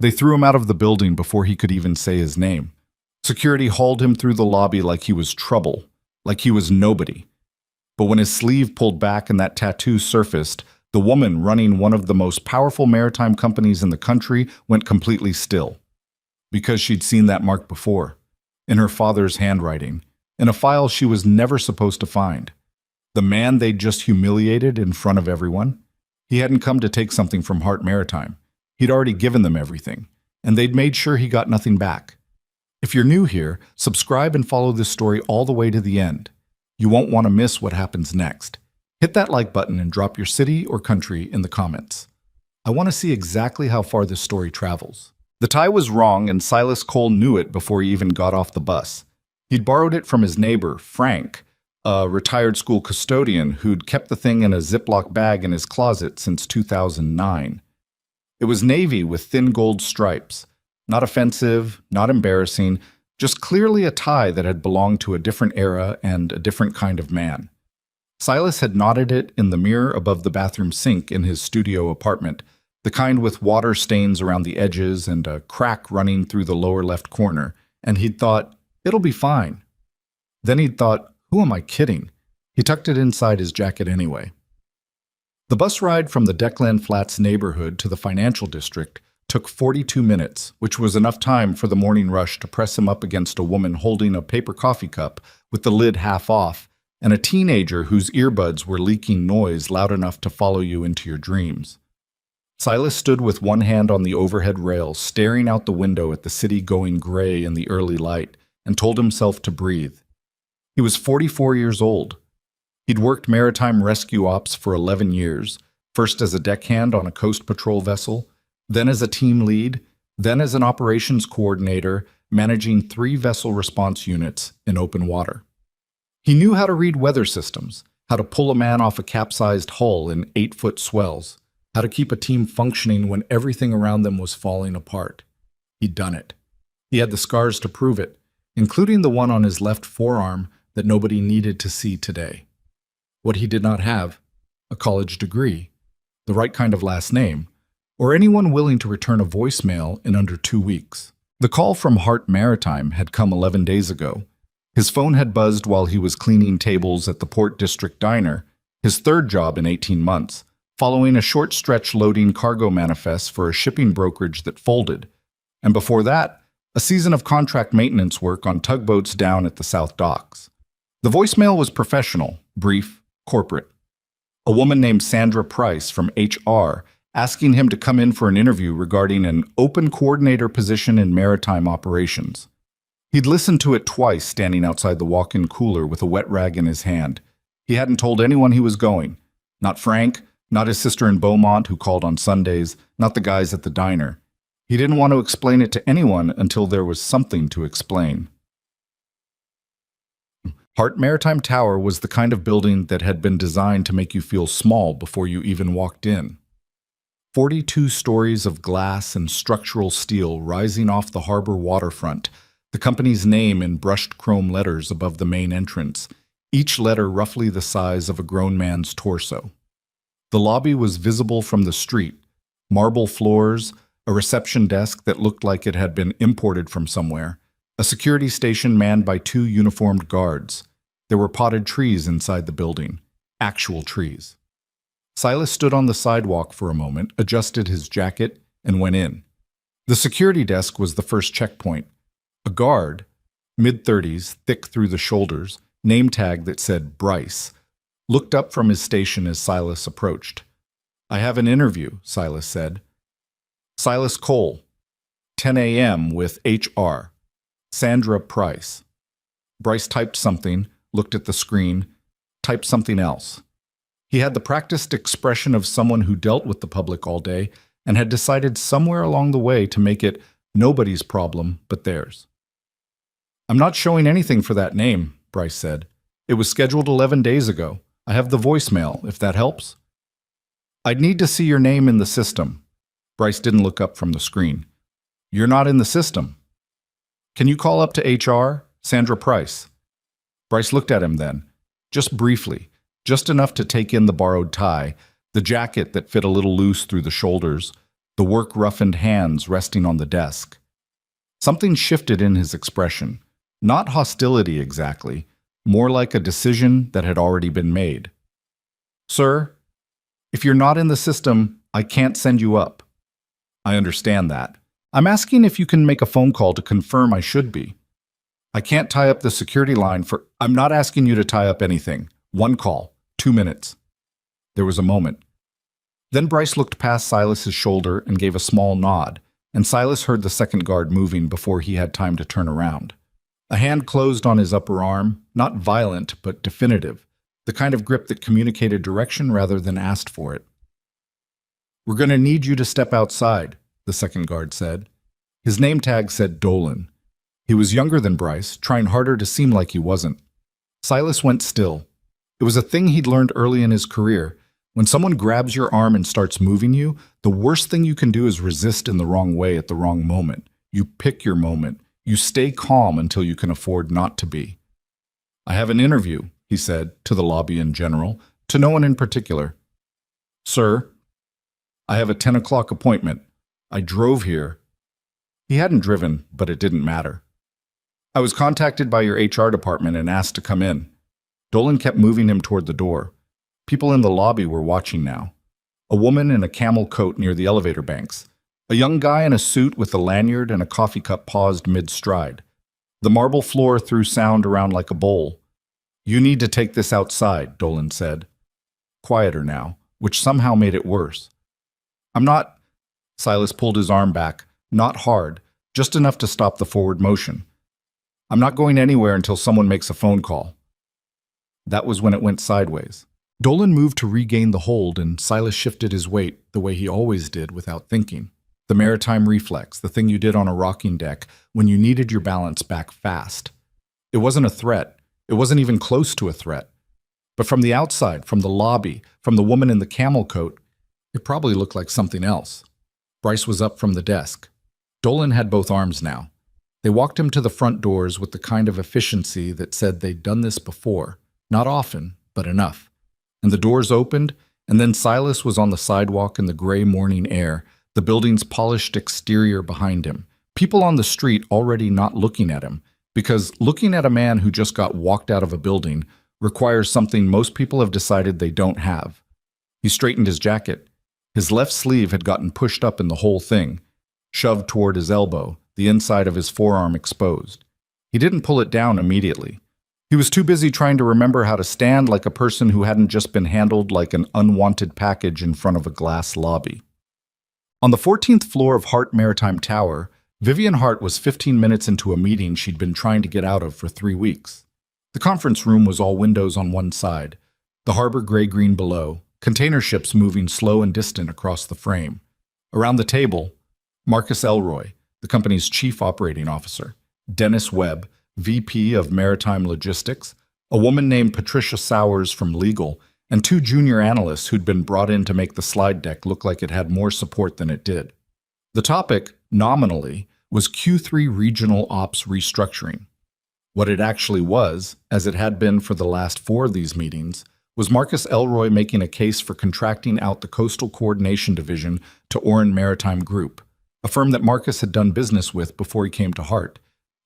They threw him out of the building before he could even say his name. Security hauled him through the lobby like he was trouble, like he was nobody. But when his sleeve pulled back and that tattoo surfaced, the woman running one of the most powerful maritime companies in the country went completely still. Because she'd seen that mark before, in her father's handwriting, in a file she was never supposed to find. The man they'd just humiliated in front of everyone, he hadn't come to take something from Hart Maritime. He'd already given them everything, and they'd made sure he got nothing back. If you're new here, subscribe and follow this story all the way to the end. You won't want to miss what happens next. Hit that like button and drop your city or country in the comments. I want to see exactly how far this story travels. The tie was wrong, and Silas Cole knew it before he even got off the bus. He'd borrowed it from his neighbor, Frank, a retired school custodian who'd kept the thing in a Ziploc bag in his closet since 2009. It was navy with thin gold stripes. Not offensive, not embarrassing, just clearly a tie that had belonged to a different era and a different kind of man. Silas had knotted it in the mirror above the bathroom sink in his studio apartment, the kind with water stains around the edges and a crack running through the lower left corner, and he'd thought, it'll be fine. Then he'd thought, who am I kidding? He tucked it inside his jacket anyway. The bus ride from the Declan Flats neighborhood to the financial district took 42 minutes, which was enough time for the morning rush to press him up against a woman holding a paper coffee cup with the lid half off, and a teenager whose earbuds were leaking noise loud enough to follow you into your dreams. Silas stood with one hand on the overhead rail, staring out the window at the city going gray in the early light, and told himself to breathe. He was 44 years old. He'd worked maritime rescue ops for 11 years, first as a deckhand on a coast patrol vessel, then as a team lead, then as an operations coordinator, managing 3 vessel response units in open water. He knew how to read weather systems, how to pull a man off a capsized hull in 8-foot swells, how to keep a team functioning when everything around them was falling apart. He'd done it. He had the scars to prove it, including the one on his left forearm that nobody needed to see today. What he did not have, a college degree, the right kind of last name, or anyone willing to return a voicemail in under 2 weeks. The call from Hart Maritime had come 11 days ago. His phone had buzzed while he was cleaning tables at the Port District Diner, his 3rd job in 18 months, following a short stretch loading cargo manifests for a shipping brokerage that folded, and before that, a season of contract maintenance work on tugboats down at the South Docks. The voicemail was professional, brief, corporate. A woman named Sandra Price from HR asking him to come in for an interview regarding an open coordinator position in maritime operations. He'd listened to it twice standing outside the walk-in cooler with a wet rag in his hand. He hadn't told anyone he was going. Not Frank, not his sister in Beaumont who called on Sundays, not the guys at the diner. He didn't want to explain it to anyone until there was something to explain. Hart Maritime Tower was the kind of building that had been designed to make you feel small before you even walked in. 42 stories of glass and structural steel rising off the harbor waterfront, the company's name in brushed chrome letters above the main entrance, each letter roughly the size of a grown man's torso. The lobby was visible from the street, marble floors, a reception desk that looked like it had been imported from somewhere, a security station manned by 2 uniformed guards. There were potted trees inside the building, actual trees. Silas stood on the sidewalk for a moment, adjusted his jacket, and went in. The security desk was the first checkpoint. A guard, mid-30s, thick through the shoulders, name tag that said Bryce, looked up from his station as Silas approached. "I have an interview," Silas said. "Silas Cole, 10 a.m. with HR, Sandra Price." Bryce typed something, looked at the screen, typed something else. He had the practiced expression of someone who dealt with the public all day and had decided somewhere along the way to make it nobody's problem but theirs. "I'm not showing anything for that name," Bryce said. "It was scheduled 11 days ago. I have the voicemail, if that helps." "I'd need to see your name in the system." Bryce didn't look up from the screen. "You're not in the system." "Can you call up to HR, Sandra Price?" Bryce looked at him then, just briefly, just enough to take in the borrowed tie, The jacket that fit a little loose through the shoulders, the work-roughened hands resting on the desk. Something shifted in his expression. Not hostility exactly, more like a decision that had already been made. "Sir, if you're not in the system, I can't send you up." "I understand that. I'm asking if you can make a phone call to confirm I should be." "I can't tie up the security line for—" "I'm not asking you to tie up anything. One call, 2 minutes." There was a moment. Then Bryce looked past Silas's shoulder and gave a small nod, and Silas heard the second guard moving before he had time to turn around. A hand closed on his upper arm, not violent but definitive, the kind of grip that communicated direction rather than asked for it. "We're going to need you to step outside," the second guard said. His name tag said Dolan. He was younger than Bryce, trying harder to seem like he wasn't. Silas went still. It was a thing he'd learned early in his career. When someone grabs your arm and starts moving you, the worst thing you can do is resist in the wrong way at the wrong moment. You pick your moment. You stay calm until you can afford not to be. "I have an interview," he said, to the lobby in general, to no one in particular. "Sir, I have a 10 o'clock appointment. I drove here." He hadn't driven, but it didn't matter. "I was contacted by your HR department and asked to come in." Dolan kept moving him toward the door. People in the lobby were watching now. A woman in a camel coat near the elevator banks. A young guy in a suit with a lanyard and a coffee cup paused mid-stride. The marble floor threw sound around like a bowl. "You need to take this outside," Dolan said. Quieter now, which somehow made it worse. "I'm not—" Silas pulled his arm back, not hard, just enough to stop the forward motion. "I'm not going anywhere until someone makes a phone call." That was when it went sideways. Dolan moved to regain the hold, and Silas shifted his weight the way he always did without thinking. The maritime reflex, the thing you did on a rocking deck when you needed your balance back fast. It wasn't a threat. It wasn't even close to a threat. But from the outside, from the lobby, from the woman in the camel coat, it probably looked like something else. Bryce was up from the desk. Dolan had both arms now. They walked him to the front doors with the kind of efficiency that said they'd done this before. Not often, but enough. And the doors opened, and then Silas was on the sidewalk in the gray morning air, the building's polished exterior behind him. People on the street already not looking at him, because looking at a man who just got walked out of a building requires something most people have decided they don't have. He straightened his jacket. His left sleeve had gotten pushed up in the whole thing, shoved toward his elbow, the inside of his forearm exposed. He didn't pull it down immediately. He was too busy trying to remember how to stand like a person who hadn't just been handled like an unwanted package in front of a glass lobby. On the 14th floor of Hart Maritime Tower, Vivian Hart was 15 minutes into a meeting she'd been trying to get out of for 3 weeks. The conference room was all windows on one side, the harbor gray-green below, container ships moving slow and distant across the frame. Around the table, Marcus Elroy, the company's chief operating officer, Dennis Webb, VP of Maritime Logistics, a woman named Patricia Sowers from Legal, and 2 junior analysts who'd been brought in to make the slide deck look like it had more support than it did. The topic, nominally, was Q3 Regional Ops Restructuring. What it actually was, as it had been for the last 4 of these meetings, was Marcus Elroy making a case for contracting out the Coastal Coordination Division to Oren Maritime Group, a firm that Marcus had done business with before he came to Hart,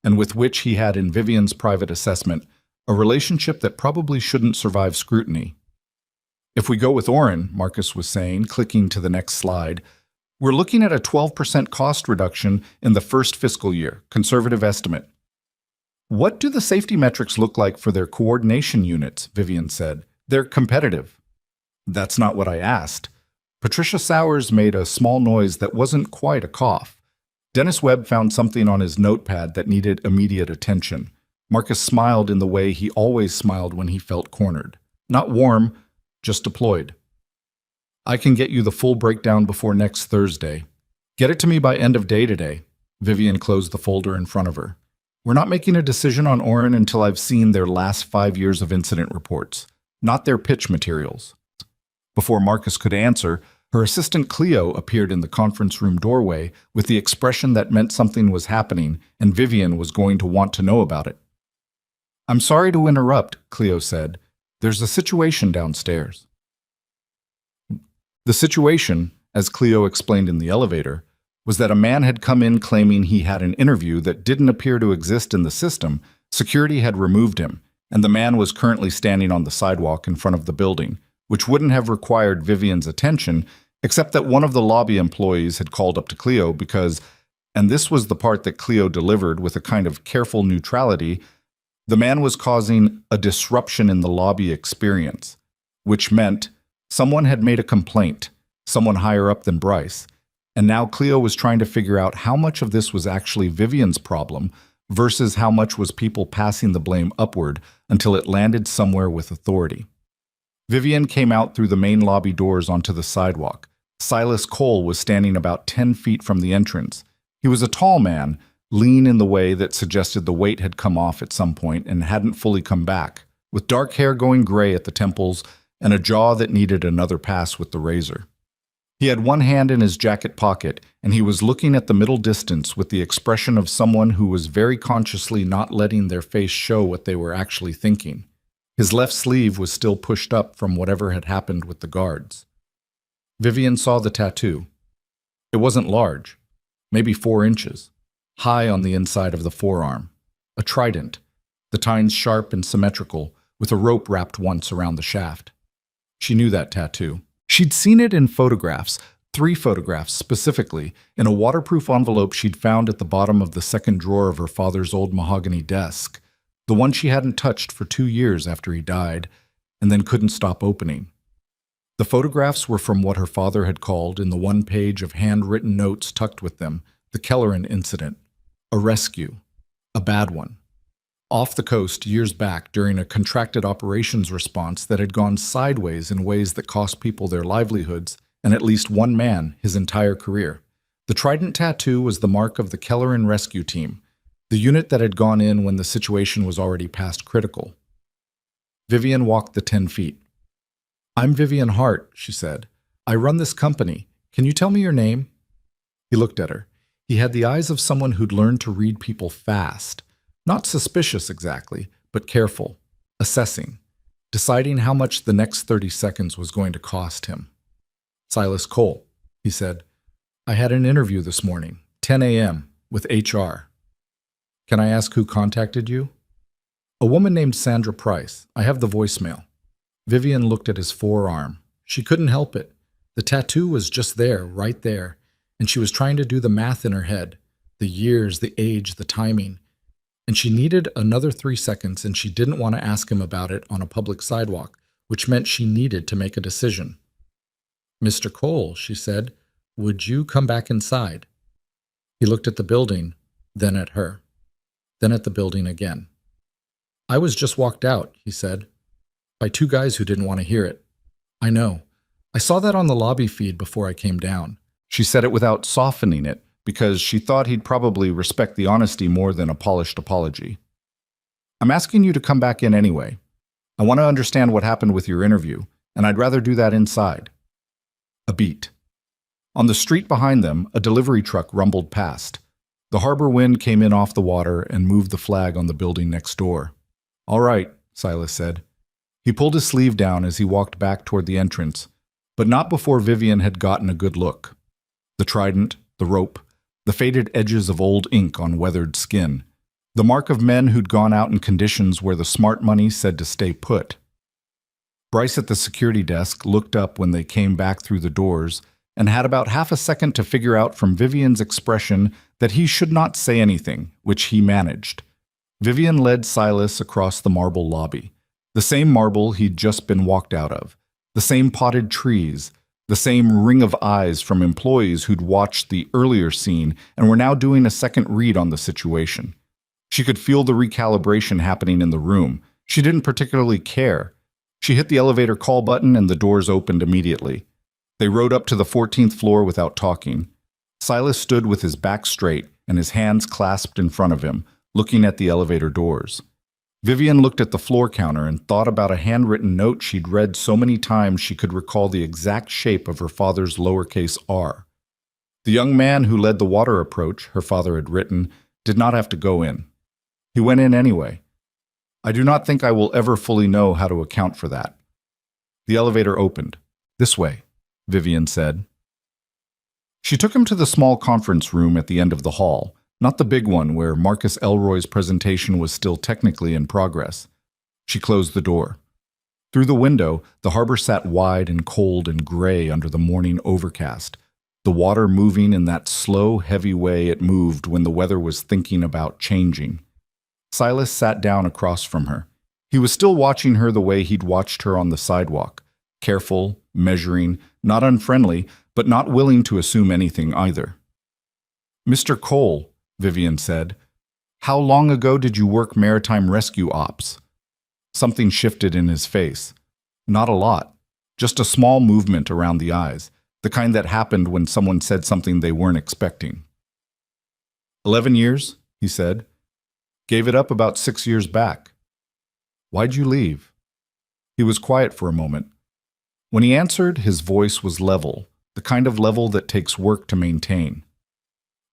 and with which he had, in Vivian's private assessment, a relationship that probably shouldn't survive scrutiny. "If we go with Oren," Marcus was saying, clicking to the next slide, "we're looking at a 12% cost reduction in the first fiscal year, conservative estimate." "What do the safety metrics look like for their coordination units?" Vivian said. "They're competitive." "That's not what I asked." Patricia Sowers made a small noise that wasn't quite a cough. Dennis Webb found something on his notepad that needed immediate attention. Marcus smiled in the way he always smiled when he felt cornered. Not warm, just deployed. "I can get you the full breakdown before next Thursday. Get it to me by end of day today." Vivian closed the folder in front of her. "We're not making a decision on Oren until I've seen their last 5 years of incident reports, not their pitch materials." Before Marcus could answer, her assistant Cleo appeared in the conference room doorway with the expression that meant something was happening and Vivian was going to want to know about it. "I'm sorry to interrupt," Cleo said. "There's a situation downstairs." The situation, as Cleo explained in the elevator, was that a man had come in claiming he had an interview that didn't appear to exist in the system. Security had removed him, and the man was currently standing on the sidewalk in front of the building, which wouldn't have required Vivian's attention, except that one of the lobby employees had called up to Cleo because, and this was the part that Cleo delivered with a kind of careful neutrality, the man was causing a disruption in the lobby experience, which meant someone had made a complaint, someone higher up than Bryce, and now Cleo was trying to figure out how much of this was actually Vivian's problem versus how much was people passing the blame upward until it landed somewhere with authority. Vivian came out through the main lobby doors onto the sidewalk. Silas Cole was standing about 10 feet from the entrance. He was a tall man, lean in the way that suggested the weight had come off at some point and hadn't fully come back, with dark hair going gray at the temples and a jaw that needed another pass with the razor. He had one hand in his jacket pocket, and he was looking at the middle distance with the expression of someone who was very consciously not letting their face show what they were actually thinking. His left sleeve was still pushed up from whatever had happened with the guards. Vivian saw the tattoo. It wasn't large, maybe 4 inches, high on the inside of the forearm. A trident, the tines sharp and symmetrical, with a rope wrapped once around the shaft. She knew that tattoo. She'd seen it in photographs, 3 photographs specifically, in a waterproof envelope she'd found at the bottom of the second drawer of her father's old mahogany desk, the one she hadn't touched for 2 years after he died, and then couldn't stop opening. The photographs were from what her father had called, in the one page of handwritten notes tucked with them, the Kelleran incident. A rescue. A bad one. Off the coast years back during a contracted operations response that had gone sideways in ways that cost people their livelihoods and at least one man his entire career. The trident tattoo was the mark of the Kelleran rescue team, the unit that had gone in when the situation was already past critical. Vivian walked the 10 feet. "I'm Vivian Hart," she said. "I run this company. Can you tell me your name?" He looked at her. He had the eyes of someone who'd learned to read people fast. Not suspicious exactly, but careful, assessing, deciding how much the next 30 seconds was going to cost him. "Silas Cole," he said. "I had an interview this morning, 10 a.m., with HR. Can I ask who contacted you?" "A woman named Sandra Price. I have the voicemail." Vivian looked at his forearm. She couldn't help it. The tattoo was just there, right there, and she was trying to do the math in her head, the years, the age, the timing. And she needed another 3 seconds, and she didn't want to ask him about it on a public sidewalk, which meant she needed to make a decision. "Mr. Cole," she said, "would you come back inside?" He looked at the building, then at her, then at the building again. "I was just walked out," he said, "by 2 guys who didn't want to hear it. I know. I saw that on the lobby feed before I came down." She said it without softening it, because she thought he'd probably respect the honesty more than a polished apology. "I'm asking you to come back in anyway. I want to understand what happened with your interview, and I'd rather do that inside." A beat. On the street behind them, a delivery truck rumbled past. The harbor wind came in off the water and moved the flag on the building next door. "All right," Silas said. He pulled his sleeve down as he walked back toward the entrance, but not before Vivian had gotten a good look. The trident, the rope, the faded edges of old ink on weathered skin, the mark of men who'd gone out in conditions where the smart money said to stay put. Bryce at the security desk looked up when they came back through the doors and had about half a second to figure out from Vivian's expression that he should not say anything, which he managed. Vivian led Silas across the marble lobby, the same marble he'd just been walked out of, the same potted trees, the same ring of eyes from employees who'd watched the earlier scene and were now doing a second read on the situation. She could feel the recalibration happening in the room. She didn't particularly care. She hit the elevator call button and the doors opened immediately. They rode up to the 14th floor without talking. Silas stood with his back straight and his hands clasped in front of him, looking at the elevator doors. Vivian looked at the floor counter and thought about a handwritten note she'd read so many times she could recall the exact shape of her father's lowercase r. The young man who led the water approach, her father had written, did not have to go in. He went in anyway. "I do not think I will ever fully know how to account for that." The elevator opened. "This way." Vivian said. She took him to the small conference room at the end of the hall, not the big one where Marcus Elroy's presentation was still technically in progress. She closed the door. Through the window, the harbor sat wide and cold and gray under the morning overcast, the water moving in that slow, heavy way it moved when the weather was thinking about changing. Silas sat down across from her. He was still watching her the way he'd watched her on the sidewalk, careful, measuring, not unfriendly, but not willing to assume anything either. "Mr. Cole," Vivian said, "how long ago did you work maritime rescue ops?" Something shifted in his face. Not a lot, just a small movement around the eyes, the kind that happened when someone said something they weren't expecting. 11 years, he said. Gave it up about 6 years back. Why'd you leave? He was quiet for a moment. When he answered, his voice was level, the kind of level that takes work to maintain.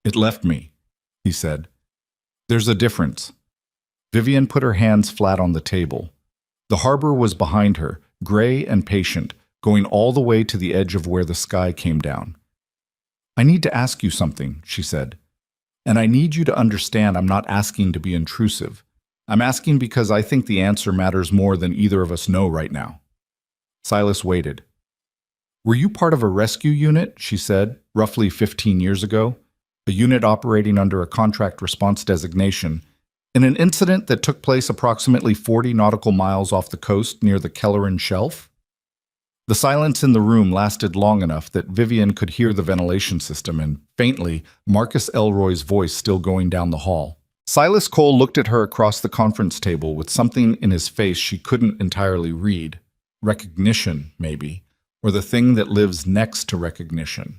It left me, he said. There's a difference. Vivian put her hands flat on the table. The harbor was behind her, gray and patient, going all the way to the edge of where the sky came down. I need to ask you something, she said. And I need you to understand I'm not asking to be intrusive. I'm asking because I think the answer matters more than either of us know right now. Silas waited. Were you part of a rescue unit, she said, roughly 15 years ago? A unit operating under a contract response designation, in an incident that took place approximately 40 nautical miles off the coast near the Kelleran Shelf? The silence in the room lasted long enough that Vivian could hear the ventilation system and, faintly, Marcus Elroy's voice still going down the hall. Silas Cole looked at her across the conference table with something in his face she couldn't entirely read. Recognition, maybe, or the thing that lives next to recognition.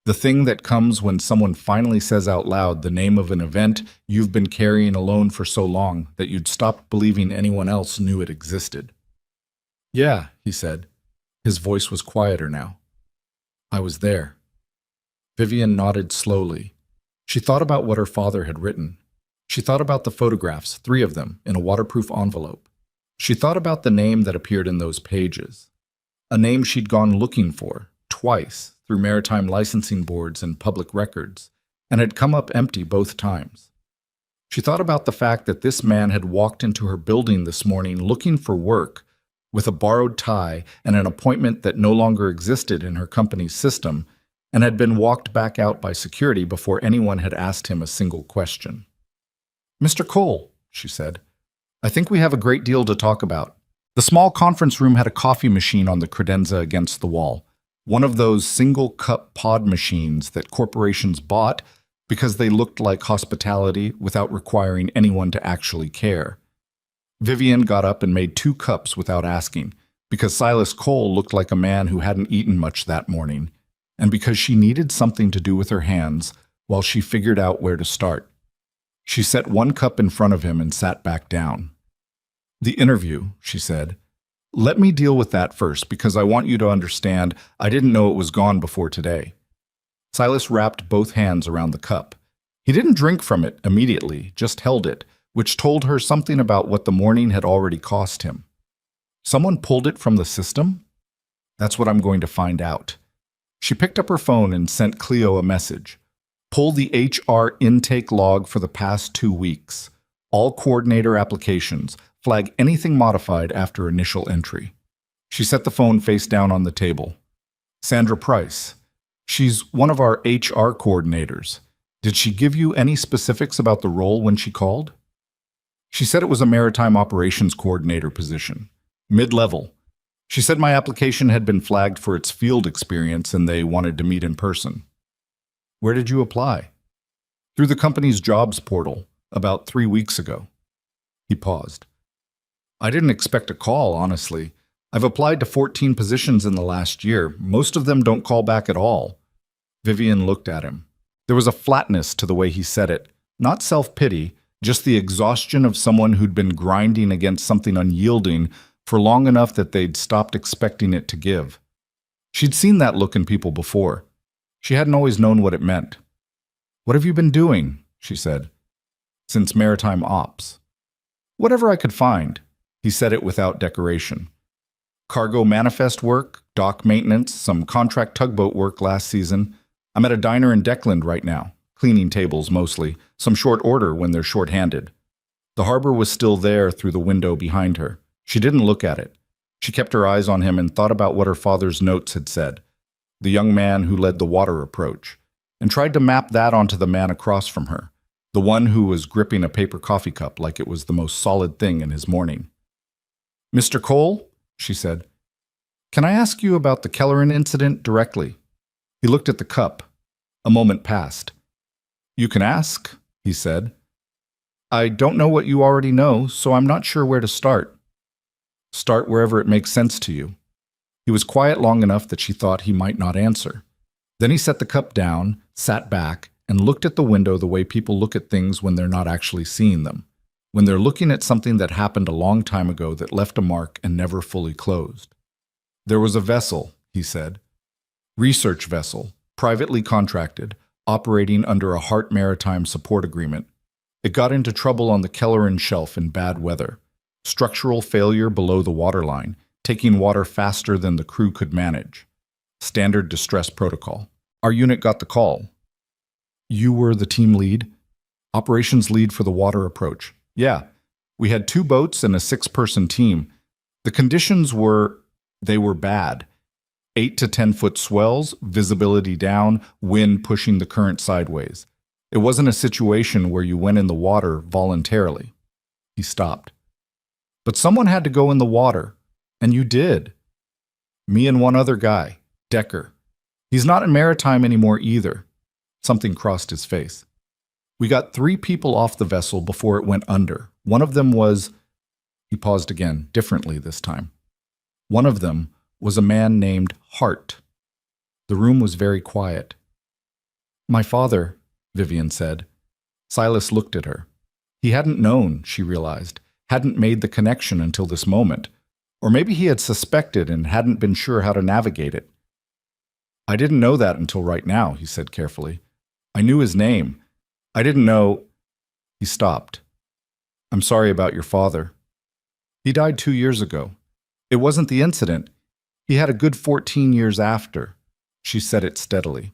The thing that comes when someone finally says out loud the name of an event you've been carrying alone for so long that you'd stopped believing anyone else knew it existed. Yeah, he said. His voice was quieter now. I was there. Vivian nodded slowly. She thought about what her father had written. She thought about the photographs, 3 of them, in a waterproof envelope. She thought about the name that appeared in those pages. A name she'd gone looking for, twice, through maritime licensing boards and public records, and had come up empty both times. She thought about the fact that this man had walked into her building this morning looking for work, with a borrowed tie and an appointment that no longer existed in her company's system, and had been walked back out by security before anyone had asked him a single question. Mr. Cole, she said, I think we have a great deal to talk about. The small conference room had a coffee machine on the credenza against the wall, one of those single-cup pod machines that corporations bought because they looked like hospitality without requiring anyone to actually care. Vivian got up and made 2 cups without asking, because Silas Cole looked like a man who hadn't eaten much that morning, and because she needed something to do with her hands while she figured out where to start. She set 1 cup in front of him and sat back down. The interview, she said. Let me deal with that first, because I want you to understand I didn't know it was gone before today. Silas wrapped both hands around the cup. He didn't drink from it immediately, just held it, which told her something about what the morning had already cost him. Someone pulled it from the system? That's what I'm going to find out. She picked up her phone and sent Cleo a message. Pull the HR intake log for the past 2 weeks. All coordinator applications. Flag anything modified after initial entry. She set the phone face down on the table. Sandra Price. She's one of our HR coordinators. Did she give you any specifics about the role when she called? She said it was a maritime operations coordinator position. Mid-level. She said my application had been flagged for its field experience and they wanted to meet in person. Where did you apply? Through the company's jobs portal, about 3 weeks ago. He paused. I didn't expect a call, honestly. I've applied to 14 positions in the last year. Most of them don't call back at all. Vivian looked at him. There was a flatness to the way he said it. Not self-pity, just the exhaustion of someone who'd been grinding against something unyielding for long enough that they'd stopped expecting it to give. She'd seen that look in people before. She hadn't always known what it meant. What have you been doing? She said. Since maritime ops. Whatever I could find. He said it without decoration. Cargo manifest work, dock maintenance, some contract tugboat work last season. I'm at a diner in Declan right now, cleaning tables mostly, some short order when they're short-handed. The harbor was still there through the window behind her. She didn't look at it. She kept her eyes on him and thought about what her father's notes had said, the young man who led the water approach, and tried to map that onto the man across from her, the one who was gripping a paper coffee cup like it was the most solid thing in his morning. "Mr. Cole," she said, "can I ask you about the Kelleran incident directly?" He looked at the cup. A moment passed. "You can ask," he said. "I don't know what you already know, so I'm not sure where to start." "Start wherever it makes sense to you." He was quiet long enough that she thought he might not answer. Then he set the cup down, sat back, and looked at the window the way people look at things when they're not actually seeing them, when they're looking at something that happened a long time ago that left a mark and never fully closed. "There was a vessel," he said. "Research vessel, privately contracted, operating under a Hart Maritime Support Agreement. It got into trouble on the Kelleran Shelf in bad weather. Structural failure below the waterline, taking water faster than the crew could manage. Standard distress protocol. Our unit got the call." "You were the team lead?" "Operations lead for the water approach. Yeah. We had 2 boats and a 6-person team. The conditions they were bad. 8 to 10-foot swells, visibility down, wind pushing the current sideways. It wasn't a situation where you went in the water voluntarily." He stopped. "But someone had to go in the water, and you did." "Me and one other guy, Decker. He's not in maritime anymore either." Something crossed his face. "We got 3 people off the vessel before it went under. One of them was—" He paused again, differently this time. "One of them was a man named Hart." The room was very quiet. "My father," Vivian said. Silas looked at her. He hadn't known, she realized, hadn't made the connection until this moment. Or maybe he had suspected and hadn't been sure how to navigate it. "I didn't know that until right now," he said carefully. "I knew his name. I didn't know—" He stopped. "I'm sorry about your father. He died 2 years ago. It wasn't the incident. He had a good 14 years after." She said it steadily.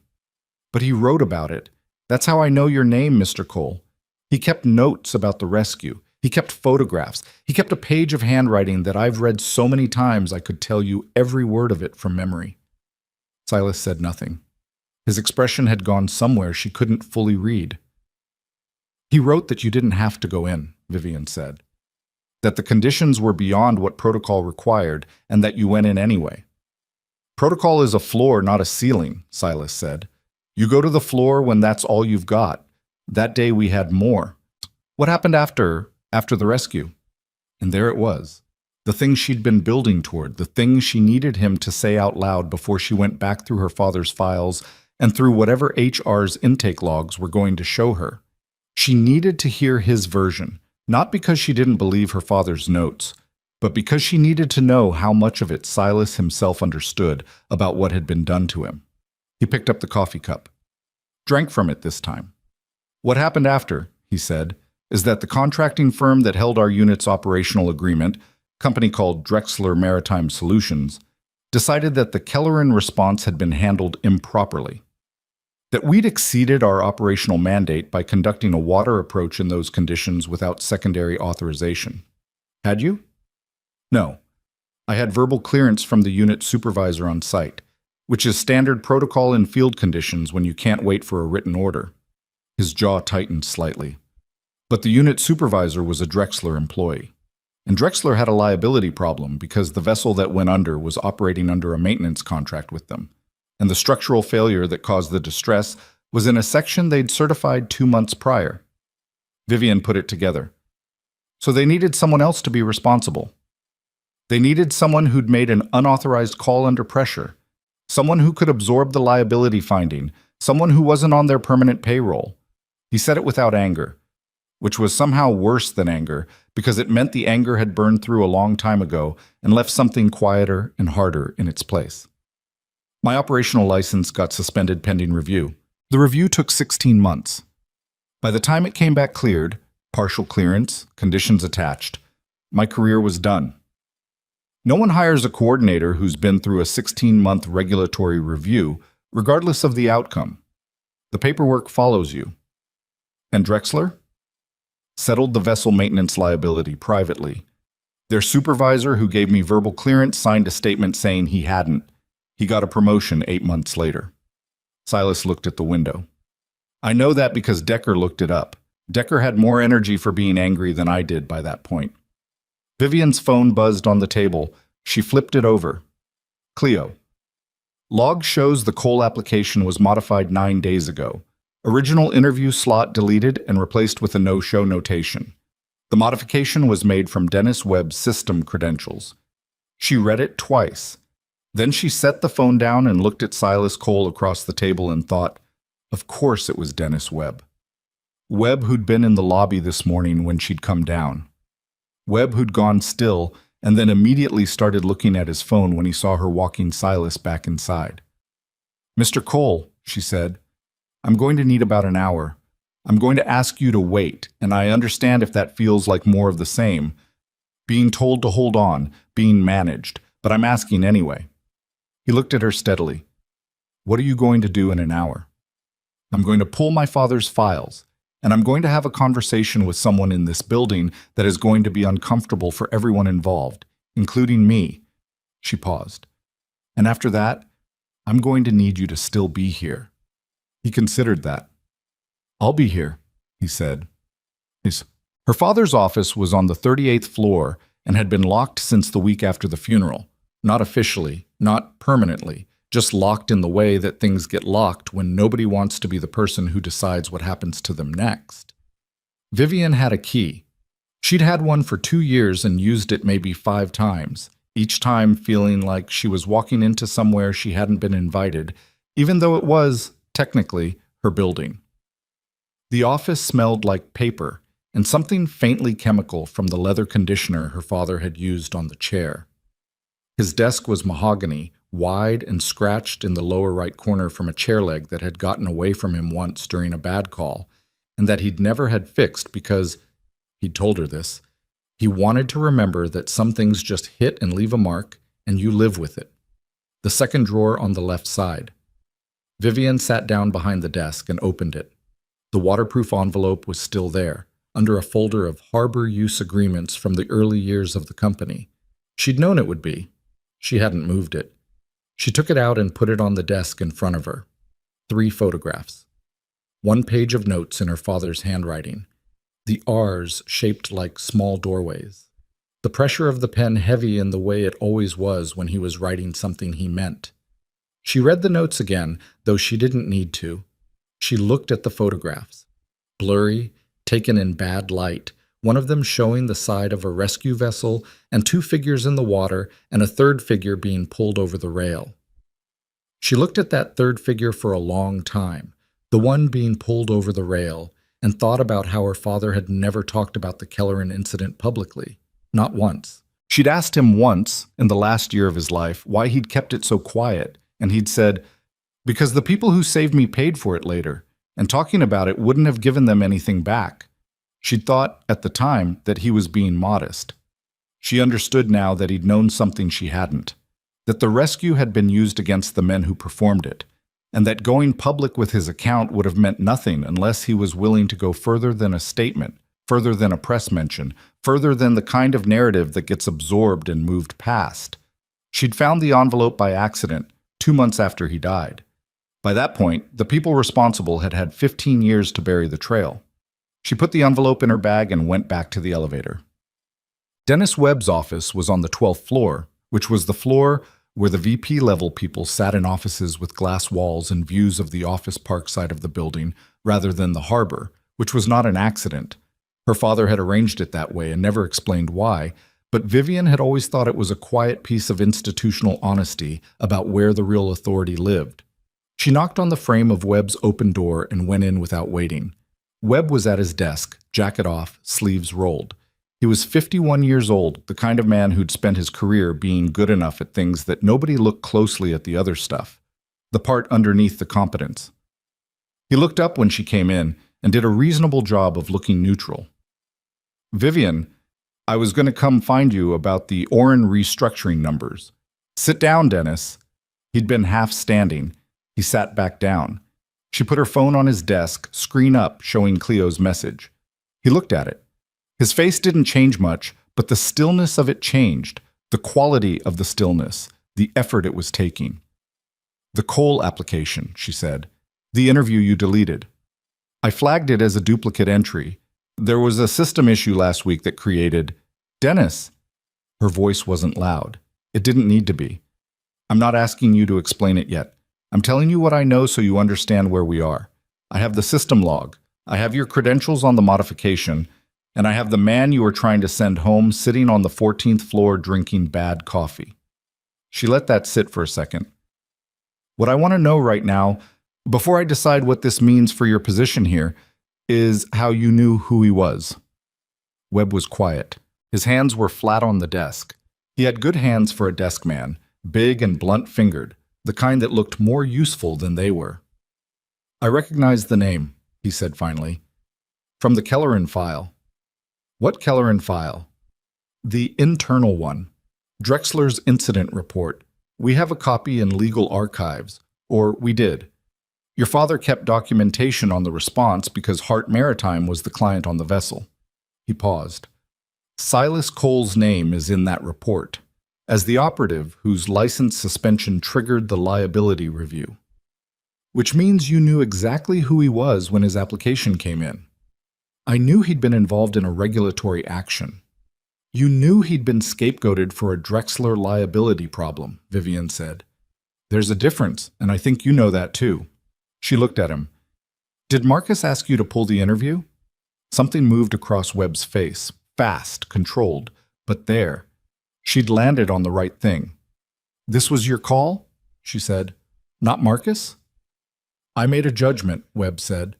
"But he wrote about it. That's how I know your name, Mr. Cole. He kept notes about the rescue. He kept photographs. He kept a page of handwriting that I've read so many times I could tell you every word of it from memory." Silas said nothing. His expression had gone somewhere she couldn't fully read. "He wrote that you didn't have to go in," Vivian said. "That the conditions were beyond what protocol required, and that you went in anyway." "Protocol is a floor, not a ceiling," Silas said. "You go to the floor when that's all you've got. That day we had more. What happened after the rescue?" And there it was. The thing she'd been building toward, the thing she needed him to say out loud before she went back through her father's files and through whatever HR's intake logs were going to show her. She needed to hear his version, not because she didn't believe her father's notes, but because she needed to know how much of it Silas himself understood about what had been done to him. He picked up the coffee cup. Drank from it this time. "What happened after," he said, "is that the contracting firm that held our unit's operational agreement, company called Drexler Maritime Solutions, decided that the Kelleran response had been handled improperly. That we'd exceeded our operational mandate by conducting a water approach in those conditions without secondary authorization. Had you?" "No. I had verbal clearance from the unit supervisor on site, which is standard protocol in field conditions when you can't wait for a written order." His jaw tightened slightly. "But the unit supervisor was a Drexler employee. And Drexler had a liability problem because the vessel that went under was operating under a maintenance contract with them, and the structural failure that caused the distress was in a section they'd certified 2 months prior." Vivian put it together. "So they needed someone else to be responsible. They needed someone who'd made an unauthorized call under pressure, someone who could absorb the liability finding, someone who wasn't on their permanent payroll." He said it without anger, which was somehow worse than anger because it meant the anger had burned through a long time ago and left something quieter and harder in its place. "My operational license got suspended pending review. The review took 16 months. By the time it came back cleared, partial clearance, conditions attached, my career was done. No one hires a coordinator who's been through a 16-month regulatory review, regardless of the outcome. The paperwork follows you. And Drexler? Settled the vessel maintenance liability privately. Their supervisor, who gave me verbal clearance, signed a statement saying he hadn't. He got a promotion 8 months later. Silas looked at the window. I know that because Decker looked it up. Decker had more energy for being angry than I did by that point. Vivian's phone buzzed on the table. She flipped it over. Cleo. Log shows the Cole application was modified 9 days ago. Original interview slot deleted and replaced with a no-show notation. The modification was made from Dennis Webb's system credentials. She read it twice. Then she set the phone down and looked at Silas Cole across the table and thought, of course it was Dennis Webb. Webb who'd been in the lobby this morning when she'd come down. Webb who'd gone still and then immediately started looking at his phone when he saw her walking Silas back inside. Mr. Cole, she said, I'm going to need about an hour. I'm going to ask you to wait, and I understand if that feels like more of the same. Being told to hold on, being managed, but I'm asking anyway. He looked at her steadily. What are you going to do in an hour? I'm going to pull my father's files, and I'm going to have a conversation with someone in this building that is going to be uncomfortable for everyone involved, including me. She paused. And after that, I'm going to need you to still be here. He considered that. I'll be here, he said. Her father's office was on the 38th floor and had been locked since the week after the funeral. Not officially, not permanently, just locked in the way that things get locked when nobody wants to be the person who decides what happens to them next. Vivian had a key. She'd had one for 2 years and used it maybe 5 times, each time feeling like she was walking into somewhere she hadn't been invited, even though it was, technically, her building. The office smelled like paper and something faintly chemical from the leather conditioner her father had used on the chair. His desk was mahogany, wide and scratched in the lower right corner from a chair leg that had gotten away from him once during a bad call, and that he'd never had fixed because, he'd told her this, he wanted to remember that some things just hit and leave a mark, and you live with it. The second drawer on the left side. Vivian sat down behind the desk and opened it. The waterproof envelope was still there, under a folder of harbor use agreements from the early years of the company. She'd known it would be. She hadn't moved it. She took it out and put it on the desk in front of her. 3 photographs. 1 page of notes in her father's handwriting. The R's shaped like small doorways. The pressure of the pen heavy in the way it always was when he was writing something he meant. She read the notes again, though she didn't need to. She looked at the photographs. Blurry, taken in bad light, one of them showing the side of a rescue vessel and 2 figures in the water and a third figure being pulled over the rail. She looked at that third figure for a long time, the one being pulled over the rail, and thought about how her father had never talked about the Kelleran incident publicly, not once. She'd asked him once, in the last year of his life, why he'd kept it so quiet, and he'd said, because the people who saved me paid for it later, and talking about it wouldn't have given them anything back. She'd thought, at the time, that he was being modest. She understood now that he'd known something she hadn't, that the rescue had been used against the men who performed it, and that going public with his account would have meant nothing unless he was willing to go further than a statement, further than a press mention, further than the kind of narrative that gets absorbed and moved past. She'd found the envelope by accident, 2 months after he died. By that point, the people responsible had had 15 years to bury the trail. She put the envelope in her bag and went back to the elevator. Dennis Webb's office was on the 12th floor, which was the floor where the VP-level people sat in offices with glass walls and views of the office park side of the building rather than the harbor, which was not an accident. Her father had arranged it that way and never explained why, but Vivian had always thought it was a quiet piece of institutional honesty about where the real authority lived. She knocked on the frame of Webb's open door and went in without waiting. Webb was at his desk, jacket off, sleeves rolled. He was 51 years old, the kind of man who'd spent his career being good enough at things that nobody looked closely at the other stuff, the part underneath the competence. He looked up when she came in and did a reasonable job of looking neutral. Vivian, I was going to come find you about the Oren restructuring numbers. Sit down, Dennis. He'd been half standing. He sat back down. She put her phone on his desk, screen up, showing Cleo's message. He looked at it. His face didn't change much, but the stillness of it changed, the quality of the stillness, the effort it was taking. The Cole application, she said. The interview you deleted. I flagged it as a duplicate entry. There was a system issue last week that created... Dennis. Her voice wasn't loud. It didn't need to be. I'm not asking you to explain it yet. I'm telling you what I know so you understand where we are. I have the system log. I have your credentials on the modification, and I have the man you are trying to send home sitting on the 14th floor drinking bad coffee. She let that sit for a second. What I want to know right now, before I decide what this means for your position here, is how you knew who he was. Webb was quiet. His hands were flat on the desk. He had good hands for a desk man, big and blunt-fingered, the kind that looked more useful than they were. I recognize the name, he said finally. From the Kelleran file. What Kelleran file? The internal one. Drexler's incident report. We have a copy in legal archives, or we did. Your father kept documentation on the response because Hart Maritime was the client on the vessel. He paused. Silas Cole's name is in that report, as the operative whose license suspension triggered the liability review. Which means you knew exactly who he was when his application came in. I knew he'd been involved in a regulatory action. You knew he'd been scapegoated for a Drexler liability problem, Vivian said. There's a difference, and I think you know that too. She looked at him. Did Marcus ask you to pull the interview? Something moved across Webb's face, fast, controlled, but there. She'd landed on the right thing. This was your call? She said. Not Marcus? I made a judgment, Webb said,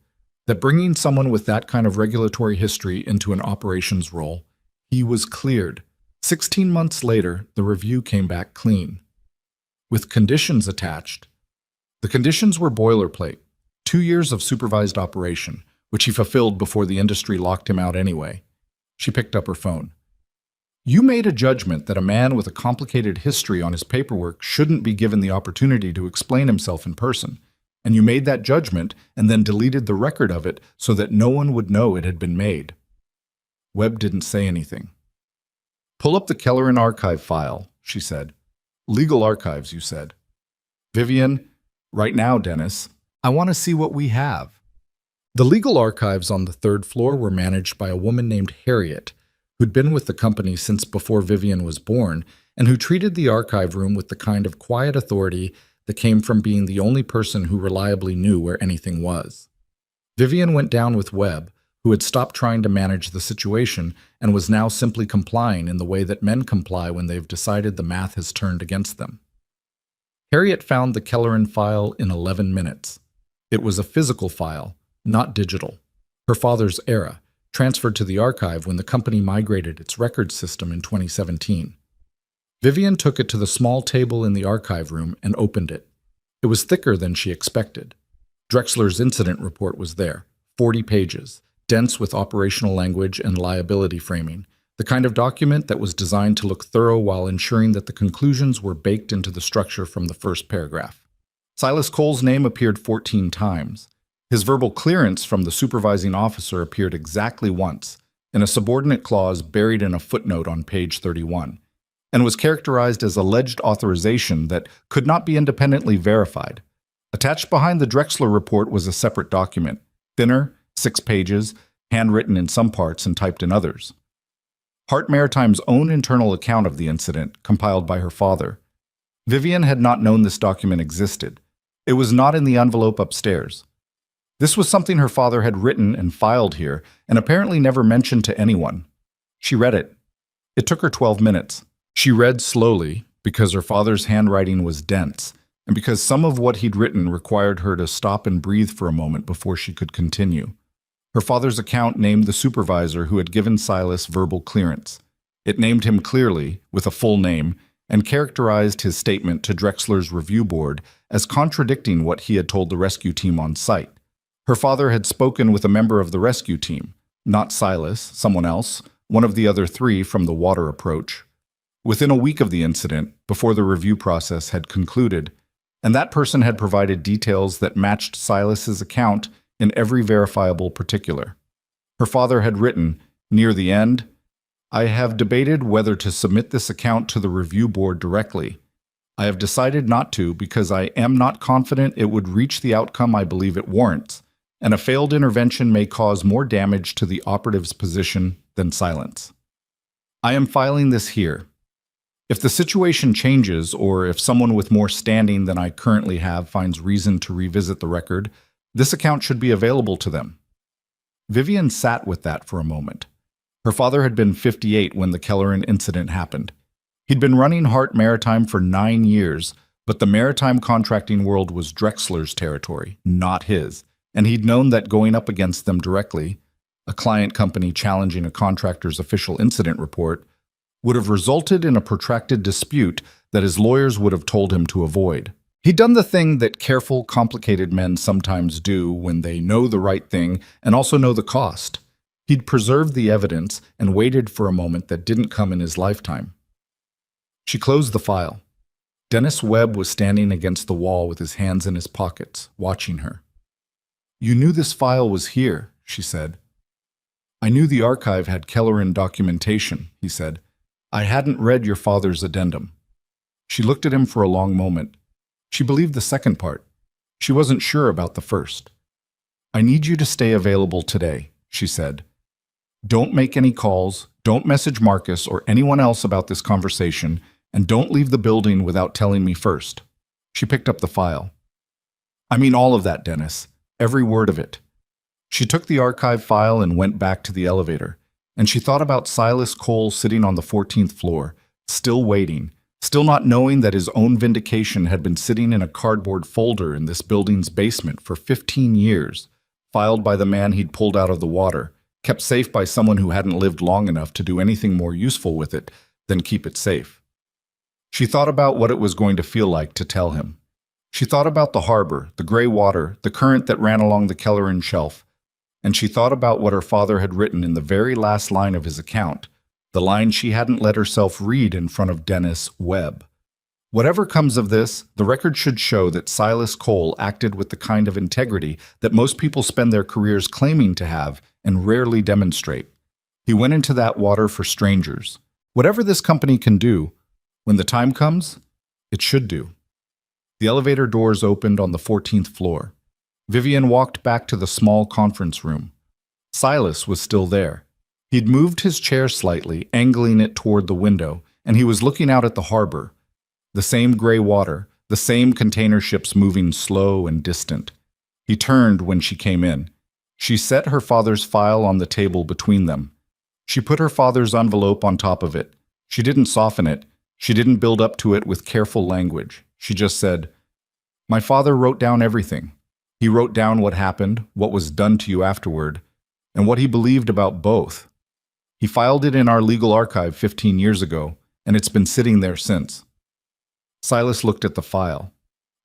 that bringing someone with that kind of regulatory history into an operations role, he was cleared. 16 months later, the review came back clean. With conditions attached. The conditions were boilerplate, 2 years of supervised operation, which he fulfilled before the industry locked him out anyway. She picked up her phone. You made a judgment that a man with a complicated history on his paperwork shouldn't be given the opportunity to explain himself in person, and you made that judgment and then deleted the record of it so that no one would know it had been made. Webb didn't say anything. Pull up the Kelleran archive file, she said. Legal archives, you said. Vivian, right now, Dennis, I want to see what we have. The legal archives on the 3rd floor were managed by a woman named Harriet, who'd been with the company since before Vivian was born, and who treated the archive room with the kind of quiet authority that came from being the only person who reliably knew where anything was. Vivian went down with Webb, who had stopped trying to manage the situation and was now simply complying in the way that men comply when they've decided the math has turned against them. Harriet found the Kelleran file in 11 minutes. It was a physical file, not digital. Her father's era, transferred to the archive when the company migrated its record system in 2017. Vivian took it to the small table in the archive room and opened it. It was thicker than she expected. Drexler's incident report was there, 40 pages, dense with operational language and liability framing, the kind of document that was designed to look thorough while ensuring that the conclusions were baked into the structure from the first paragraph. Silas Cole's name appeared 14 times. His verbal clearance from the supervising officer appeared exactly once, in a subordinate clause buried in a footnote on page 31, and was characterized as alleged authorization that could not be independently verified. Attached behind the Drexler report was a separate document, thinner, 6 pages, handwritten in some parts and typed in others. Hart Maritime's own internal account of the incident, compiled by her father. Vivian had not known this document existed. It was not in the envelope upstairs. This was something her father had written and filed here, and apparently never mentioned to anyone. She read it. It took her 12 minutes. She read slowly, because her father's handwriting was dense, and because some of what he'd written required her to stop and breathe for a moment before she could continue. Her father's account named the supervisor who had given Silas verbal clearance. It named him clearly, with a full name, and characterized his statement to Drexler's review board as contradicting what he had told the rescue team on site. Her father had spoken with a member of the rescue team, not Silas, someone else, one of the other three from the water approach. Within a week of the incident, before the review process had concluded, and that person had provided details that matched Silas's account in every verifiable particular. Her father had written, near the end, "I have debated whether to submit this account to the review board directly. I have decided not to because I am not confident it would reach the outcome I believe it warrants, and a failed intervention may cause more damage to the operative's position than silence. I am filing this here. If the situation changes, or if someone with more standing than I currently have finds reason to revisit the record, this account should be available to them." Vivian sat with that for a moment. Her father had been 58 when the Kelleran incident happened. He'd been running Hart Maritime for 9 years, but the maritime contracting world was Drexler's territory, not his, and he'd known that going up against them directly, a client company challenging a contractor's official incident report, would have resulted in a protracted dispute that his lawyers would have told him to avoid. He'd done the thing that careful, complicated men sometimes do when they know the right thing and also know the cost. He'd preserved the evidence and waited for a moment that didn't come in his lifetime. She closed the file. Dennis Webb was standing against the wall with his hands in his pockets, watching her. "You knew this file was here," she said. "I knew the archive had Kelleran documentation," he said. "I hadn't read your father's addendum." She looked at him for a long moment. She believed the second part. She wasn't sure about the first. "I need you to stay available today," she said. "Don't make any calls, don't message Marcus or anyone else about this conversation, and don't leave the building without telling me first." She picked up the file. "I mean all of that, Dennis. Every word of it." She took the archive file and went back to the elevator, and she thought about Silas Cole sitting on the 14th floor, still waiting, still not knowing that his own vindication had been sitting in a cardboard folder in this building's basement for 15 years, filed by the man he'd pulled out of the water, kept safe by someone who hadn't lived long enough to do anything more useful with it than keep it safe. She thought about what it was going to feel like to tell him. She thought about the harbor, the gray water, the current that ran along the Kelleran shelf, and she thought about what her father had written in the very last line of his account, the line she hadn't let herself read in front of Dennis Webb. Whatever comes of this, the record should show that Silas Cole acted with the kind of integrity that most people spend their careers claiming to have and rarely demonstrate. He went into that water for strangers. Whatever this company can do, when the time comes, it should do. The elevator doors opened on the 14th floor. Vivian walked back to the small conference room. Silas was still there. He'd moved his chair slightly, angling it toward the window, and he was looking out at the harbor. The same gray water, the same container ships moving slow and distant. He turned when she came in. She set her father's file on the table between them. She put her father's envelope on top of it. She didn't soften it. She didn't build up to it with careful language. She just said, "My father wrote down everything. He wrote down what happened, what was done to you afterward, and what he believed about both. He filed it in our legal archive 15 years ago, and it's been sitting there since." Silas looked at the file.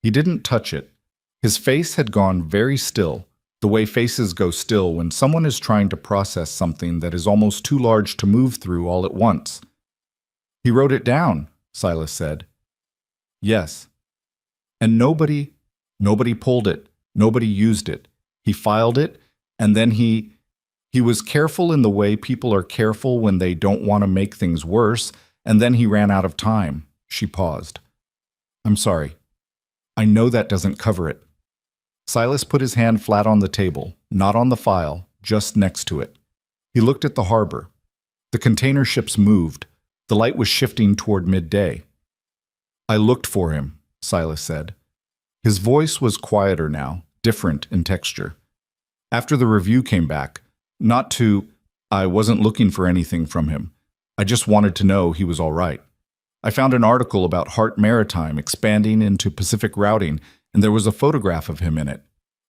He didn't touch it. His face had gone very still, the way faces go still when someone is trying to process something that is almost too large to move through all at once. "He wrote it down," Silas said. "Yes. And nobody pulled it. Nobody used it. He filed it, and then he was careful in the way people are careful when they don't want to make things worse, and then he ran out of time." She paused. "I'm sorry. I know that doesn't cover it." Silas put his hand flat on the table, not on the file, just next to it. He looked at the harbor. The container ships moved. The light was shifting toward midday. "I looked for him," Silas said. His voice was quieter now, different in texture. "After the review came back, I wasn't looking for anything from him. I just wanted to know he was all right. I found an article about Hart Maritime expanding into Pacific routing, and there was a photograph of him in it.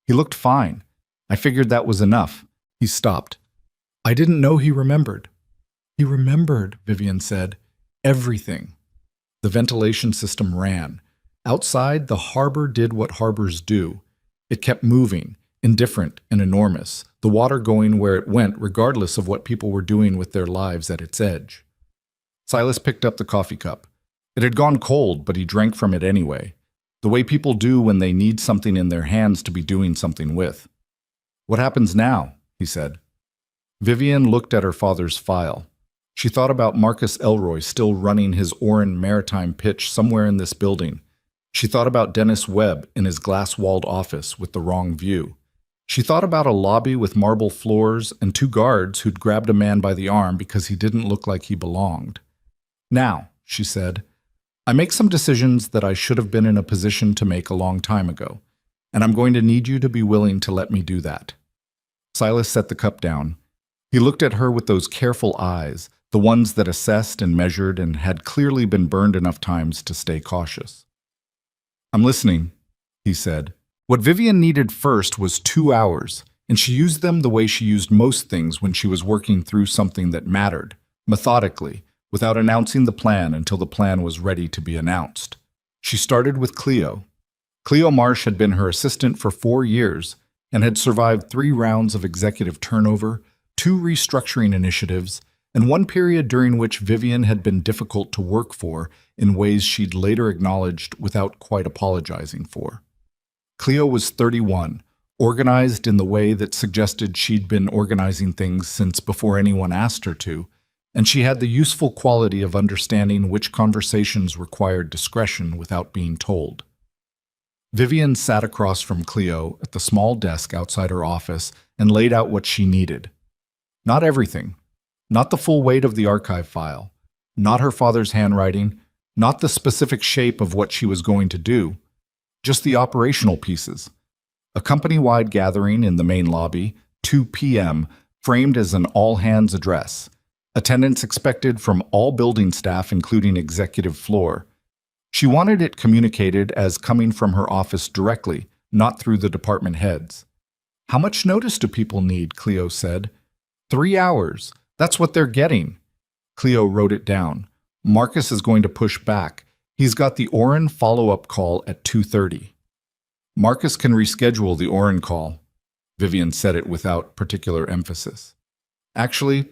He looked fine. I figured that was enough." He stopped. "I didn't know he remembered." "He remembered," Vivian said. "Everything." The ventilation system ran. Outside, the harbor did what harbors do. It kept moving, indifferent and enormous, the water going where it went regardless of what people were doing with their lives at its edge. Silas picked up the coffee cup. It had gone cold, but he drank from it anyway, the way people do when they need something in their hands to be doing something with. "What happens now?" he said. Vivian looked at her father's file. She thought about Marcus Elroy still running his Orin Maritime pitch somewhere in this building. She thought about Dennis Webb in his glass-walled office with the wrong view. She thought about a lobby with marble floors and 2 guards who'd grabbed a man by the arm because he didn't look like he belonged. "Now," she said, "I make some decisions that I should have been in a position to make a long time ago, and I'm going to need you to be willing to let me do that." Silas set the cup down. He looked at her with those careful eyes, the ones that assessed and measured and had clearly been burned enough times to stay cautious. "I'm listening," he said. What Vivian needed first was 2 hours, and she used them the way she used most things when she was working through something that mattered, methodically, without announcing the plan until the plan was ready to be announced. She started with Cleo. Cleo Marsh had been her assistant for 4 years and had survived 3 rounds of executive turnover, 2 restructuring initiatives, and 1 period during which Vivian had been difficult to work for in ways she'd later acknowledged without quite apologizing for. Cleo was 31, organized in the way that suggested she'd been organizing things since before anyone asked her to, and she had the useful quality of understanding which conversations required discretion without being told. Vivian sat across from Cleo at the small desk outside her office and laid out what she needed. Not everything. Not the full weight of the archive file. Not her father's handwriting. Not the specific shape of what she was going to do. Just the operational pieces. A company-wide gathering in the main lobby, 2 p.m., framed as an all-hands address. Attendance expected from all building staff, including executive floor. She wanted it communicated as coming from her office directly, not through the department heads. "How much notice do people need?" Cleo said. 3 hours. That's what they're getting." Cleo wrote it down. Marcus is going to push back. He's got the Orin follow-up call at 2:30. "Marcus can reschedule the Orin call." Vivian said it without particular emphasis. "Actually,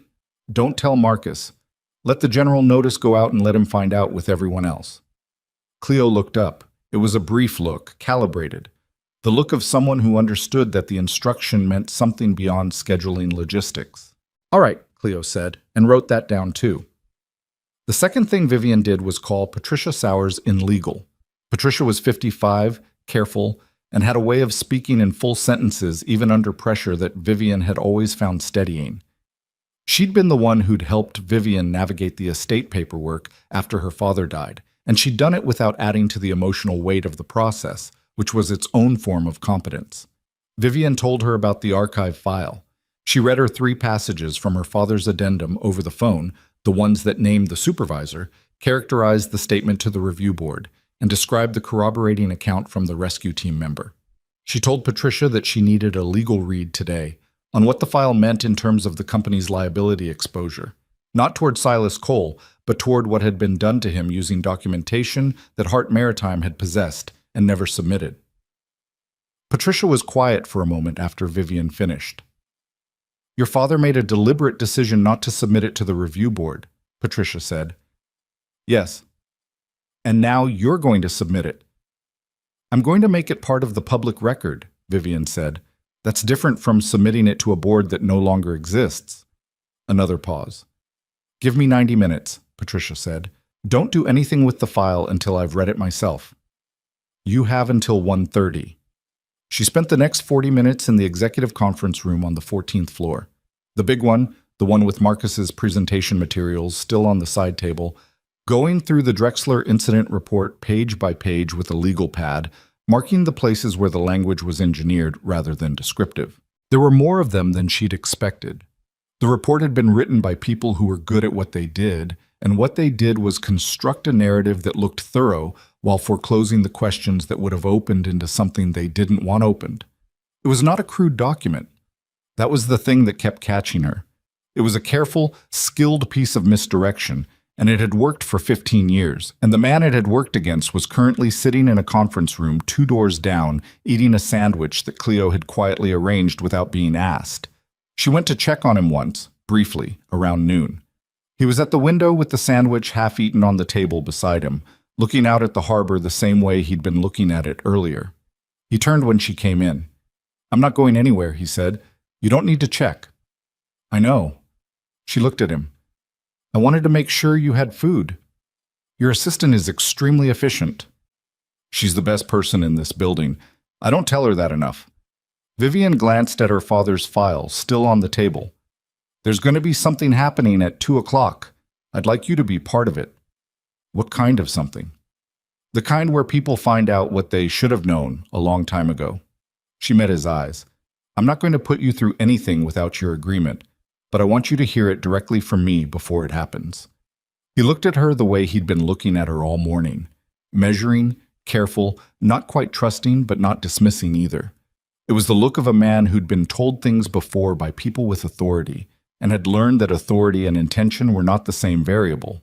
don't tell Marcus. Let the general notice go out and let him find out with everyone else." Cleo looked up. It was a brief look, calibrated. The look of someone who understood that the instruction meant something beyond scheduling logistics. "All right," Cleo said, and wrote that down too. The second thing Vivian did was call Patricia Sowers in legal. Patricia was 55, careful, and had a way of speaking in full sentences even under pressure that Vivian had always found steadying. She'd been the one who'd helped Vivian navigate the estate paperwork after her father died, and she'd done it without adding to the emotional weight of the process, which was its own form of competence. Vivian told her about the archive file. She read her 3 passages from her father's addendum over the phone, the ones that named the supervisor, characterized the statement to the review board, and described the corroborating account from the rescue team member. She told Patricia that she needed a legal read today on what the file meant in terms of the company's liability exposure, not toward Silas Cole, but toward what had been done to him using documentation that Hart Maritime had possessed and never submitted. Patricia was quiet for a moment after Vivian finished. "Your father made a deliberate decision not to submit it to the review board," Patricia said. "Yes. And now you're going to submit it." "I'm going to make it part of the public record," Vivian said. "That's different from submitting it to a board that no longer exists." Another pause. "Give me 90 minutes, Patricia said. "Don't do anything with the file until I've read it myself." "You have until 1:30. She spent the next 40 minutes in the executive conference room on the 14th floor. The big one, the one with Marcus's presentation materials still on the side table, going through the Drexler incident report page by page with a legal pad, marking the places where the language was engineered rather than descriptive. There were more of them than she'd expected. The report had been written by people who were good at what they did, and what they did was construct a narrative that looked thorough while foreclosing the questions that would have opened into something they didn't want opened. It was not a crude document. That was the thing that kept catching her. It was a careful, skilled piece of misdirection, and it had worked for 15 years, and the man it had worked against was currently sitting in a conference room 2 doors down, eating a sandwich that Cleo had quietly arranged without being asked. She went to check on him once, briefly, around noon. He was at the window with the sandwich half-eaten on the table beside him, looking out at the harbor the same way he'd been looking at it earlier. He turned when she came in. "I'm not going anywhere," he said. "You don't need to check." "I know." She looked at him. "I wanted to make sure you had food. Your assistant is extremely efficient." "She's the best person in this building. I don't tell her that enough." Vivian glanced at her father's file, still on the table. "There's going to be something happening at 2 o'clock. I'd like you to be part of it." "What kind of something?" "The kind where people find out what they should have known a long time ago." She met his eyes. "I'm not going to put you through anything without your agreement, but I want you to hear it directly from me before it happens." He looked at her the way he'd been looking at her all morning, measuring, careful, not quite trusting but not dismissing either. It was the look of a man who'd been told things before by people with authority, and had learned that authority and intention were not the same variable.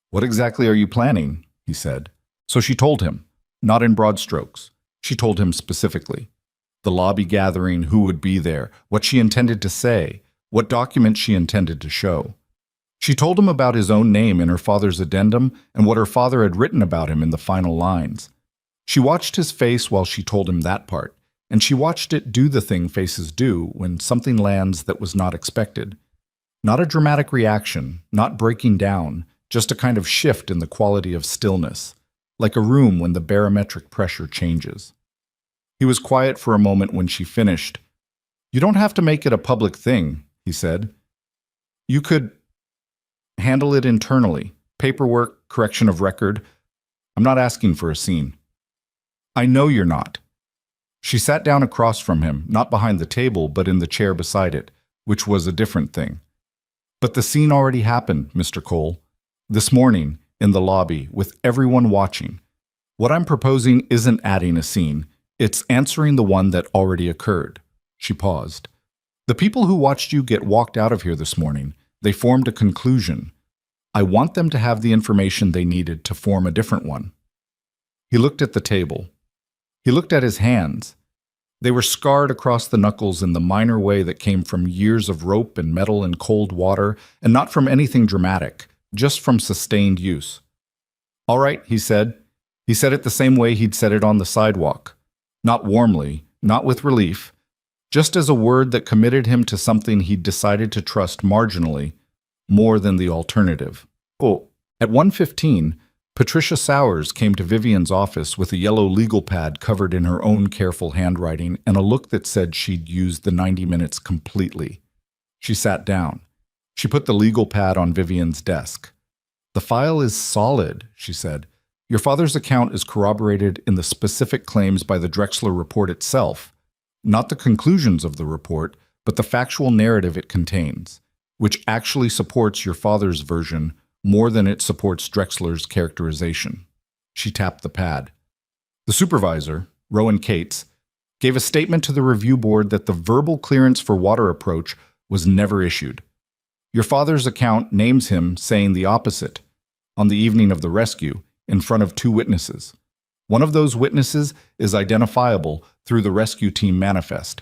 "What exactly are you planning?" he said. So she told him, not in broad strokes. She told him specifically. The lobby gathering, who would be there, what she intended to say, what documents she intended to show. She told him about his own name in her father's addendum and what her father had written about him in the final lines. She watched his face while she told him that part, and she watched it do the thing faces do when something lands that was not expected. Not a dramatic reaction, not breaking down, just a kind of shift in the quality of stillness, like a room when the barometric pressure changes. He was quiet for a moment when she finished. "You don't have to make it a public thing," he said. "You could handle it internally, paperwork, correction of record. I'm not asking for a scene." "I know you're not." She sat down across from him, not behind the table, but in the chair beside it, which was a different thing. "But the scene already happened, Mr. Cole. This morning, in the lobby, with everyone watching. What I'm proposing isn't adding a scene. It's answering the one that already occurred." She paused. "The people who watched you get walked out of here this morning, they formed a conclusion. I want them to have the information they needed to form a different one." He looked at the table. He looked at his hands. They were scarred across the knuckles in the minor way that came from years of rope and metal and cold water, and not from anything dramatic, just from sustained use. "All right," he said. He said it the same way he'd said it on the sidewalk. Not warmly, not with relief, just as a word that committed him to something he'd decided to trust marginally, more than the alternative. Oh, at 1:15, Patricia Sowers came to Vivian's office with a yellow legal pad covered in her own careful handwriting and a look that said she'd used the 90 minutes completely. She sat down. She put the legal pad on Vivian's desk. "The file is solid," she said. "Your father's account is corroborated in the specific claims by the Drexler report itself, not the conclusions of the report, but the factual narrative it contains, which actually supports your father's version more than it supports Drexler's characterization." She tapped the pad. The supervisor, Rowan Cates, gave a statement to the review board that the verbal clearance for water approach was never issued. Your father's account names him saying the opposite, on the evening of the rescue, in front of 2 witnesses. One of those witnesses is identifiable through the rescue team manifest.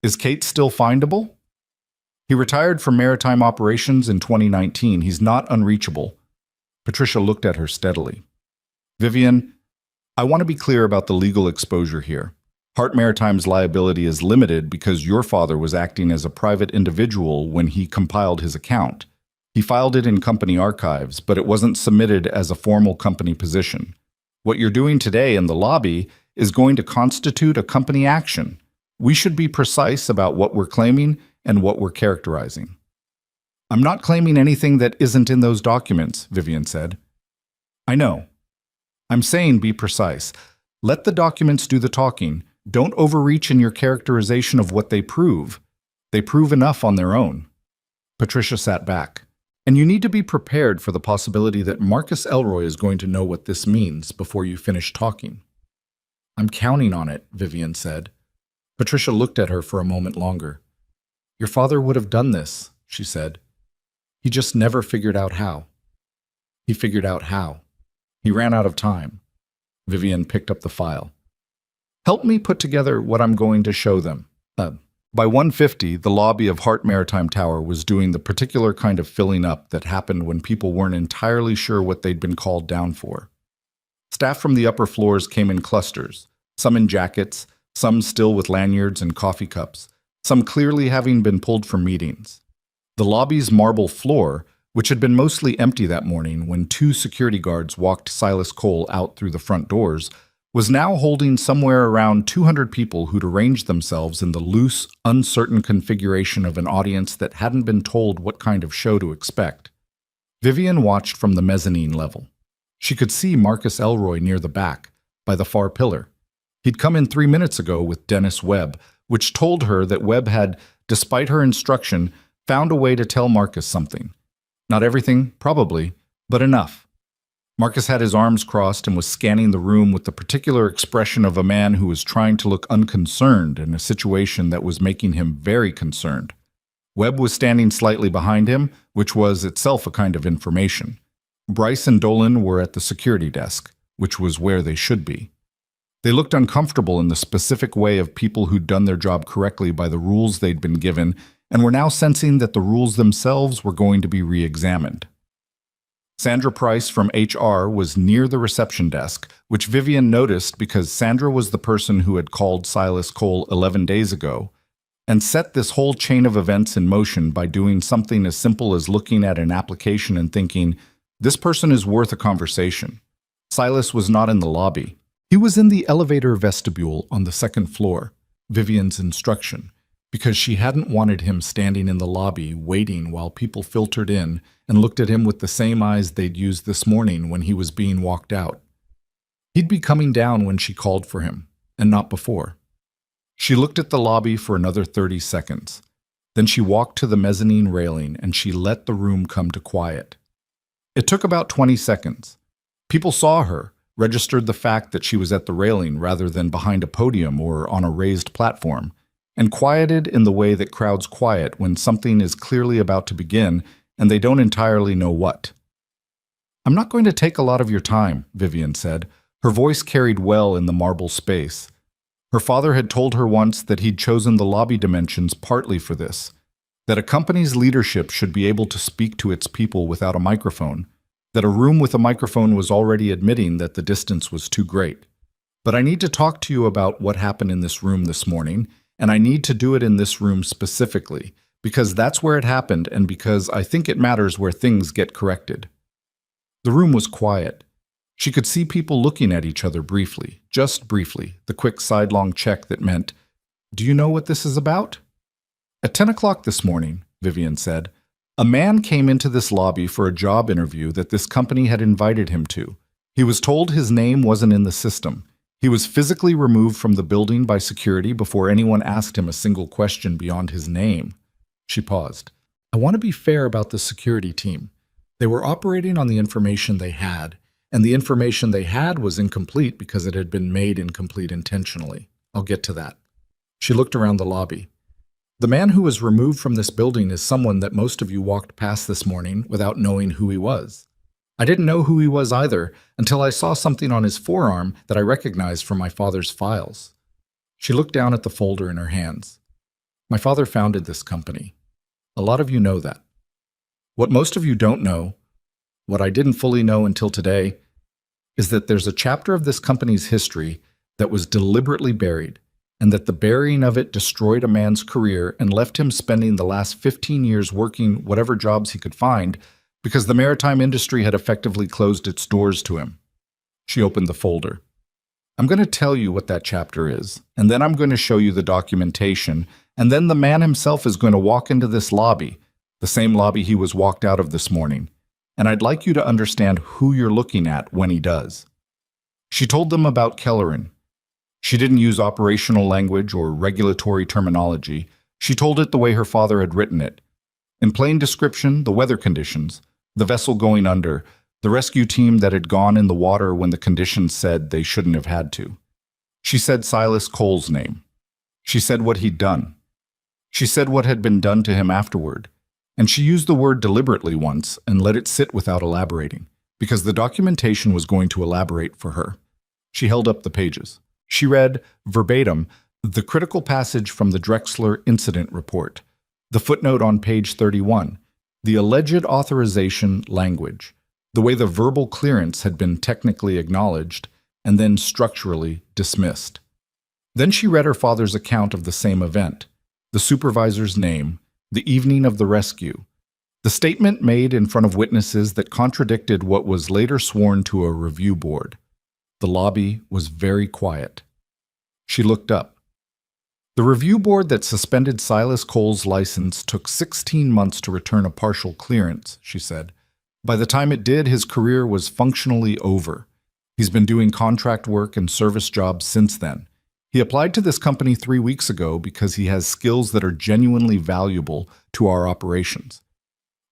Is Kate still findable? He retired from maritime operations in 2019. He's not unreachable. Patricia looked at her steadily. "Vivian, I want to be clear about the legal exposure here. Hart Maritime's liability is limited because your father was acting as a private individual when he compiled his account. He filed it in company archives, but it wasn't submitted as a formal company position. What you're doing today in the lobby is going to constitute a company action. We should be precise about what we're claiming and what we're characterizing." "I'm not claiming anything that isn't in those documents," Vivian said. "I know. I'm saying be precise. Let the documents do the talking. Don't overreach in your characterization of what they prove. They prove enough on their own." Patricia sat back. "And you need to be prepared for the possibility that Marcus Elroy is going to know what this means before you finish talking." "I'm counting on it," Vivian said. Patricia looked at her for a moment longer. "Your father would have done this," she said. "He just never figured out how." He figured out how. He ran out of time. Vivian picked up the file. Help me put together what I'm going to show them. By 1:50, the lobby of Hart Maritime Tower was doing the particular kind of filling up that happened when people weren't entirely sure what they'd been called down for. Staff from the upper floors came in clusters, some in jackets, some still with lanyards and coffee cups, some clearly having been pulled from meetings. The lobby's marble floor, which had been mostly empty that morning when 2 security guards walked Silas Cole out through the front doors, was now holding somewhere around 200 people who'd arranged themselves in the loose, uncertain configuration of an audience that hadn't been told what kind of show to expect. Vivian watched from the mezzanine level. She could see Marcus Elroy near the back, by the far pillar. He'd come in 3 minutes ago with Dennis Webb, which told her that Webb had, despite her instruction, found a way to tell Marcus something. Not everything, probably, but enough. Marcus had his arms crossed and was scanning the room with the particular expression of a man who was trying to look unconcerned in a situation that was making him very concerned. Webb was standing slightly behind him, which was itself a kind of information. Bryce and Dolan were at the security desk, which was where they should be. They looked uncomfortable in the specific way of people who'd done their job correctly by the rules they'd been given and were now sensing that the rules themselves were going to be re-examined. Sandra Price from HR was near the reception desk, which Vivian noticed because Sandra was the person who had called Silas Cole 11 days ago and set this whole chain of events in motion by doing something as simple as looking at an application and thinking, this person is worth a conversation. Silas was not in the lobby. He was in the elevator vestibule on the 2nd floor, Vivian's instruction, because she hadn't wanted him standing in the lobby waiting while people filtered in and looked at him with the same eyes they'd used this morning when he was being walked out. He'd be coming down when she called for him, and not before. She looked at the lobby for another 30 seconds. Then she walked to the mezzanine railing and she let the room come to quiet. It took about 20 seconds. People saw her, registered the fact that she was at the railing rather than behind a podium or on a raised platform, and quieted in the way that crowds quiet when something is clearly about to begin and they don't entirely know what. I'm not going to take a lot of your time, Vivian said. Her voice carried well in the marble space. Her father had told her once that he'd chosen the lobby dimensions partly for this, that a company's leadership should be able to speak to its people without a microphone, that a room with a microphone was already admitting that the distance was too great. But I need to talk to you about what happened in this room this morning, and I need to do it in this room specifically, because that's where it happened and because I think it matters where things get corrected. The room was quiet. She could see people looking at each other briefly, just briefly, the quick sidelong check that meant, "Do you know what this is about?" At 10 o'clock this morning, Vivian said, a man came into this lobby for a job interview that this company had invited him to. He was told his name wasn't in the system. He was physically removed from the building by security before anyone asked him a single question beyond his name. She paused. I want to be fair about the security team. They were operating on the information they had, and the information they had was incomplete because it had been made incomplete intentionally. I'll get to that. She looked around the lobby. The man who was removed from this building is someone that most of you walked past this morning without knowing who he was. I didn't know who he was either until I saw something on his forearm that I recognized from my father's files. She looked down at the folder in her hands. My father founded this company. A lot of you know that. What most of you don't know, what I didn't fully know until today, is that there's a chapter of this company's history that was deliberately buried, and that the burying of it destroyed a man's career and left him spending the last 15 years working whatever jobs he could find because the maritime industry had effectively closed its doors to him. She opened the folder. I'm going to tell you what that chapter is, and then I'm going to show you the documentation, and then the man himself is going to walk into this lobby, the same lobby he was walked out of this morning, and I'd like you to understand who you're looking at when he does. She told them about Kelleran. She didn't use operational language or regulatory terminology. She told it the way her father had written it. In plain description, the weather conditions, the vessel going under, the rescue team that had gone in the water when the conditions said they shouldn't have had to. She said Silas Cole's name. She said what he'd done. She said what had been done to him afterward. And she used the word deliberately once and let it sit without elaborating, because the documentation was going to elaborate for her. She held up the pages. She read, verbatim, the critical passage from the Drexler incident report, the footnote on page 31, the alleged authorization language, the way the verbal clearance had been technically acknowledged and then structurally dismissed. Then she read her father's account of the same event, the supervisor's name, the evening of the rescue, the statement made in front of witnesses that contradicted what was later sworn to a review board. The lobby was very quiet. She looked up. The review board that suspended Silas Cole's license took 16 months to return a partial clearance, she said. By the time it did, his career was functionally over. He's been doing contract work and service jobs since then. He applied to this company 3 weeks ago because he has skills that are genuinely valuable to our operations.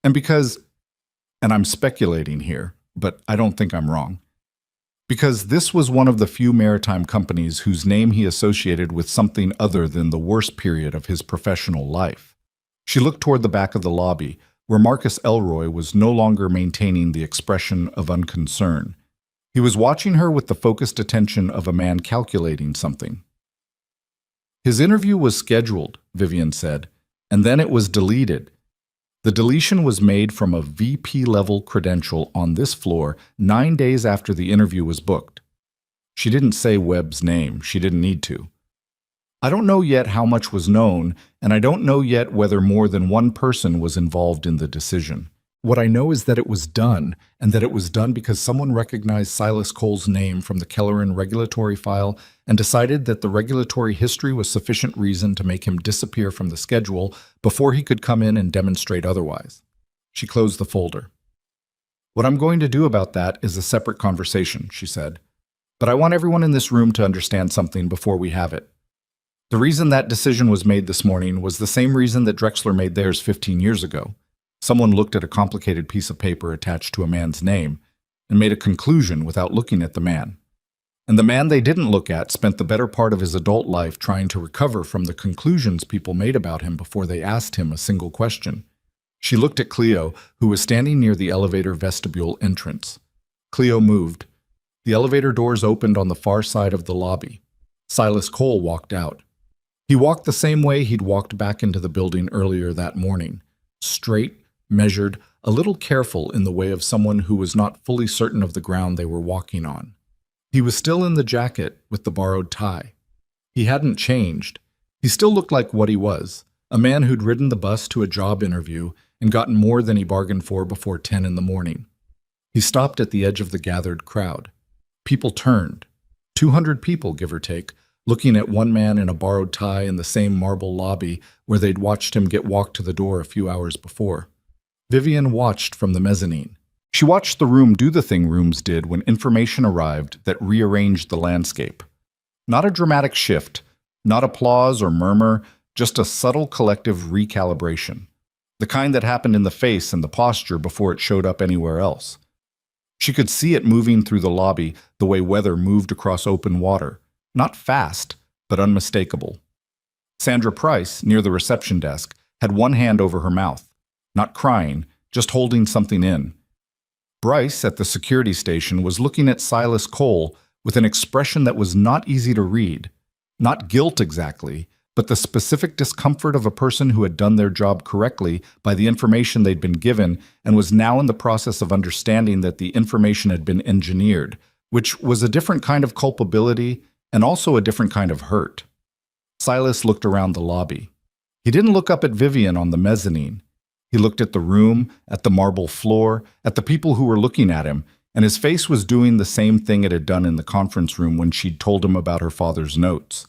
And because, and I'm speculating here, but I don't think I'm wrong, because this was one of the few maritime companies whose name he associated with something other than the worst period of his professional life. She looked toward the back of the lobby, where Marcus Elroy was no longer maintaining the expression of unconcern. He was watching her with the focused attention of a man calculating something. His interview was scheduled, Vivian said, and then it was deleted. The deletion was made from a VP-level credential on this floor 9 days after the interview was booked. She didn't say Webb's name. She didn't need to. I don't know yet how much was known, and I don't know yet whether more than one person was involved in the decision. What I know is that it was done, and that it was done because someone recognized Silas Cole's name from the Kelleran regulatory file and decided that the regulatory history was sufficient reason to make him disappear from the schedule before he could come in and demonstrate otherwise. She closed the folder. What I'm going to do about that is a separate conversation, she said. But I want everyone in this room to understand something before we have it. The reason that decision was made this morning was the same reason that Drexler made theirs 15 years ago. Someone looked at a complicated piece of paper attached to a man's name and made a conclusion without looking at the man. And the man they didn't look at spent the better part of his adult life trying to recover from the conclusions people made about him before they asked him a single question. She looked at Cleo, who was standing near the elevator vestibule entrance. Cleo moved. The elevator doors opened on the far side of the lobby. Silas Cole walked out. He walked the same way he'd walked back into the building earlier that morning, straight, measured, a little careful in the way of someone who was not fully certain of the ground they were walking on. He was still in the jacket with the borrowed tie. He hadn't changed. He still looked like what he was, a man who'd ridden the bus to a job interview and gotten more than he bargained for before 10 in the morning. He stopped at the edge of the gathered crowd. People turned. 200 people, give or take, looking at one man in a borrowed tie in the same marble lobby where they'd watched him get walked to the door a few hours before. Vivian watched from the mezzanine. She watched the room do the thing rooms did when information arrived that rearranged the landscape. Not a dramatic shift, not applause or murmur, just a subtle collective recalibration. The kind that happened in the face and the posture before it showed up anywhere else. She could see it moving through the lobby the way weather moved across open water. Not fast, but unmistakable. Sandra Price, near the reception desk, had one hand over her mouth. Not crying, just holding something in. Bryce, at the security station, was looking at Silas Cole with an expression that was not easy to read. Not guilt exactly, but the specific discomfort of a person who had done their job correctly by the information they'd been given and was now in the process of understanding that the information had been engineered, which was a different kind of culpability and also a different kind of hurt. Silas looked around the lobby. He didn't look up at Vivian on the mezzanine. He looked at the room, at the marble floor, at the people who were looking at him, and his face was doing the same thing it had done in the conference room when she'd told him about her father's notes.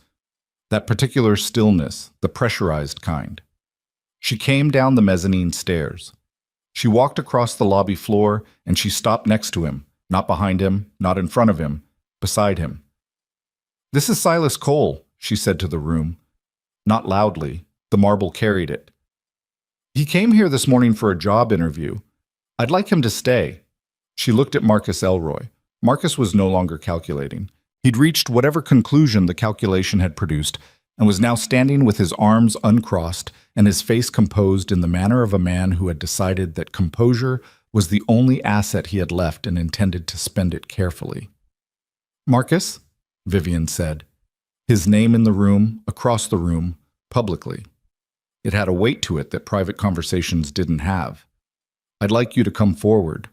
That particular stillness, the pressurized kind. She came down the mezzanine stairs. She walked across the lobby floor, and she stopped next to him, not behind him, not in front of him, beside him. "This is Silas Cole," she said to the room. Not loudly. The marble carried it. "He came here this morning for a job interview. I'd like him to stay." She looked at Marcus Elroy. Marcus was no longer calculating. He'd reached whatever conclusion the calculation had produced and was now standing with his arms uncrossed and his face composed in the manner of a man who had decided that composure, was the only asset he had left and intended to spend it carefully. "Marcus," Vivian said, his name in the room, across the room, publicly. It had a weight to it that private conversations didn't have. "I'd like you to come forward."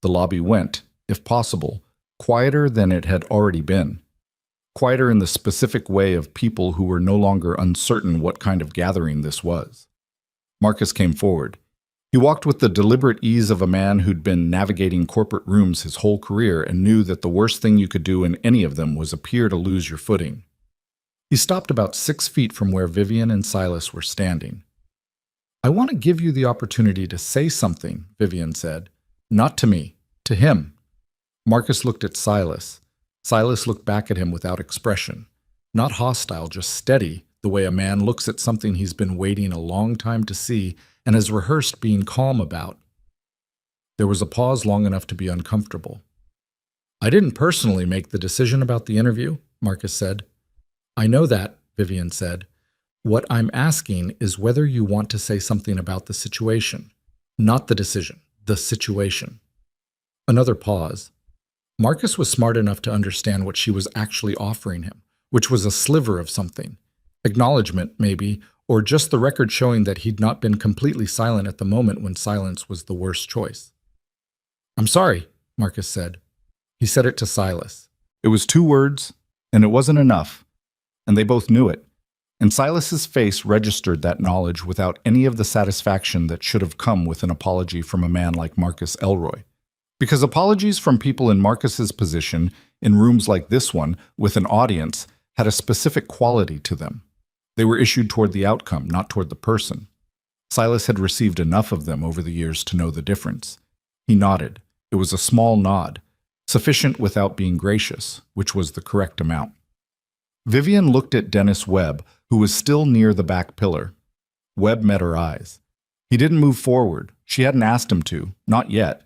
The lobby went, if possible, quieter than it had already been. Quieter in the specific way of people who were no longer uncertain what kind of gathering this was. Marcus came forward. He walked with the deliberate ease of a man who'd been navigating corporate rooms his whole career and knew that the worst thing you could do in any of them was appear to lose your footing. He stopped about 6 feet from where Vivian and Silas were standing. "I want to give you the opportunity to say something," Vivian said. "Not to me, to him." Marcus looked at Silas. Silas looked back at him without expression. Not hostile, just steady, the way a man looks at something he's been waiting a long time to see and has rehearsed being calm about. There was a pause long enough to be uncomfortable. "I didn't personally make the decision about the interview," Marcus said. "I know that," Vivian said. "What I'm asking is whether you want to say something about the situation. Not the decision, the situation." Another pause. Marcus was smart enough to understand what she was actually offering him, which was a sliver of something. Acknowledgement, maybe, or just the record showing that he'd not been completely silent at the moment when silence was the worst choice. "I'm sorry," Marcus said. He said it to Silas. It was 2 words, and it wasn't enough, and they both knew it. And Silas's face registered that knowledge without any of the satisfaction that should have come with an apology from a man like Marcus Elroy. Because apologies from people in Marcus's position, in rooms like this one, with an audience, had a specific quality to them. They were issued toward the outcome, not toward the person. Silas had received enough of them over the years to know the difference. He nodded. It was a small nod, sufficient without being gracious, which was the correct amount. Vivian looked at Dennis Webb, who was still near the back pillar. Webb met her eyes. He didn't move forward. She hadn't asked him to, not yet.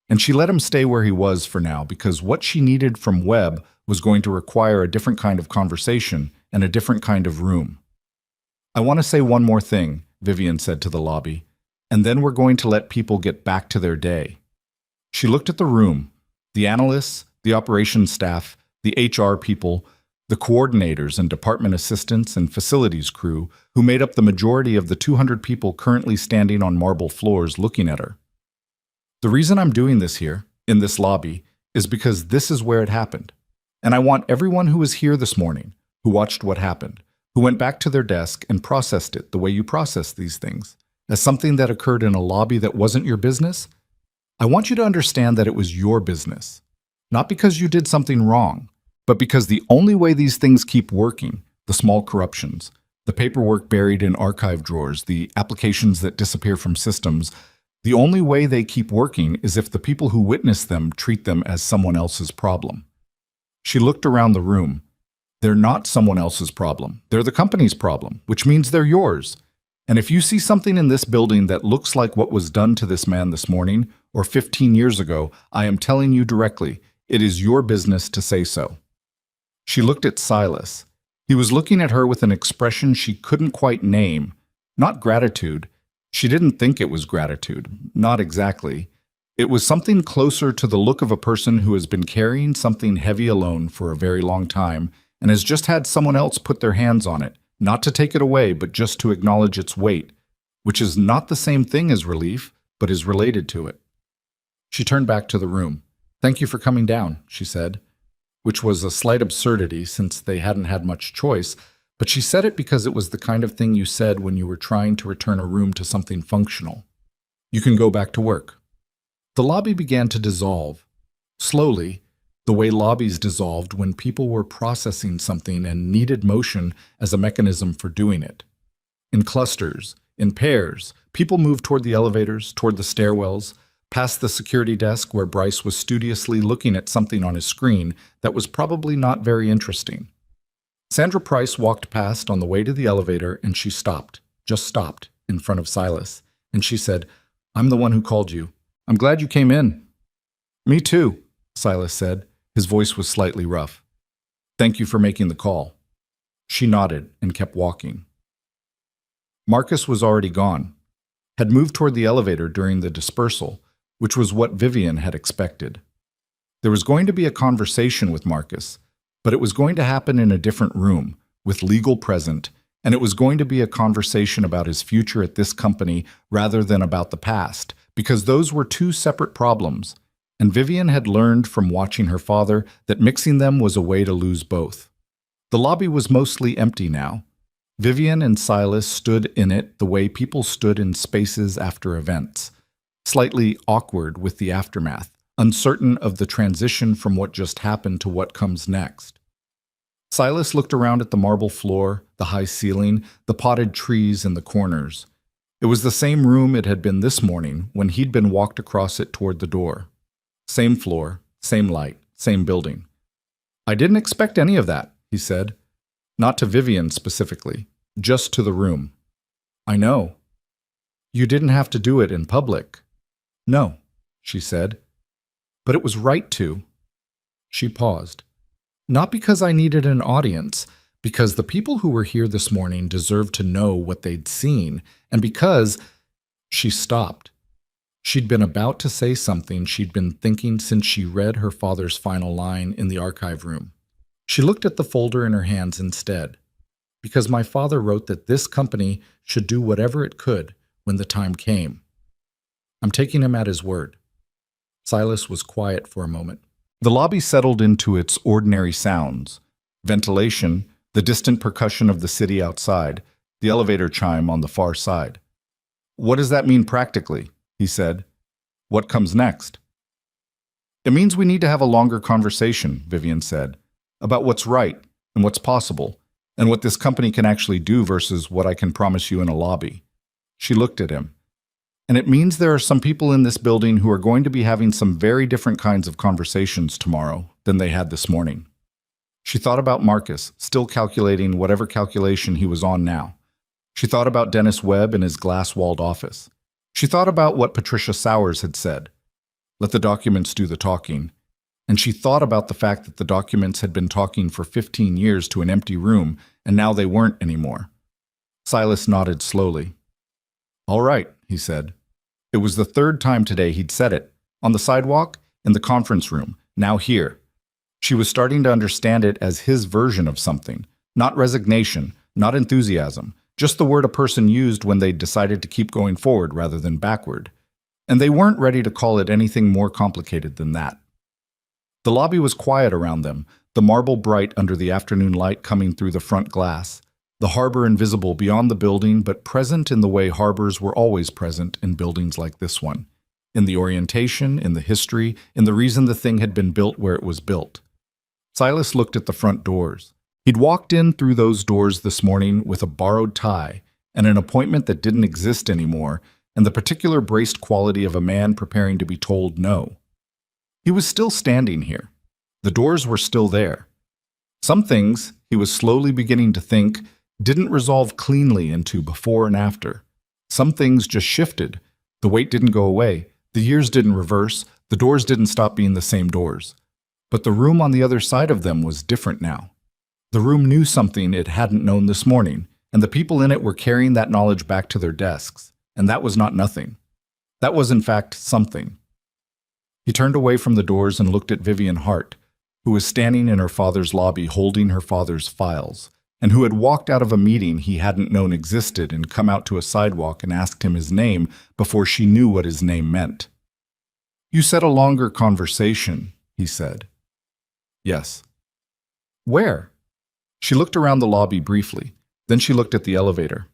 And she let him stay where he was for now because what she needed from Webb was going to require a different kind of conversation and a different kind of room. "I want to say one more thing," Vivian said to the lobby, "and then we're going to let people get back to their day." She looked at the room, the analysts, the operations staff, the HR people, the coordinators and department assistants and facilities crew who made up the majority of the 200 people currently standing on marble floors looking at her. "The reason I'm doing this here, in this lobby, is because this is where it happened. And I want everyone who was here this morning, who watched what happened, who went back to their desk and processed it the way you process these things, as something that occurred in a lobby that wasn't your business. I want you to understand that it was your business. Not because you did something wrong, but because the only way these things keep working, the small corruptions, the paperwork buried in archive drawers, the applications that disappear from systems, the only way they keep working is if the people who witness them treat them as someone else's problem." She looked around the room. They're not someone else's problem. They're the company's problem, which means they're yours. And if you see something in this building that looks like what was done to this man this morning or 15 years ago, I am telling you directly, it is your business to say so. She looked at Silas. He was looking at her with an expression she couldn't quite name. Not gratitude. She didn't think it was gratitude. Not exactly. It was something closer to the look of a person who has been carrying something heavy alone for a very long time and has just had someone else put their hands on it, not to take it away, but just to acknowledge its weight, which is not the same thing as relief, but is related to it. She turned back to the room. "Thank you for coming down," she said, which was a slight absurdity since they hadn't had much choice, but she said it because it was the kind of thing you said when you were trying to return a room to something functional. "You can go back to work." The lobby began to dissolve. Slowly, the way lobbies dissolved when people were processing something and needed motion as a mechanism for doing it. In clusters, in pairs, people moved toward the elevators, toward the stairwells, past the security desk where Bryce was studiously looking at something on his screen that was probably not very interesting. Sandra Price walked past on the way to the elevator and she stopped, just stopped, in front of Silas. And she said, "I'm the one who called you. I'm glad you came in." "Me too," Silas said. His voice was slightly rough. "Thank you for making the call." She nodded and kept walking. Marcus was already gone, had moved toward the elevator during the dispersal, which was what Vivian had expected. There was going to be a conversation with Marcus, but it was going to happen in a different room, with legal present, and it was going to be a conversation about his future at this company rather than about the past, because those were two separate problems, and Vivian had learned from watching her father that mixing them was a way to lose both. The lobby was mostly empty now. Vivian and Silas stood in it the way people stood in spaces after events, slightly awkward with the aftermath, uncertain of the transition from what just happened to what comes next. Silas looked around at the marble floor, the high ceiling, the potted trees in the corners. It was the same room it had been this morning when he'd been walked across it toward the door. Same floor, same light, same building. "I didn't expect any of that," he said. Not to Vivian specifically, just to the room. "I know." "You didn't have to do it in public." "No," she said. "But it was right to." She paused. "Not because I needed an audience, because the people who were here this morning deserved to know what they'd seen, and because—" She stopped. She'd been about to say something she'd been thinking since she read her father's final line in the archive room. She looked at the folder in her hands instead. "Because my father wrote that this company should do whatever it could when the time came. I'm taking him at his word." Silas was quiet for a moment. The lobby settled into its ordinary sounds. Ventilation, the distant percussion of the city outside, the elevator chime on the far side. "What does that mean practically?" he said. "What comes next?" "It means we need to have a longer conversation," Vivian said, "about what's right and what's possible, and what this company can actually do versus what I can promise you in a lobby." She looked at him. "And it means there are some people in this building who are going to be having some very different kinds of conversations tomorrow than they had this morning." She thought about Marcus, still calculating whatever calculation he was on now. She thought about Dennis Webb in his glass-walled office. She thought about what Patricia Sowers had said. Let the documents do the talking. And she thought about the fact that the documents had been talking for 15 years to an empty room, and now they weren't anymore. Silas nodded slowly. "All right," he said. It was the third time today he'd said it. On the sidewalk, in the conference room, now here. She was starting to understand it as his version of something. Not resignation, not enthusiasm, just the word a person used when they decided to keep going forward rather than backward. And they weren't ready to call it anything more complicated than that. The lobby was quiet around them, the marble bright under the afternoon light coming through the front glass. The harbor invisible beyond the building, but present in the way harbors were always present in buildings like this one. In the orientation, in the history, in the reason the thing had been built where it was built. Silas looked at the front doors. He'd walked in through those doors this morning with a borrowed tie and an appointment that didn't exist anymore, and the particular braced quality of a man preparing to be told no. He was still standing here. The doors were still there. Some things, he was slowly beginning to think, didn't resolve cleanly into before and after. Some things just shifted. The weight didn't go away. The years didn't reverse. The doors didn't stop being the same doors. But the room on the other side of them was different now. The room knew something it hadn't known this morning, and the people in it were carrying that knowledge back to their desks. And that was not nothing. That was, in fact, something. He turned away from the doors and looked at Vivian Hart, who was standing in her father's lobby holding her father's files, and who had walked out of a meeting he hadn't known existed and come out to a sidewalk and asked him his name before she knew what his name meant. "You said a longer conversation," he said. "Yes." "Where?" She looked around the lobby briefly. Then she looked at the elevator.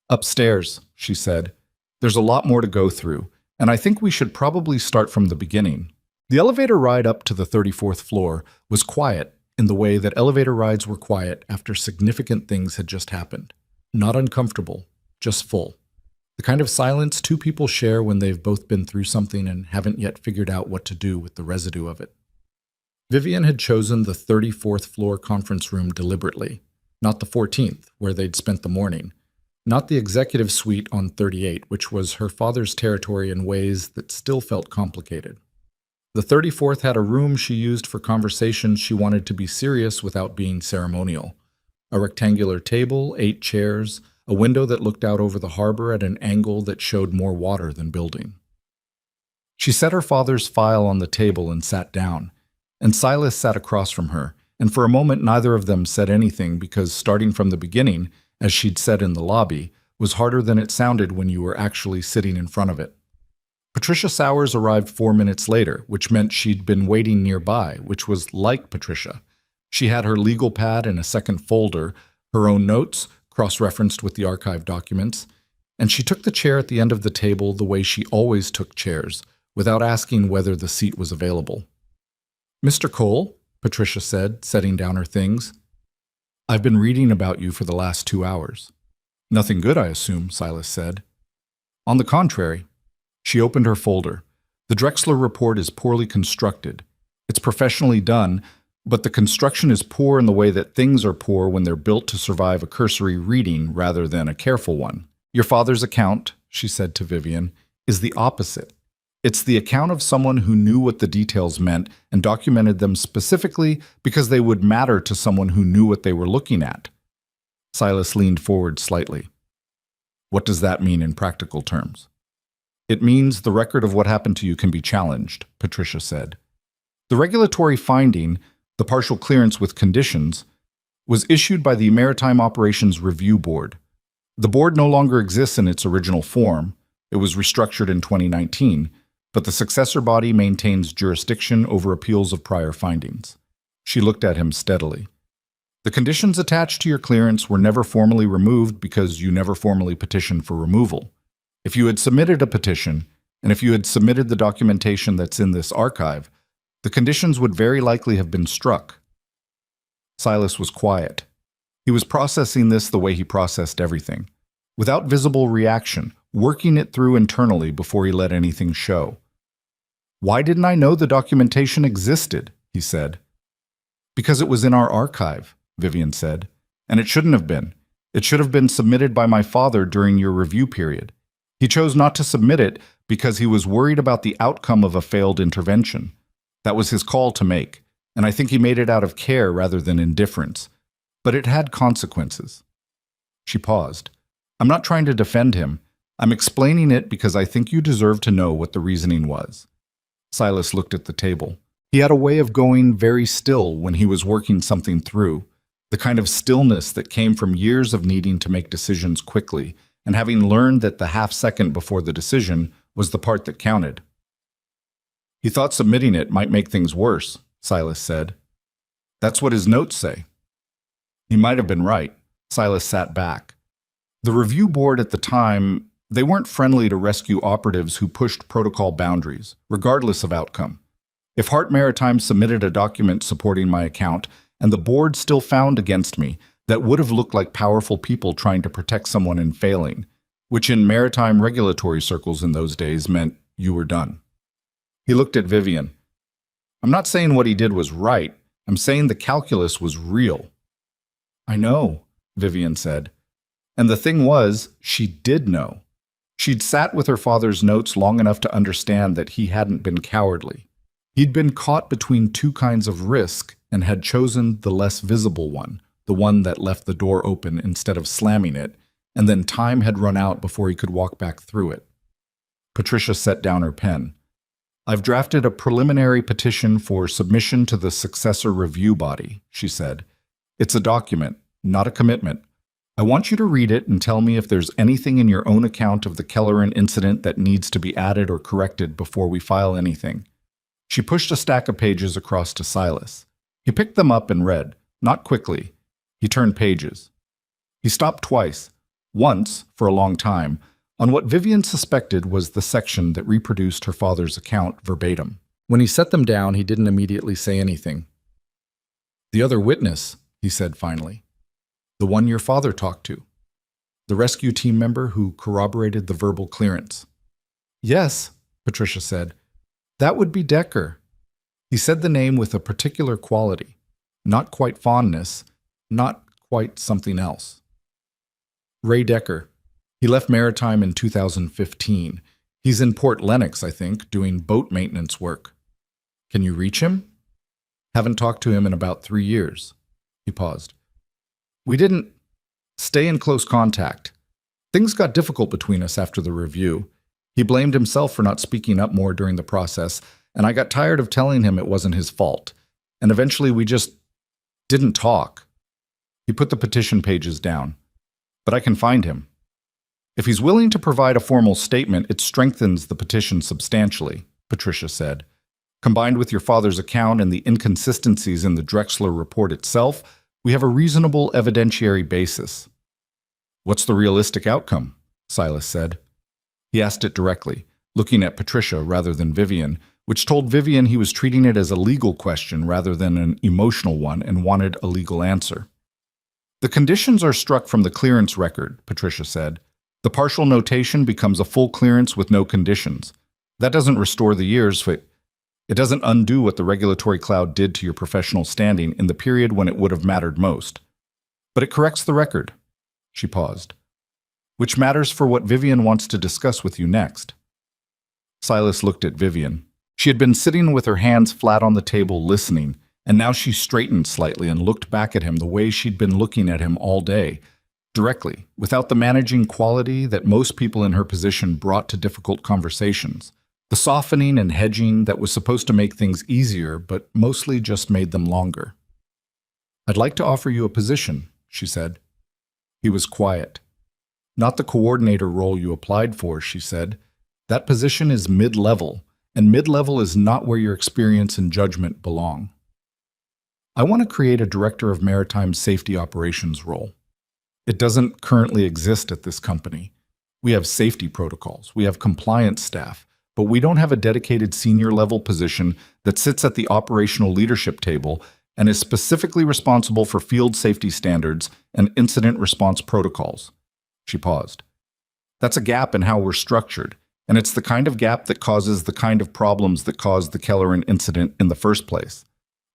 "Upstairs," she said. "There's a lot more to go through, and I think we should probably start from the beginning." The elevator ride up to the 34th floor was quiet in the way that elevator rides were quiet after significant things had just happened. Not uncomfortable, just full. The kind of silence two people share when they've both been through something and haven't yet figured out what to do with the residue of it. Vivian had chosen the 34th floor conference room deliberately, not the 14th, where they'd spent the morning, not the executive suite on 38, which was her father's territory in ways that still felt complicated. The 34th had a room she used for conversations she wanted to be serious without being ceremonial. A rectangular table, 8 chairs, a window that looked out over the harbor at an angle that showed more water than building. She set her father's file on the table and sat down, and Silas sat across from her, and for a moment neither of them said anything because starting from the beginning, as she'd said in the lobby, was harder than it sounded when you were actually sitting in front of it. Patricia Sowers arrived 4 minutes later, which meant she'd been waiting nearby, which was like Patricia. She had her legal pad in a second folder, her own notes, cross-referenced with the archive documents, and she took the chair at the end of the table the way she always took chairs, without asking whether the seat was available. "Mr. Cole," Patricia said, setting down her things, "I've been reading about you for the last 2 hours." "Nothing good, I assume," Silas said. "On the contrary." She opened her folder. "The Drexler report is poorly constructed. It's professionally done, but the construction is poor in the way that things are poor when they're built to survive a cursory reading rather than a careful one. Your father's account," she said to Vivian, "is the opposite. It's the account of someone who knew what the details meant and documented them specifically because they would matter to someone who knew what they were looking at." Silas leaned forward slightly. "What does that mean in practical terms?" "It means the record of what happened to you can be challenged," Patricia said. "The regulatory finding, the partial clearance with conditions, was issued by the Maritime Operations Review Board. The board no longer exists in its original form. It was restructured in 2019, but the successor body maintains jurisdiction over appeals of prior findings." She looked at him steadily. "The conditions attached to your clearance were never formally removed because you never formally petitioned for removal. If you had submitted a petition, and if you had submitted the documentation that's in this archive, the conditions would very likely have been struck." Silas was quiet. He was processing this the way he processed everything, without visible reaction, working it through internally before he let anything show. "Why didn't I know the documentation existed?" he said. "Because it was in our archive," Vivian said, "and it shouldn't have been. It should have been submitted by my father during your review period. He chose not to submit it because he was worried about the outcome of a failed intervention. That was his call to make, and I think he made it out of care rather than indifference. But it had consequences." She paused. "I'm not trying to defend him. I'm explaining it because I think you deserve to know what the reasoning was." Silas looked at the table. He had a way of going very still when he was working something through, the kind of stillness that came from years of needing to make decisions quickly, and having learned that the half-second before the decision was the part that counted. "He thought submitting it might make things worse," Silas said. "That's what his notes say." He might have been right. Silas sat back. The review board at the time, they weren't friendly to rescue operatives who pushed protocol boundaries, regardless of outcome. If Hart Maritime submitted a document supporting my account, and the board still found against me, that would have looked like powerful people trying to protect someone and failing, which in maritime regulatory circles in those days meant you were done. He looked at Vivian. "I'm not saying what he did was right. I'm saying the calculus was real." "I know," Vivian said. And the thing was, she did know. She'd sat with her father's notes long enough to understand that he hadn't been cowardly. He'd been caught between two kinds of risk and had chosen the less visible one, the one that left the door open instead of slamming it, and then time had run out before he could walk back through it. Patricia set down her pen. "I've drafted a preliminary petition for submission to the successor review body," she said. "It's a document, not a commitment. I want you to read it and tell me if there's anything in your own account of the Kelleran incident that needs to be added or corrected before we file anything." She pushed a stack of pages across to Silas. He picked them up and read, not quickly. He turned pages. He stopped twice, once, for a long time, on what Vivian suspected was the section that reproduced her father's account verbatim. When he set them down, he didn't immediately say anything. "The other witness," he said finally. "The one your father talked to. The rescue team member who corroborated the verbal clearance." "Yes," Patricia said. "That would be Decker." He said the name with a particular quality. Not quite fondness, not quite something else. "Ray Decker. He left Maritime in 2015. He's in Port Lennox, I think, doing boat maintenance work. Can you reach him?" "Haven't talked to him in about 3 years." He paused. "We didn't stay in close contact. Things got difficult between us after the review. He blamed himself for not speaking up more during the process, and I got tired of telling him it wasn't his fault. And eventually we just didn't talk. He put the petition pages down. But I can find him. If he's willing to provide a formal statement, it strengthens the petition substantially, Patricia said. Combined with your father's account and the inconsistencies in the Drexler report itself, we have a reasonable evidentiary basis. What's the realistic outcome? Silas said. He asked it directly, looking at Patricia rather than Vivian, which told Vivian he was treating it as a legal question rather than an emotional one and wanted a legal answer. The conditions are struck from the clearance record, Patricia said. The partial notation becomes a full clearance with no conditions. That doesn't restore the years. It doesn't undo what the regulatory cloud did to your professional standing in the period when it would have mattered most. But it corrects the record. She paused. Which matters for what Vivian wants to discuss with you next. Silas looked at Vivian. She had been sitting with her hands flat on the table listening, and now she straightened slightly and looked back at him the way she'd been looking at him all day, directly, without the managing quality that most people in her position brought to difficult conversations, the softening and hedging that was supposed to make things easier but mostly just made them longer. I'd like to offer you a position, she said. He was quiet. Not the coordinator role you applied for, she said. That position is mid-level, and mid-level is not where your experience and judgment belong. I want to create a Director of Maritime Safety Operations role. It doesn't currently exist at this company. We have safety protocols, we have compliance staff, but we don't have a dedicated senior-level position that sits at the operational leadership table and is specifically responsible for field safety standards and incident response protocols. She paused. That's a gap in how we're structured, and it's the kind of gap that causes the kind of problems that caused the Kelleran incident in the first place.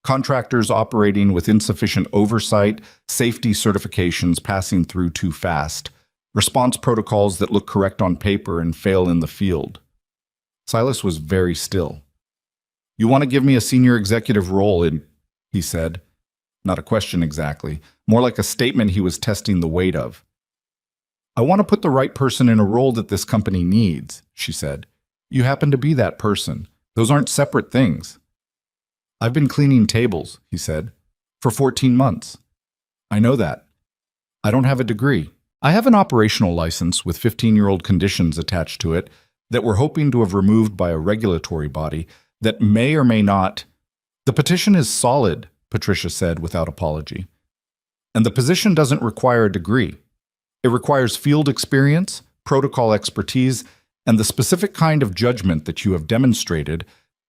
Contractors operating with insufficient oversight, safety certifications passing through too fast, response protocols that look correct on paper and fail in the field. Silas was very still. You want to give me a senior executive role in, he said. Not a question exactly, more like a statement he was testing the weight of. I want to put the right person in a role that this company needs, she said. You happen to be that person. Those aren't separate things. I've been cleaning tables, he said, for 14 months. I know that. I don't have a degree. I have an operational license with 15-year-old conditions attached to it that we're hoping to have removed by a regulatory body that may or may not. The petition is solid, Patricia said without apology. And the position doesn't require a degree. It requires field experience, protocol expertise, and the specific kind of judgment that you have demonstrated,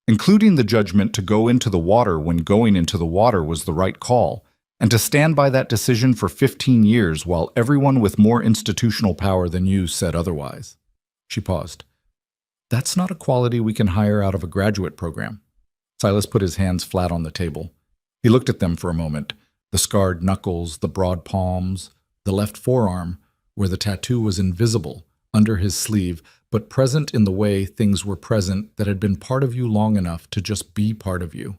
including the judgment to go into the water when going into the water was the right call, and to stand by that decision for 15 years while everyone with more institutional power than you said otherwise. She paused. That's not a quality we can hire out of a graduate program. Silas put his hands flat on the table. He looked at them for a moment, the scarred knuckles, the broad palms, the left forearm, where the tattoo was invisible, under his sleeve, but present in the way things were present that had been part of you long enough to just be part of you.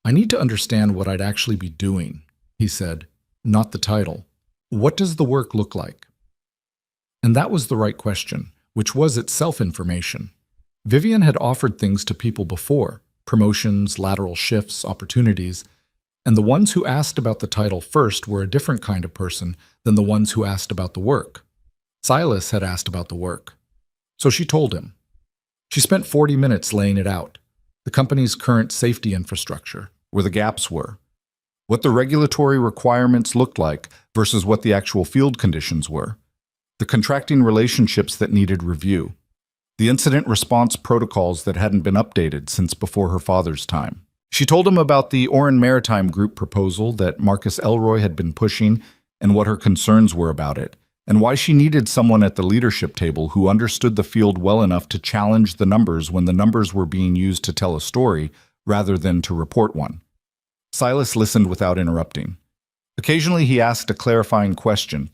I need to understand what I'd actually be doing, he said, not the title. What does the work look like? And that was the right question, which was itself information. Vivian had offered things to people before, promotions, lateral shifts, opportunities, and the ones who asked about the title first were a different kind of person than the ones who asked about the work. Silas had asked about the work. So she told him. She spent 40 minutes laying it out. The company's current safety infrastructure, where the gaps were, what the regulatory requirements looked like versus what the actual field conditions were, the contracting relationships that needed review, the incident response protocols that hadn't been updated since before her father's time. She told him about the Oran Maritime Group proposal that Marcus Elroy had been pushing and what her concerns were about it, and why she needed someone at the leadership table who understood the field well enough to challenge the numbers when the numbers were being used to tell a story rather than to report one. Silas listened without interrupting. Occasionally he asked a clarifying question,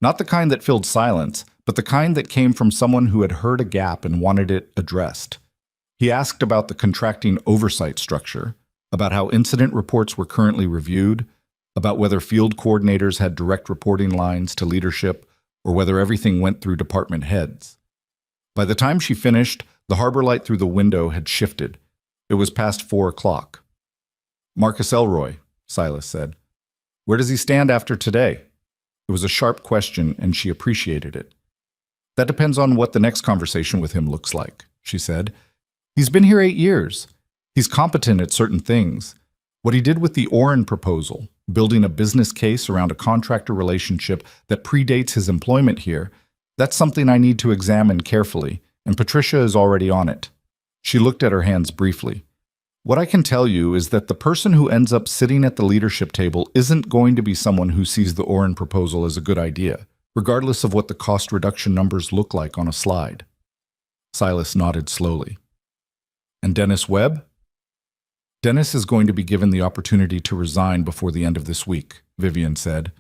not the kind that filled silence, but the kind that came from someone who had heard a gap and wanted it addressed. He asked about the contracting oversight structure, about how incident reports were currently reviewed, about whether field coordinators had direct reporting lines to leadership, or whether everything went through department heads. By the time she finished, the harbor light through the window had shifted. It was past 4 o'clock. "Marcus Elroy," Silas said. "Where does he stand after today?" It was a sharp question, and she appreciated it. "That depends on what the next conversation with him looks like," she said. "He's been here 8 years. He's competent at certain things. What he did with the Oren proposal, building a business case around a contractor relationship that predates his employment here, that's something I need to examine carefully, and Patricia is already on it." She looked at her hands briefly. "What I can tell you is that the person who ends up sitting at the leadership table isn't going to be someone who sees the Oren proposal as a good idea, regardless of what the cost reduction numbers look like on a slide." Silas nodded slowly. "And Dennis Webb?" "Dennis is going to be given the opportunity to resign before the end of this week," Vivian said.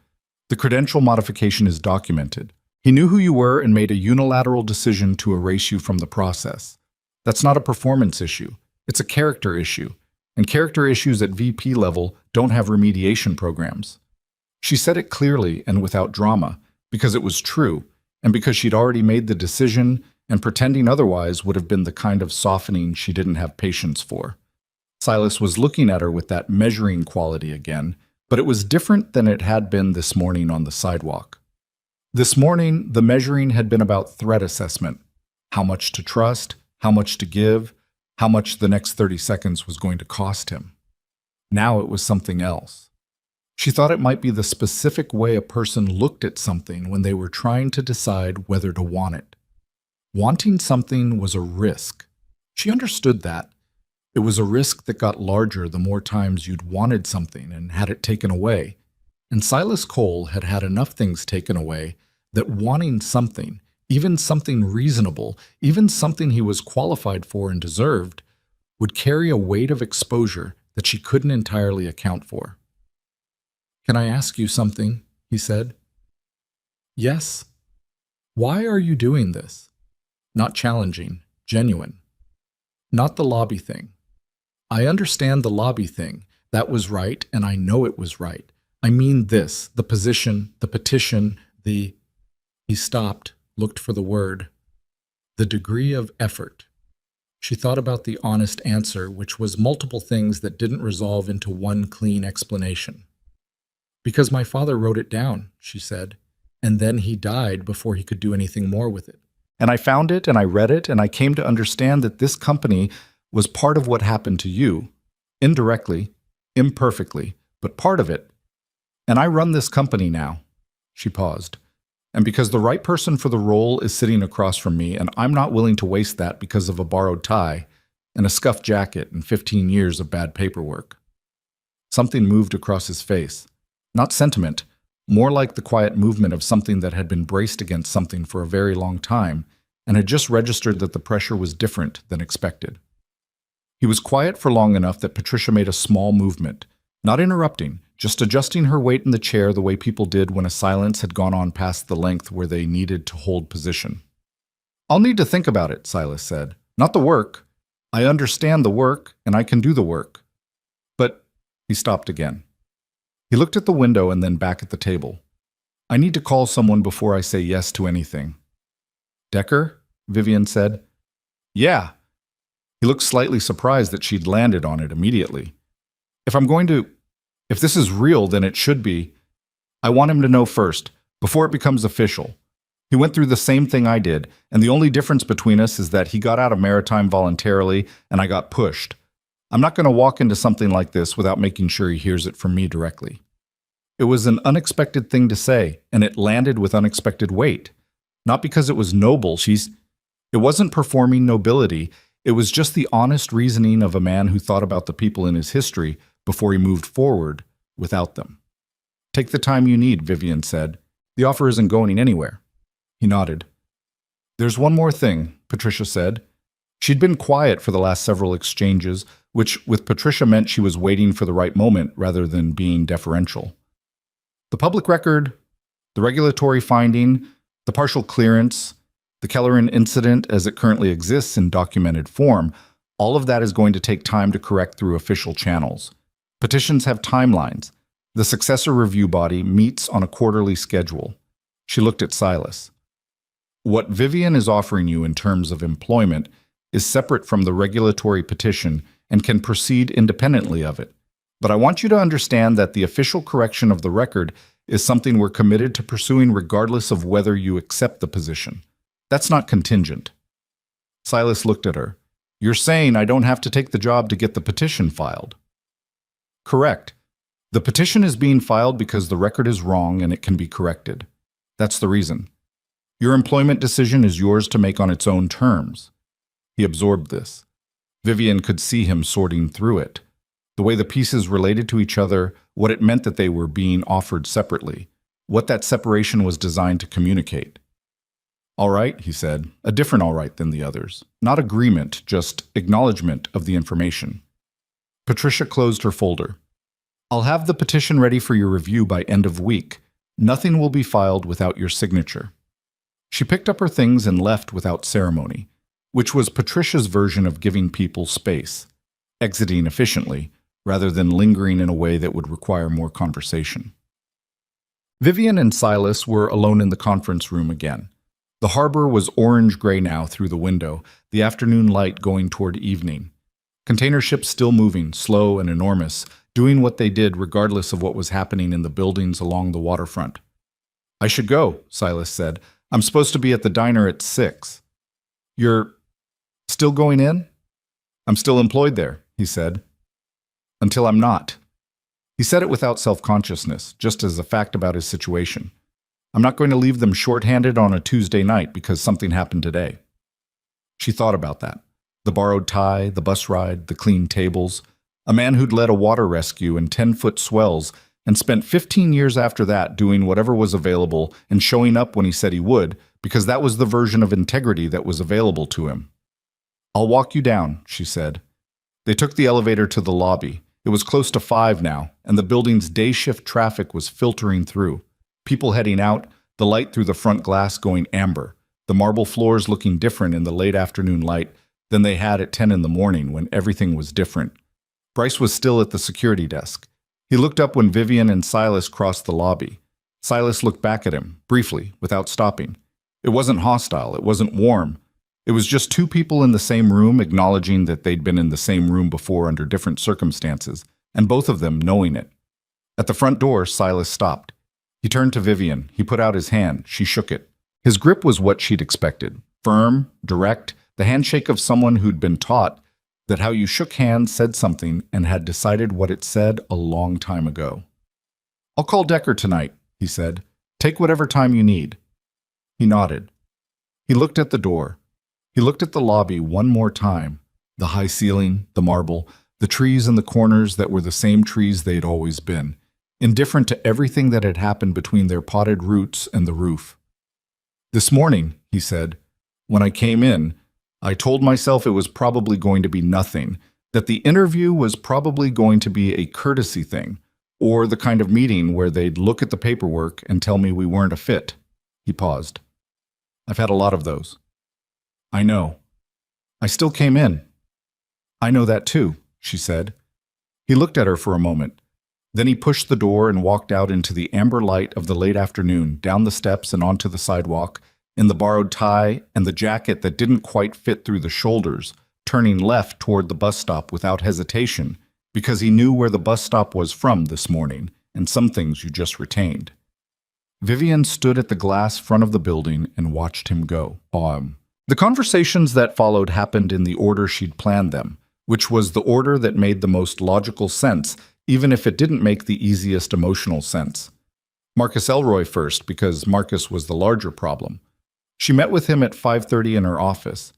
"The credential modification is documented. He knew who you were and made a unilateral decision to erase you from the process. That's not a performance issue. It's a character issue, and character issues at VP level don't have remediation programs." She said it clearly and without drama, because it was true, and because she'd already made the decision, and pretending otherwise would have been the kind of softening she didn't have patience for. Silas was looking at her with that measuring quality again, but it was different than it had been this morning on the sidewalk. This morning, the measuring had been about threat assessment, how much to trust, how much to give, how much the next 30 seconds was going to cost him. Now it was something else. She thought it might be the specific way a person looked at something when they were trying to decide whether to want it. Wanting something was a risk. She understood that. It was a risk that got larger the more times you'd wanted something and had it taken away. And Silas Cole had had enough things taken away that wanting something, even something reasonable, even something he was qualified for and deserved, would carry a weight of exposure that she couldn't entirely account for. "Can I ask you something?" he said. "Yes." "Why are you doing this?" Not challenging, genuine. "Not the lobby thing." "I understand the lobby thing. That was right, and I know it was right. I mean this, the position, the petition, the—" He stopped, looked for the word. "The degree of effort." She thought about the honest answer, which was multiple things that didn't resolve into one clean explanation. "Because my father wrote it down," she said, "and then he died before he could do anything more with it. And I found it, and I read it, and I came to understand that this company was part of what happened to you, indirectly, imperfectly, but part of it. And I run this company now." She paused. "And because the right person for the role is sitting across from me, and I'm not willing to waste that because of a borrowed tie and a scuffed jacket and 15 years of bad paperwork." Something moved across his face. Not sentiment, more like the quiet movement of something that had been braced against something for a very long time and had just registered that the pressure was different than expected. He was quiet for long enough that Patricia made a small movement, not interrupting, just adjusting her weight in the chair the way people did when a silence had gone on past the length where they needed to hold position. "I'll need to think about it," Silas said. "Not the work. I understand the work, and I can do the work. But—" He stopped again. He looked at the window and then back at the table. "I need to call someone before I say yes to anything." "Decker?" Vivian said. "Yeah." He looked slightly surprised that she'd landed on it immediately. If this is real, then it should be. I want him to know first, before it becomes official. He went through the same thing I did, and the only difference between us is that he got out of maritime voluntarily and I got pushed. I'm not going to walk into something like this without making sure he hears it from me directly." It was an unexpected thing to say, and it landed with unexpected weight. Not because it was noble, it wasn't performing nobility. It was just the honest reasoning of a man who thought about the people in his history before he moved forward without them. "Take the time you need," Vivian said. "The offer isn't going anywhere." He nodded. "There's one more thing," Patricia said. She'd been quiet for the last several exchanges, which with Patricia meant she was waiting for the right moment rather than being deferential. "The public record, the regulatory finding, the partial clearance, the Kelleran incident as it currently exists in documented form, all of that is going to take time to correct through official channels. Petitions have timelines. The successor review body meets on a quarterly schedule." She looked at Silas. What Vivian is offering you in terms of employment is separate from the regulatory petition and can proceed independently of it. But I want you to understand that the official correction of the record is something we're committed to pursuing regardless of whether you accept the position. That's not contingent. Silas looked at her. You're saying I don't have to take the job to get the petition filed? Correct. The petition is being filed because the record is wrong and it can be corrected. That's the reason. Your employment decision is yours to make on its own terms. He absorbed this. Vivian could see him sorting through it. The way the pieces related to each other, what it meant that they were being offered separately, what that separation was designed to communicate. All right, he said, a different all right than the others. Not agreement, just acknowledgement of the information. Patricia closed her folder. I'll have the petition ready for your review by end of week. Nothing will be filed without your signature. She picked up her things and left without ceremony, which was Patricia's version of giving people space, exiting efficiently, rather than lingering in a way that would require more conversation. Vivian and Silas were alone in the conference room again. The harbor was orange-gray now through the window, the afternoon light going toward evening. Container ships still moving, slow and enormous, doing what they did regardless of what was happening in the buildings along the waterfront. I should go, Silas said. I'm supposed to be at the diner at 6. You're still going in? I'm still employed there, he said. Until I'm not. He said it without self-consciousness, just as a fact about his situation. I'm not going to leave them short-handed on a Tuesday night because something happened today. She thought about that. The borrowed tie, the bus ride, the clean tables. A man who'd led a water rescue in 10-foot swells and spent 15 years after that doing whatever was available and showing up when he said he would, because that was the version of integrity that was available to him. I'll walk you down, she said. They took the elevator to the lobby. It was close to 5 now, and the building's day-shift traffic was filtering through. People heading out, the light through the front glass going amber, the marble floors looking different in the late afternoon light than they had at 10 in the morning when everything was different. Bryce was still at the security desk. He looked up when Vivian and Silas crossed the lobby. Silas looked back at him, briefly, without stopping. It wasn't hostile, it wasn't warm. It was just two people in the same room acknowledging that they'd been in the same room before under different circumstances, and both of them knowing it. At the front door, Silas stopped. He turned to Vivian. He put out his hand. She shook it. His grip was what she'd expected. Firm, direct, the handshake of someone who'd been taught that how you shook hands said something and had decided what it said a long time ago. I'll call Decker tonight, he said. Take whatever time you need. He nodded. He looked at the door. He looked at the lobby one more time. The high ceiling, the marble, the trees in the corners that were the same trees they'd always been, indifferent to everything that had happened between their potted roots and the roof. This morning, he said, when I came in, I told myself it was probably going to be nothing, that the interview was probably going to be a courtesy thing, or the kind of meeting where they'd look at the paperwork and tell me we weren't a fit. He paused. I've had a lot of those. I know. I still came in. I know that too, she said. He looked at her for a moment. Then he pushed the door and walked out into the amber light of the late afternoon, down the steps and onto the sidewalk, in the borrowed tie and the jacket that didn't quite fit through the shoulders, turning left toward the bus stop without hesitation, because he knew where the bus stop was from this morning, and some things you just retained. Vivian stood at the glass front of the building and watched him go. The conversations that followed happened in the order she'd planned them, which was the order that made the most logical sense, even if it didn't make the easiest emotional sense. Marcus Elroy first, because Marcus was the larger problem. She met with him at 5:30 in her office,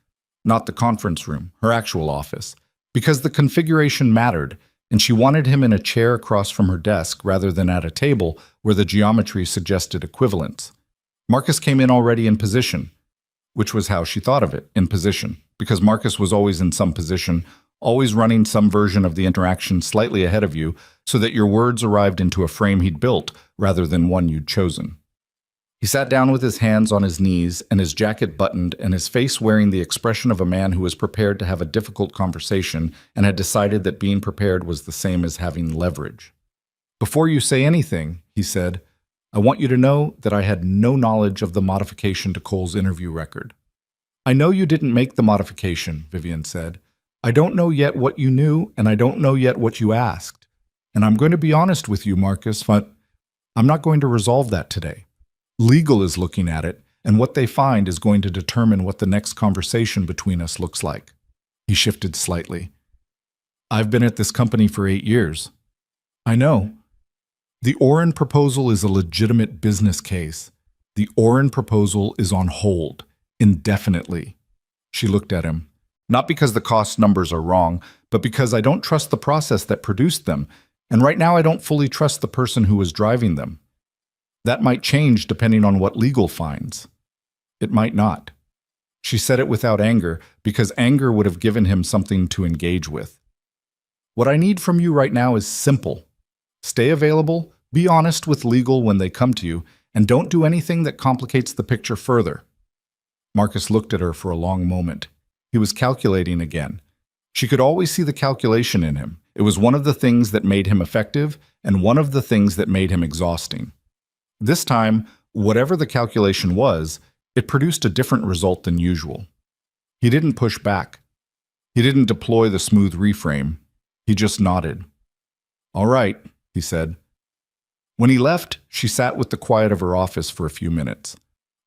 not the conference room, her actual office, because the configuration mattered, and she wanted him in a chair across from her desk rather than at a table where the geometry suggested equivalence. Marcus came in already in position, which was how she thought of it, in position, because Marcus was always in some position, always running some version of the interaction slightly ahead of you so that your words arrived into a frame he'd built rather than one you'd chosen. He sat down with his hands on his knees and his jacket buttoned and his face wearing the expression of a man who was prepared to have a difficult conversation and had decided that being prepared was the same as having leverage. Before you say anything, he said, I want you to know that I had no knowledge of the modification to Cole's interview record. I know you didn't make the modification, Vivian said. I don't know yet what you knew, and I don't know yet what you asked. And I'm going to be honest with you, Marcus, but I'm not going to resolve that today. Legal is looking at it, and what they find is going to determine what the next conversation between us looks like. He shifted slightly. I've been at this company for 8 years. I know. The Oren proposal is a legitimate business case. The Oren proposal is on hold, indefinitely. She looked at him. Not because the cost numbers are wrong, but because I don't trust the process that produced them, and right now I don't fully trust the person who was driving them. That might change depending on what legal finds. It might not. She said it without anger, because anger would have given him something to engage with. What I need from you right now is simple. Stay available, be honest with legal when they come to you, and don't do anything that complicates the picture further. Marcus looked at her for a long moment. He was calculating again. She could always see the calculation in him. It was one of the things that made him effective, and one of the things that made him exhausting. This time, whatever the calculation was, it produced a different result than usual. He didn't push back. He didn't deploy the smooth reframe. He just nodded. All right, he said. When he left, she sat with the quiet of her office for a few minutes.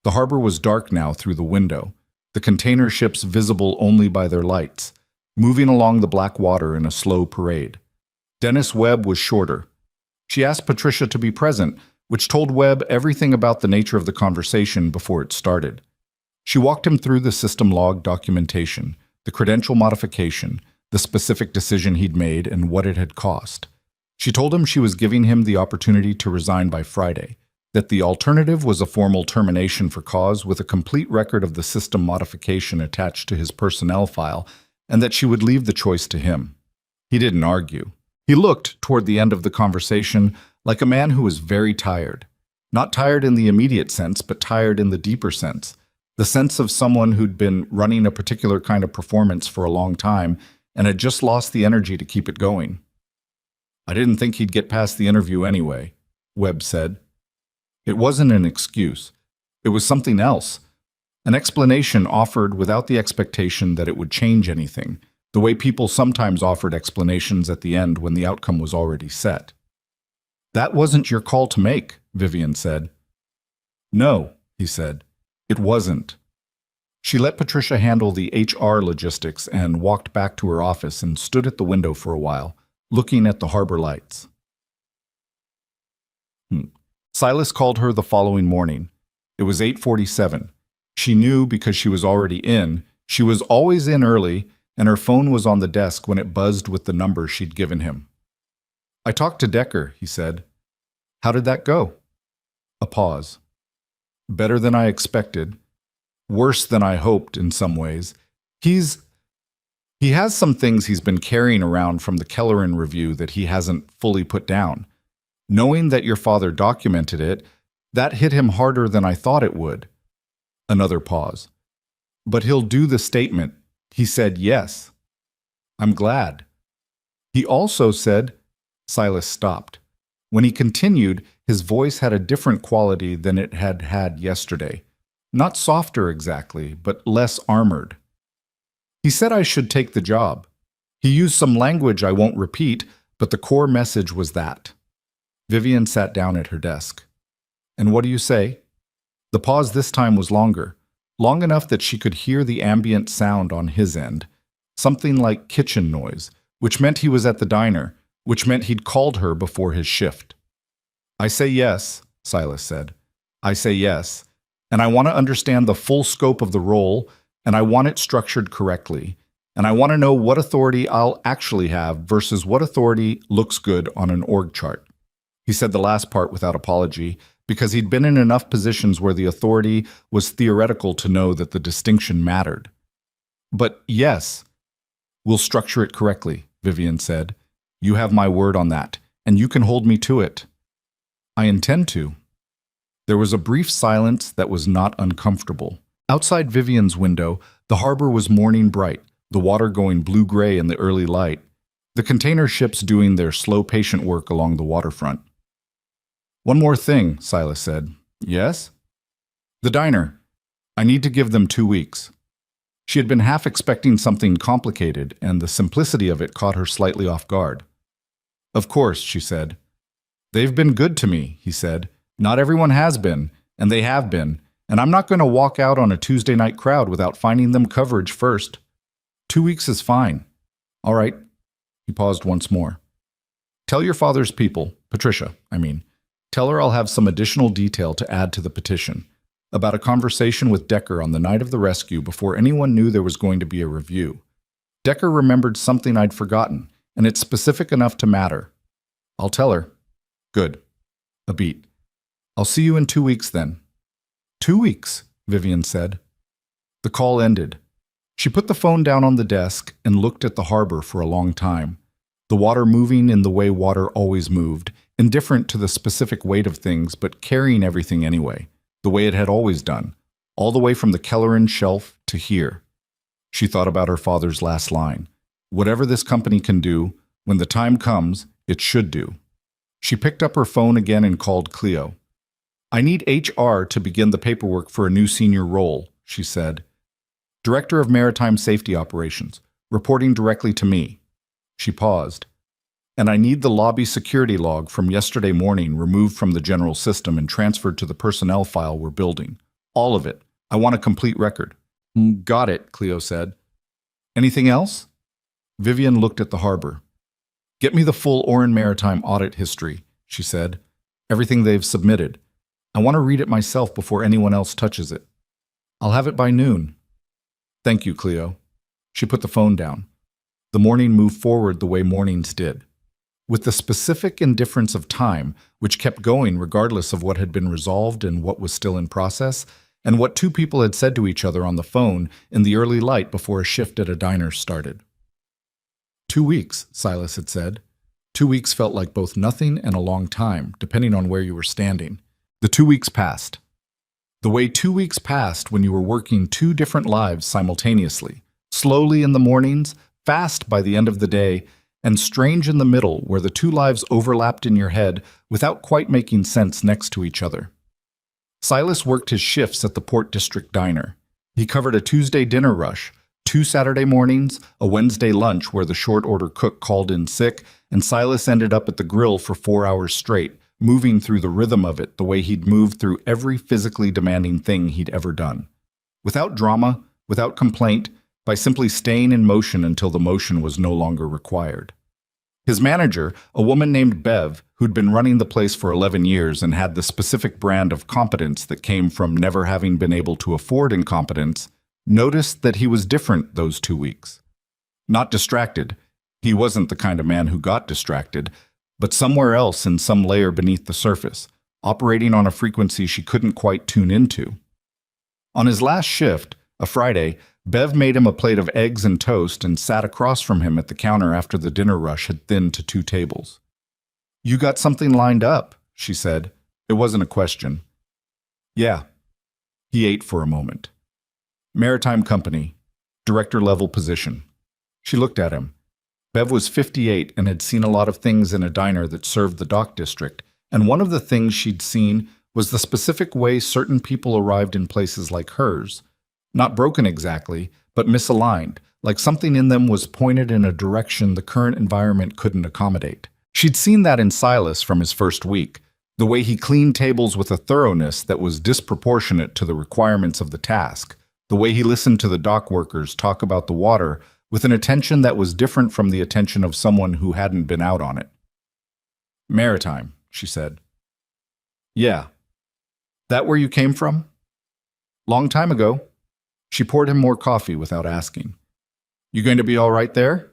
The harbor was dark now through the window, the container ships visible only by their lights, moving along the black water in a slow parade. Dennis Webb was shorter. She asked Patricia to be present, which told Webb everything about the nature of the conversation before it started. She walked him through the system log documentation, the credential modification, the specific decision he'd made, and what it had cost. She told him she was giving him the opportunity to resign by Friday, that the alternative was a formal termination for cause with a complete record of the system modification attached to his personnel file, and that she would leave the choice to him. He didn't argue. He looked, toward the end of the conversation, like a man who was very tired. Not tired in the immediate sense, but tired in the deeper sense. The sense of someone who'd been running a particular kind of performance for a long time and had just lost the energy to keep it going. I didn't think he'd get past the interview anyway, Webb said. It wasn't an excuse. It was something else. An explanation offered without the expectation that it would change anything, the way people sometimes offered explanations at the end when the outcome was already set. That wasn't your call to make, Vivian said. No, he said. It wasn't. She let Patricia handle the HR logistics and walked back to her office and stood at the window for a while, looking at the harbor lights. Silas called her the following morning. It was 8:47. She knew because she was already in. She was always in early, and her phone was on the desk when it buzzed with the number she'd given him. I talked to Decker, he said. How did that go? A pause. Better than I expected. Worse than I hoped in some ways. He has some things he's been carrying around from the Kelleran review that he hasn't fully put down. Knowing that your father documented it, that hit him harder than I thought it would. Another pause. But he'll do the statement. He said yes. I'm glad. He also said, Silas stopped. When he continued, his voice had a different quality than it had had yesterday. Not softer exactly, but less armored. He said I should take the job. He used some language I won't repeat, but the core message was that. Vivian sat down at her desk. And what do you say? The pause this time was longer, long enough that she could hear the ambient sound on his end, something like kitchen noise, which meant he was at the diner, which meant he'd called her before his shift. I say yes, Silas said. I say yes, and I want to understand the full scope of the role, and I want it structured correctly, and I want to know what authority I'll actually have versus what authority looks good on an org chart. He said the last part without apology, because he'd been in enough positions where the authority was theoretical to know that the distinction mattered. But yes, we'll structure it correctly, Vivian said. You have my word on that, and you can hold me to it. I intend to. There was a brief silence that was not uncomfortable. Outside Vivian's window, the harbor was morning bright, the water going blue-gray in the early light, the container ships doing their slow, patient work along the waterfront. One more thing, Silas said. Yes? The diner. I need to give them 2 weeks. She had been half expecting something complicated, and the simplicity of it caught her slightly off guard. Of course, she said. They've been good to me, he said. Not everyone has been, and they have been, and I'm not going to walk out on a Tuesday night crowd without finding them coverage first. 2 weeks is fine. All right. He paused once more. Tell your father's people, Patricia, tell her I'll have some additional detail to add to the petition about a conversation with Decker on the night of the rescue before anyone knew there was going to be a review. Decker remembered something I'd forgotten, and it's specific enough to matter. I'll tell her. Good. A beat. I'll see you in 2 weeks then. 2 weeks, Vivian said. The call ended. She put the phone down on the desk and looked at the harbor for a long time, the water moving in the way water always moved, indifferent to the specific weight of things but carrying everything anyway, the way it had always done, all the way from the Kelleran shelf to here. She thought about her father's last line. Whatever this company can do, when the time comes, it should do. She picked up her phone again and called Cleo. I need HR to begin the paperwork for a new senior role, she said. Director of Maritime Safety Operations, reporting directly to me. She paused. And I need the lobby security log from yesterday morning removed from the general system and transferred to the personnel file we're building. All of it. I want a complete record. Got it, Cleo said. Anything else? Vivian looked at the harbor. Get me the full Oran Maritime audit history, she said. Everything they've submitted. I want to read it myself before anyone else touches it. I'll have it by noon. Thank you, Cleo. She put the phone down. The morning moved forward the way mornings did, with the specific indifference of time, which kept going regardless of what had been resolved and what was still in process, and what two people had said to each other on the phone in the early light before a shift at a diner started. 2 weeks, Silas had said. 2 weeks felt like both nothing and a long time, depending on where you were standing. The 2 weeks passed. The way 2 weeks passed when you were working two different lives simultaneously, slowly in the mornings, fast by the end of the day, and strange in the middle where the two lives overlapped in your head without quite making sense next to each other. Silas worked his shifts at the Port District Diner. He covered a Tuesday dinner rush, 2 Saturday mornings, a Wednesday lunch where the short-order cook called in sick, and Silas ended up at the grill for 4 hours straight, moving through the rhythm of it the way he'd moved through every physically demanding thing he'd ever done. Without drama, without complaint, by simply staying in motion until the motion was no longer required. His manager, a woman named Bev, who'd been running the place for 11 years and had the specific brand of competence that came from never having been able to afford incompetence, noticed that he was different those 2 weeks. Not distracted. He wasn't the kind of man who got distracted, but somewhere else in some layer beneath the surface, operating on a frequency she couldn't quite tune into. On his last shift, a Friday, Bev made him a plate of eggs and toast and sat across from him at the counter after the dinner rush had thinned to 2 tables. You got something lined up, she said. It wasn't a question. Yeah. He ate for a moment. Maritime Company, director-level position. She looked at him. Bev was 58 and had seen a lot of things in a diner that served the dock district, and one of the things she'd seen was the specific way certain people arrived in places like hers. Not broken exactly, but misaligned, like something in them was pointed in a direction the current environment couldn't accommodate. She'd seen that in Silas from his first week, the way he cleaned tables with a thoroughness that was disproportionate to the requirements of the task, the way he listened to the dock workers talk about the water with an attention that was different from the attention of someone who hadn't been out on it. Maritime, she said. Yeah. That where you came from? Long time ago. She poured him more coffee without asking. You going to be all right there?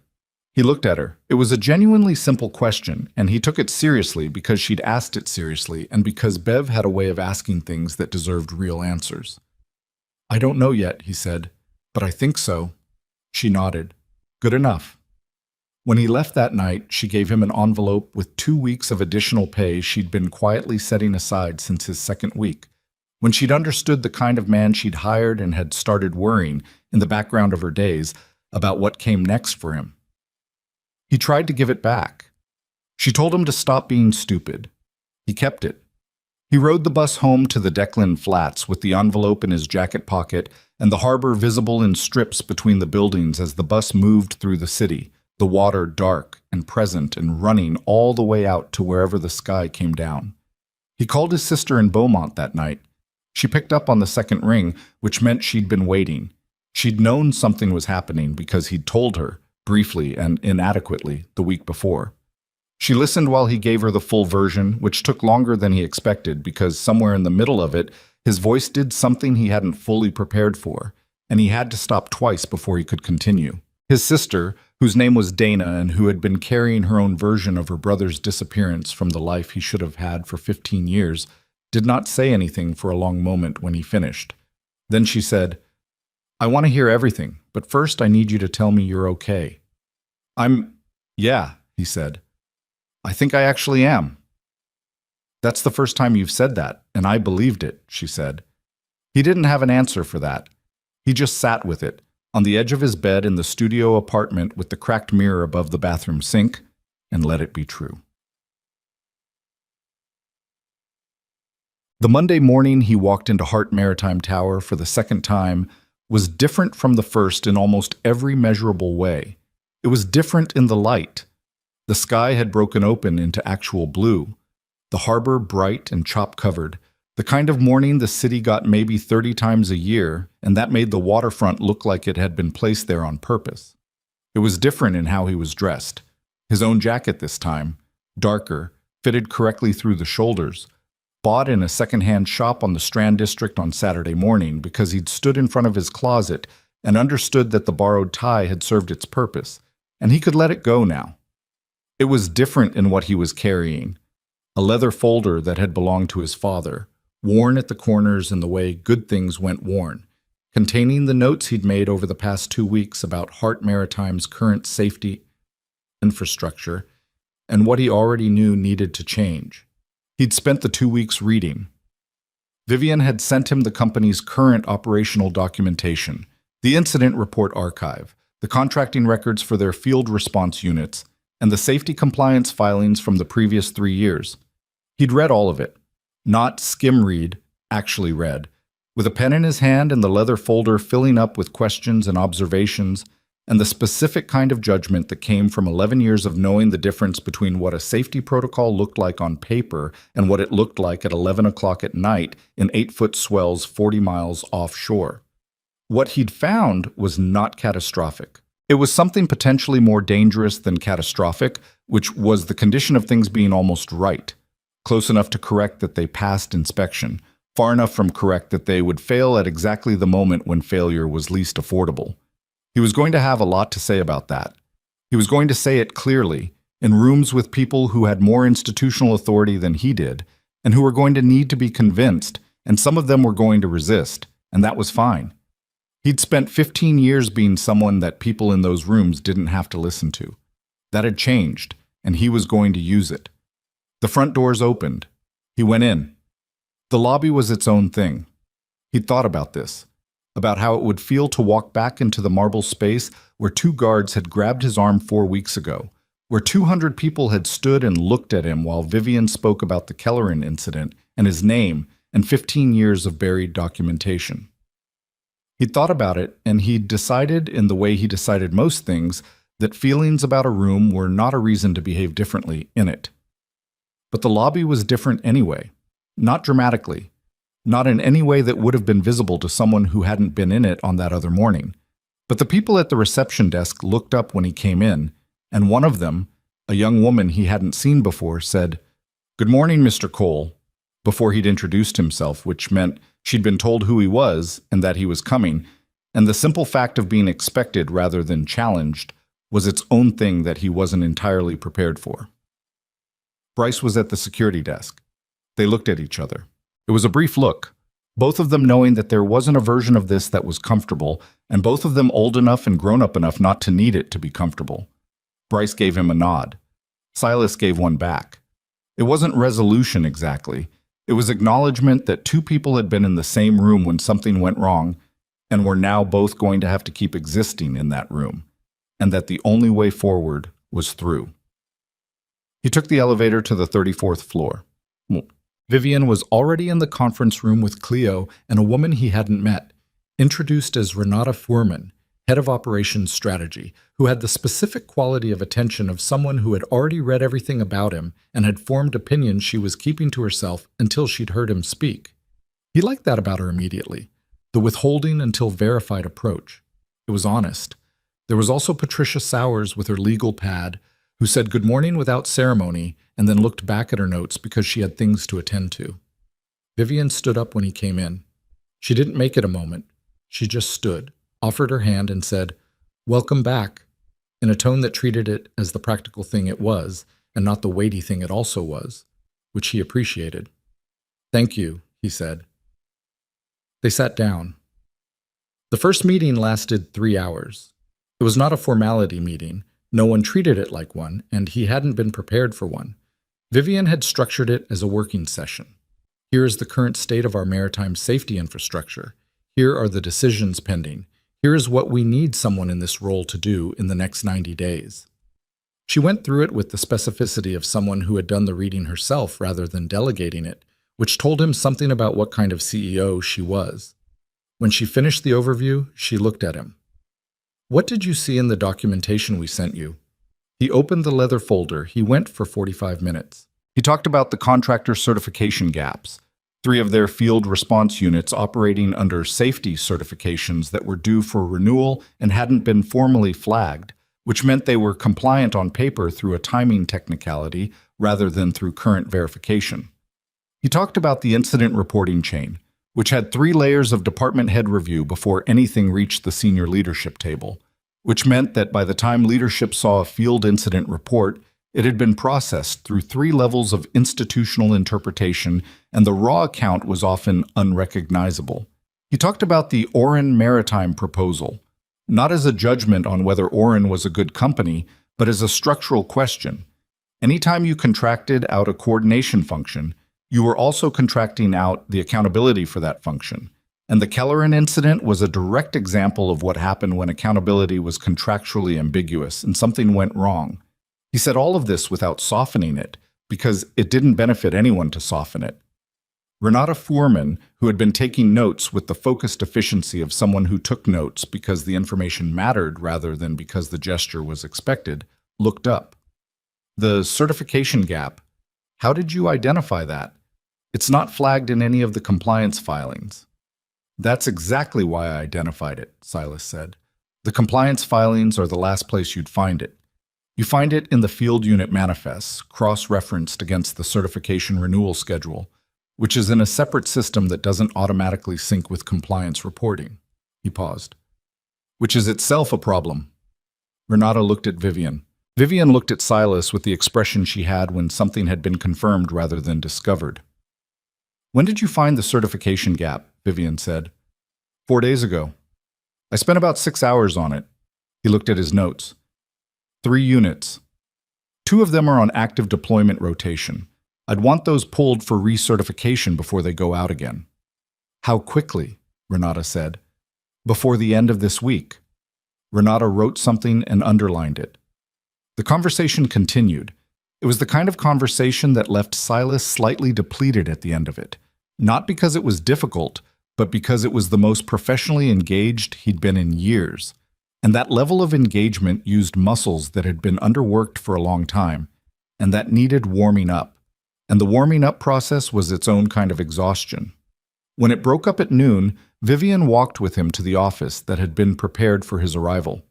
He looked at her. It was a genuinely simple question, and he took it seriously because she'd asked it seriously and because Bev had a way of asking things that deserved real answers. I don't know yet, he said, but I think so. She nodded. Good enough. When he left that night, she gave him an envelope with 2 weeks of additional pay she'd been quietly setting aside since his second week. When she'd understood the kind of man she'd hired and had started worrying, in the background of her days, about what came next for him. He tried to give it back. She told him to stop being stupid. He kept it. He rode the bus home to the Declan Flats with the envelope in his jacket pocket and the harbor visible in strips between the buildings as the bus moved through the city, the water dark and present and running all the way out to wherever the sky came down. He called his sister in Beaumont that night. She picked up on the second ring, which meant she'd been waiting. She'd known something was happening because he'd told her, briefly and inadequately, the week before. She listened while he gave her the full version, which took longer than he expected because somewhere in the middle of it, his voice did something he hadn't fully prepared for, and he had to stop twice before he could continue. His sister, whose name was Dana and who had been carrying her own version of her brother's disappearance from the life he should have had for 15 years, did not say anything for a long moment when he finished. Then she said, "I want to hear everything, but first I need you to tell me you're okay." Yeah, he said. "I think I actually am." "That's the first time you've said that, and I believed it," she said. He didn't have an answer for that. He just sat with it, on the edge of his bed in the studio apartment with the cracked mirror above the bathroom sink, and let it be true. The Monday morning he walked into Hart Maritime Tower for the second time was different from the first in almost every measurable way. It was different in the light. The sky had broken open into actual blue, the harbor bright and chop-covered, the kind of morning the city got maybe 30 times a year, and that made the waterfront look like it had been placed there on purpose. It was different in how he was dressed. His own jacket this time, darker, fitted correctly through the shoulders, bought in a second-hand shop on the Strand District on Saturday morning because he'd stood in front of his closet and understood that the borrowed tie had served its purpose, and he could let it go now. It was different in what he was carrying. A leather folder that had belonged to his father, worn at the corners in the way good things went worn, containing the notes he'd made over the past 2 weeks about Hart Maritime's current safety infrastructure and what he already knew needed to change. He'd spent the 2 weeks reading. Vivian had sent him the company's current operational documentation, the incident report archive, the contracting records for their field response units, and the safety compliance filings from the previous 3 years. He'd read all of it. Not skim read, actually read, with a pen in his hand and the leather folder filling up with questions and observations, and the specific kind of judgment that came from 11 years of knowing the difference between what a safety protocol looked like on paper and what it looked like at 11 o'clock at night in 8-foot swells 40 miles offshore. What he'd found was not catastrophic. It was something potentially more dangerous than catastrophic, which was the condition of things being almost right, close enough to correct that they passed inspection, far enough from correct that they would fail at exactly the moment when failure was least affordable. He was going to have a lot to say about that. He was going to say it clearly, in rooms with people who had more institutional authority than he did, and who were going to need to be convinced, and some of them were going to resist, and that was fine. He'd spent 15 years being someone that people in those rooms didn't have to listen to. That had changed, and he was going to use it. The front doors opened. He went in. The lobby was its own thing. He'd thought about this, about how it would feel to walk back into the marble space where 2 guards had grabbed his arm 4 weeks ago, where 200 people had stood and looked at him while Vivian spoke about the Kelleran incident and his name and 15 years of buried documentation. He'd thought about it, and he'd decided, in the way he decided most things, that feelings about a room were not a reason to behave differently in it. But the lobby was different anyway, not dramatically, not in any way that would have been visible to someone who hadn't been in it on that other morning. But the people at the reception desk looked up when he came in, and one of them, a young woman he hadn't seen before, said, "Good morning, Mr. Cole," before he'd introduced himself, which meant she'd been told who he was and that he was coming, and the simple fact of being expected rather than challenged was its own thing that he wasn't entirely prepared for. Bryce was at the security desk. They looked at each other. It was a brief look, both of them knowing that there wasn't a version of this that was comfortable, and both of them old enough and grown up enough not to need it to be comfortable. Bryce gave him a nod. Silas gave one back. It wasn't resolution exactly. It was acknowledgement that 2 people had been in the same room when something went wrong and were now both going to have to keep existing in that room, and that the only way forward was through. He took the elevator to the 34th floor. Well, Vivian was already in the conference room with Cleo and a woman he hadn't met, introduced as Renata Fuhrman, head of operations strategy, who had the specific quality of attention of someone who had already read everything about him and had formed opinions she was keeping to herself until she'd heard him speak. He liked that about her immediately, the withholding until verified approach. It was honest. There was also Patricia Sowers with her legal pad, who said good morning without ceremony and then looked back at her notes because she had things to attend to. Vivian stood up when he came in. She didn't make it a moment. She just stood, offered her hand, and said, "Welcome back," in a tone that treated it as the practical thing it was and not the weighty thing it also was, which he appreciated. "Thank you," he said. They sat down. The first meeting lasted 3 hours. It was not a formality meeting. No one treated it like one, and he hadn't been prepared for one. Vivian had structured it as a working session. Here is the current state of our maritime safety infrastructure. Here are the decisions pending. Here is what we need someone in this role to do in the next 90 days. She went through it with the specificity of someone who had done the reading herself rather than delegating it, which told him something about what kind of CEO she was. When she finished the overview, she looked at him. "What did you see in the documentation we sent you?" He opened the leather folder. He went for 45 minutes. He talked about the contractor certification gaps, 3 of their field response units operating under safety certifications that were due for renewal and hadn't been formally flagged, which meant they were compliant on paper through a timing technicality rather than through current verification. He talked about the incident reporting chain, which had 3 layers of department head review before anything reached the senior leadership table, which meant that by the time leadership saw a field incident report, it had been processed through 3 levels of institutional interpretation, and the raw account was often unrecognizable. He talked about the Oren Maritime proposal, not as a judgment on whether Oren was a good company, but as a structural question. Anytime you contracted out a coordination function, you were also contracting out the accountability for that function. And the Kelleran incident was a direct example of what happened when accountability was contractually ambiguous and something went wrong. He said all of this without softening it, because it didn't benefit anyone to soften it. Renata Fuhrman, who had been taking notes with the focused efficiency of someone who took notes because the information mattered rather than because the gesture was expected, looked up. "The certification gap. How did you identify that? It's not flagged in any of the compliance filings." "That's exactly why I identified it," Silas said. "The compliance filings are the last place you'd find it. You find it in the field unit manifests, cross-referenced against the certification renewal schedule, which is in a separate system that doesn't automatically sync with compliance reporting." He paused. "Which is itself a problem." Renata looked at Vivian. Vivian looked at Silas with the expression she had when something had been confirmed rather than discovered. "When did you find the certification gap?" Vivian said. 4 days ago. I spent about 6 hours on it." He looked at his notes. 3 units. 2 of them are on active deployment rotation. I'd want those pulled for recertification before they go out again." "How quickly?" Renata said. "Before the end of this week." Renata wrote something and underlined it. The conversation continued. It was the kind of conversation that left Silas slightly depleted at the end of it, not because it was difficult, but because it was the most professionally engaged he'd been in years. And that level of engagement used muscles that had been underworked for a long time, and that needed warming up. And the warming up process was its own kind of exhaustion. When it broke up at noon, Vivian walked with him to the office that had been prepared for his arrival.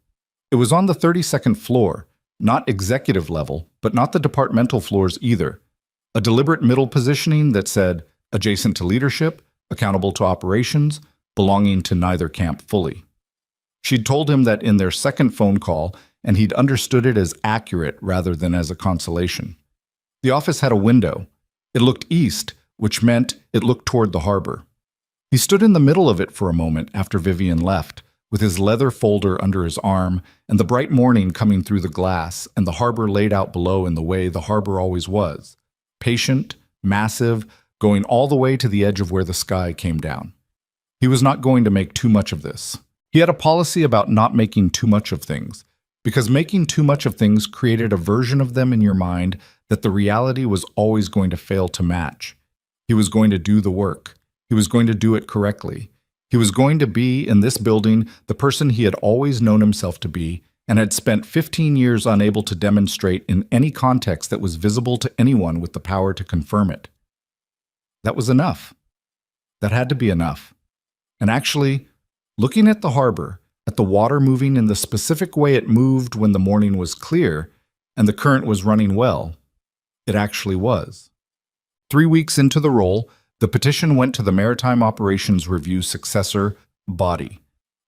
It was on the 32nd floor, not executive level, but not the departmental floors either. A deliberate middle positioning that said, adjacent to leadership, accountable to operations, belonging to neither camp fully. She'd told him that in their second phone call, and he'd understood it as accurate rather than as a consolation. The office had a window. It looked east, which meant it looked toward the harbor. He stood in the middle of it for a moment after Vivian left, with his leather folder under his arm and the bright morning coming through the glass and the harbor laid out below in the way the harbor always was, patient, massive, going all the way to the edge of where the sky came down. He was not going to make too much of this. He had a policy about not making too much of things, because making too much of things created a version of them in your mind that the reality was always going to fail to match. He was going to do the work. He was going to do it correctly. He was going to be, in this building, the person he had always known himself to be and had spent 15 years unable to demonstrate in any context that was visible to anyone with the power to confirm it. That was enough. That had to be enough. And actually, looking at the harbor, at the water moving in the specific way it moved when the morning was clear and the current was running well, it actually was. 3 weeks into the role, the petition went to the Maritime Operations Review successor body.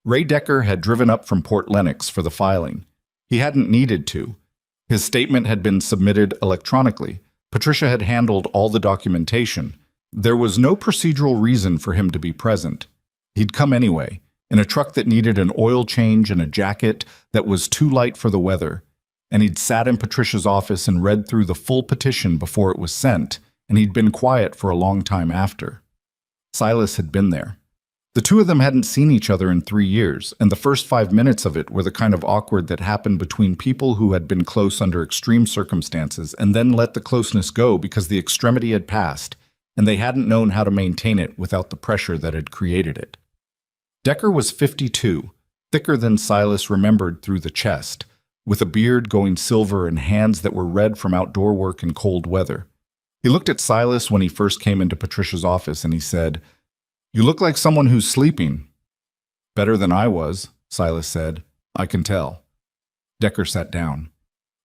Ray Decker had driven up from Port Lennox for the filing. He hadn't needed to. His statement had been submitted electronically. Patricia had handled all the documentation. There was no procedural reason for him to be present. He'd come anyway, in a truck that needed an oil change and a jacket that was too light for the weather. And he'd sat in Patricia's office and read through the full petition before it was sent, and he'd been quiet for a long time after. Silas had been there. The two of them hadn't seen each other in 3 years, and the first 5 minutes of it were the kind of awkward that happened between people who had been close under extreme circumstances and then let the closeness go because the extremity had passed, and they hadn't known how to maintain it without the pressure that had created it. Decker was 52, thicker than Silas remembered through the chest, with a beard going silver and hands that were red from outdoor work in cold weather. He looked at Silas when he first came into Patricia's office and he said, "You look like someone who's sleeping." "Better than I was," Silas said. "I can tell." Decker sat down.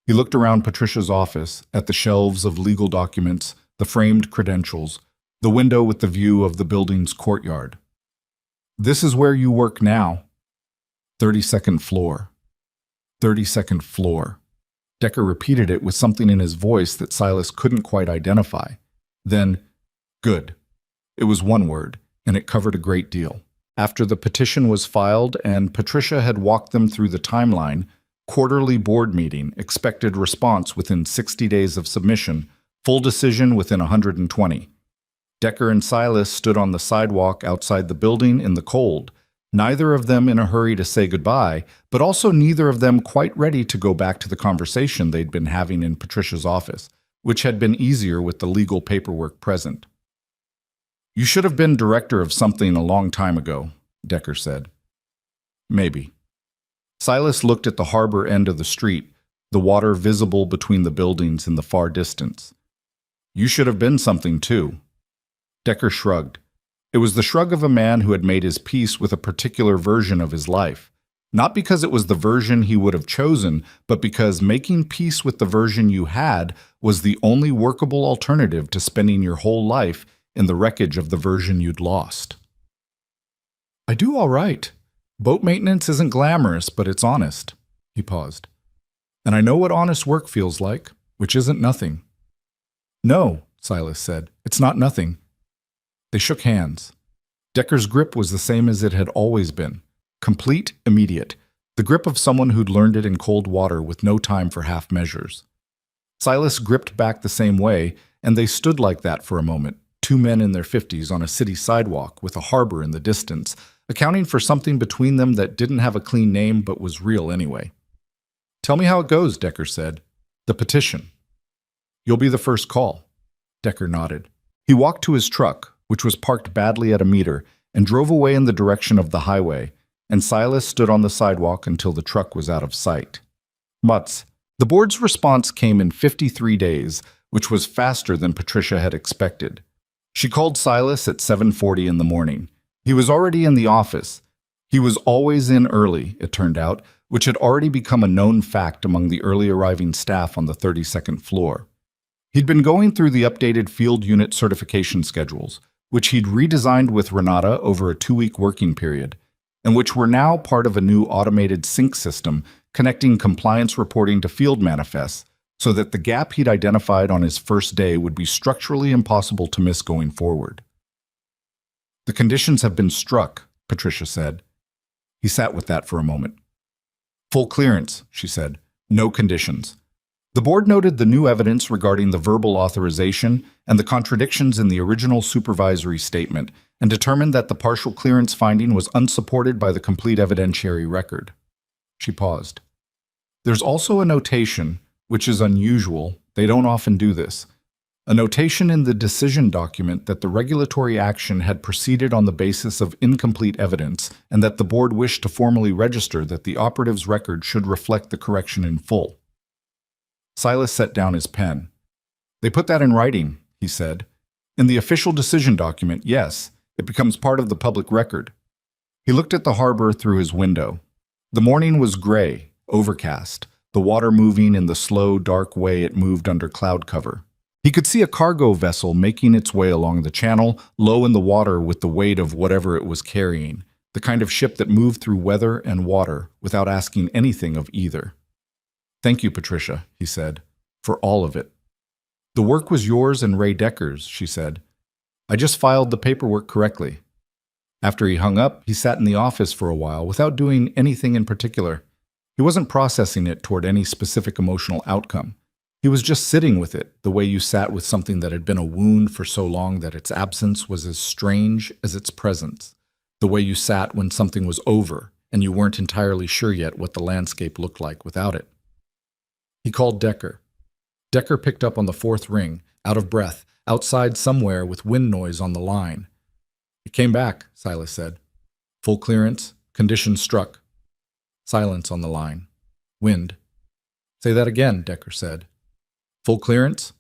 He looked around Patricia's office, at the shelves of legal documents, the framed credentials, the window with the view of the building's courtyard. "This is where you work now." 32nd floor. 32nd floor. Decker repeated it with something in his voice that Silas couldn't quite identify. Then, "Good." It was one word, and it covered a great deal. After the petition was filed and Patricia had walked them through the timeline, quarterly board meeting, expected response within 60 days of submission, full decision within 120. Decker and Silas stood on the sidewalk outside the building in the cold, neither of them in a hurry to say goodbye, but also neither of them quite ready to go back to the conversation they'd been having in Patricia's office, which had been easier with the legal paperwork present. "You should have been director of something a long time ago," Decker said. "Maybe." Silas looked at the harbor end of the street, the water visible between the buildings in the far distance. "You should have been something too." Decker shrugged. It was the shrug of a man who had made his peace with a particular version of his life, not because it was the version he would have chosen, but because making peace with the version you had was the only workable alternative to spending your whole life in the wreckage of the version you'd lost. "I do all right. Boat maintenance isn't glamorous, but it's honest." He paused. "And I know what honest work feels like, which isn't nothing." "No," Silas said, "it's not nothing." They shook hands. Decker's grip was the same as it had always been. Complete, immediate. The grip of someone who'd learned it in cold water with no time for half measures. Silas gripped back the same way, and they stood like that for a moment, two men in their 50s on a city sidewalk with a harbor in the distance, accounting for something between them that didn't have a clean name but was real anyway. "Tell me how it goes," Decker said. "The petition." "You'll be the first call." Decker nodded. He walked to his truck, which was parked badly at a meter, and drove away in the direction of the highway, and Silas stood on the sidewalk until the truck was out of sight. Mutz. The board's response came in 53 days, which was faster than Patricia had expected. She called Silas at 7:40 in the morning. He was already in the office. He was always in early, it turned out, which had already become a known fact among the early arriving staff on the 32nd floor. He'd been going through the updated field unit certification schedules, which he'd redesigned with Renata over a 2-week working period, and which were now part of a new automated sync system connecting compliance reporting to field manifests, so that the gap he'd identified on his first day would be structurally impossible to miss going forward. "The conditions have been struck," Patricia said. He sat with that for a moment. "Full clearance," she said. "No conditions." The board noted the new evidence regarding the verbal authorization and the contradictions in the original supervisory statement and determined that the partial clearance finding was unsupported by the complete evidentiary record. She paused. "There's also a notation, which is unusual, they don't often do this. A notation in the decision document that the regulatory action had proceeded on the basis of incomplete evidence and that the board wished to formally register that the operative's record should reflect the correction in full. Silas set down his pen. "They put that in writing," he said. "In the official decision document, yes, it becomes part of the public record." He looked at the harbor through his window. The morning was gray, overcast, the water moving in the slow, dark way it moved under cloud cover. He could see a cargo vessel making its way along the channel, low in the water with the weight of whatever it was carrying, the kind of ship that moved through weather and water without asking anything of either. "Thank you, Patricia," he said, "for all of it." "The work was yours and Ray Decker's," she said. "I just filed the paperwork correctly." After he hung up, he sat in the office for a while without doing anything in particular. He wasn't processing it toward any specific emotional outcome. He was just sitting with it, the way you sat with something that had been a wound for so long that its absence was as strange as its presence. The way you sat when something was over and you weren't entirely sure yet what the landscape looked like without it. He called Decker. Decker picked up on the fourth ring, out of breath, outside somewhere with wind noise on the line. "It came back," Silas said. "Full clearance, conditions struck." Silence on the line. Wind. "Say that again," Decker said. "Full clearance?"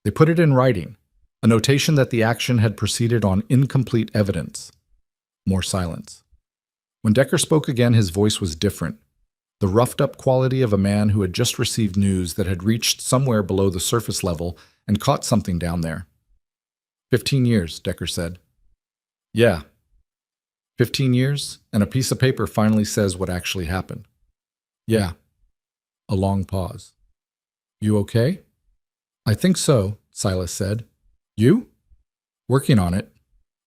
They put it in writing, a notation that the action had proceeded on incomplete evidence. More silence. When Decker spoke again, his voice was different, the roughed-up quality of a man who had just received news that had reached somewhere below the surface level and caught something down there. 15 years, Decker said. "Yeah. 15 years, and a piece of paper finally says what actually happened." "Yeah." A long pause. "You okay?" "I think so," Silas said. "You?" "Working on it."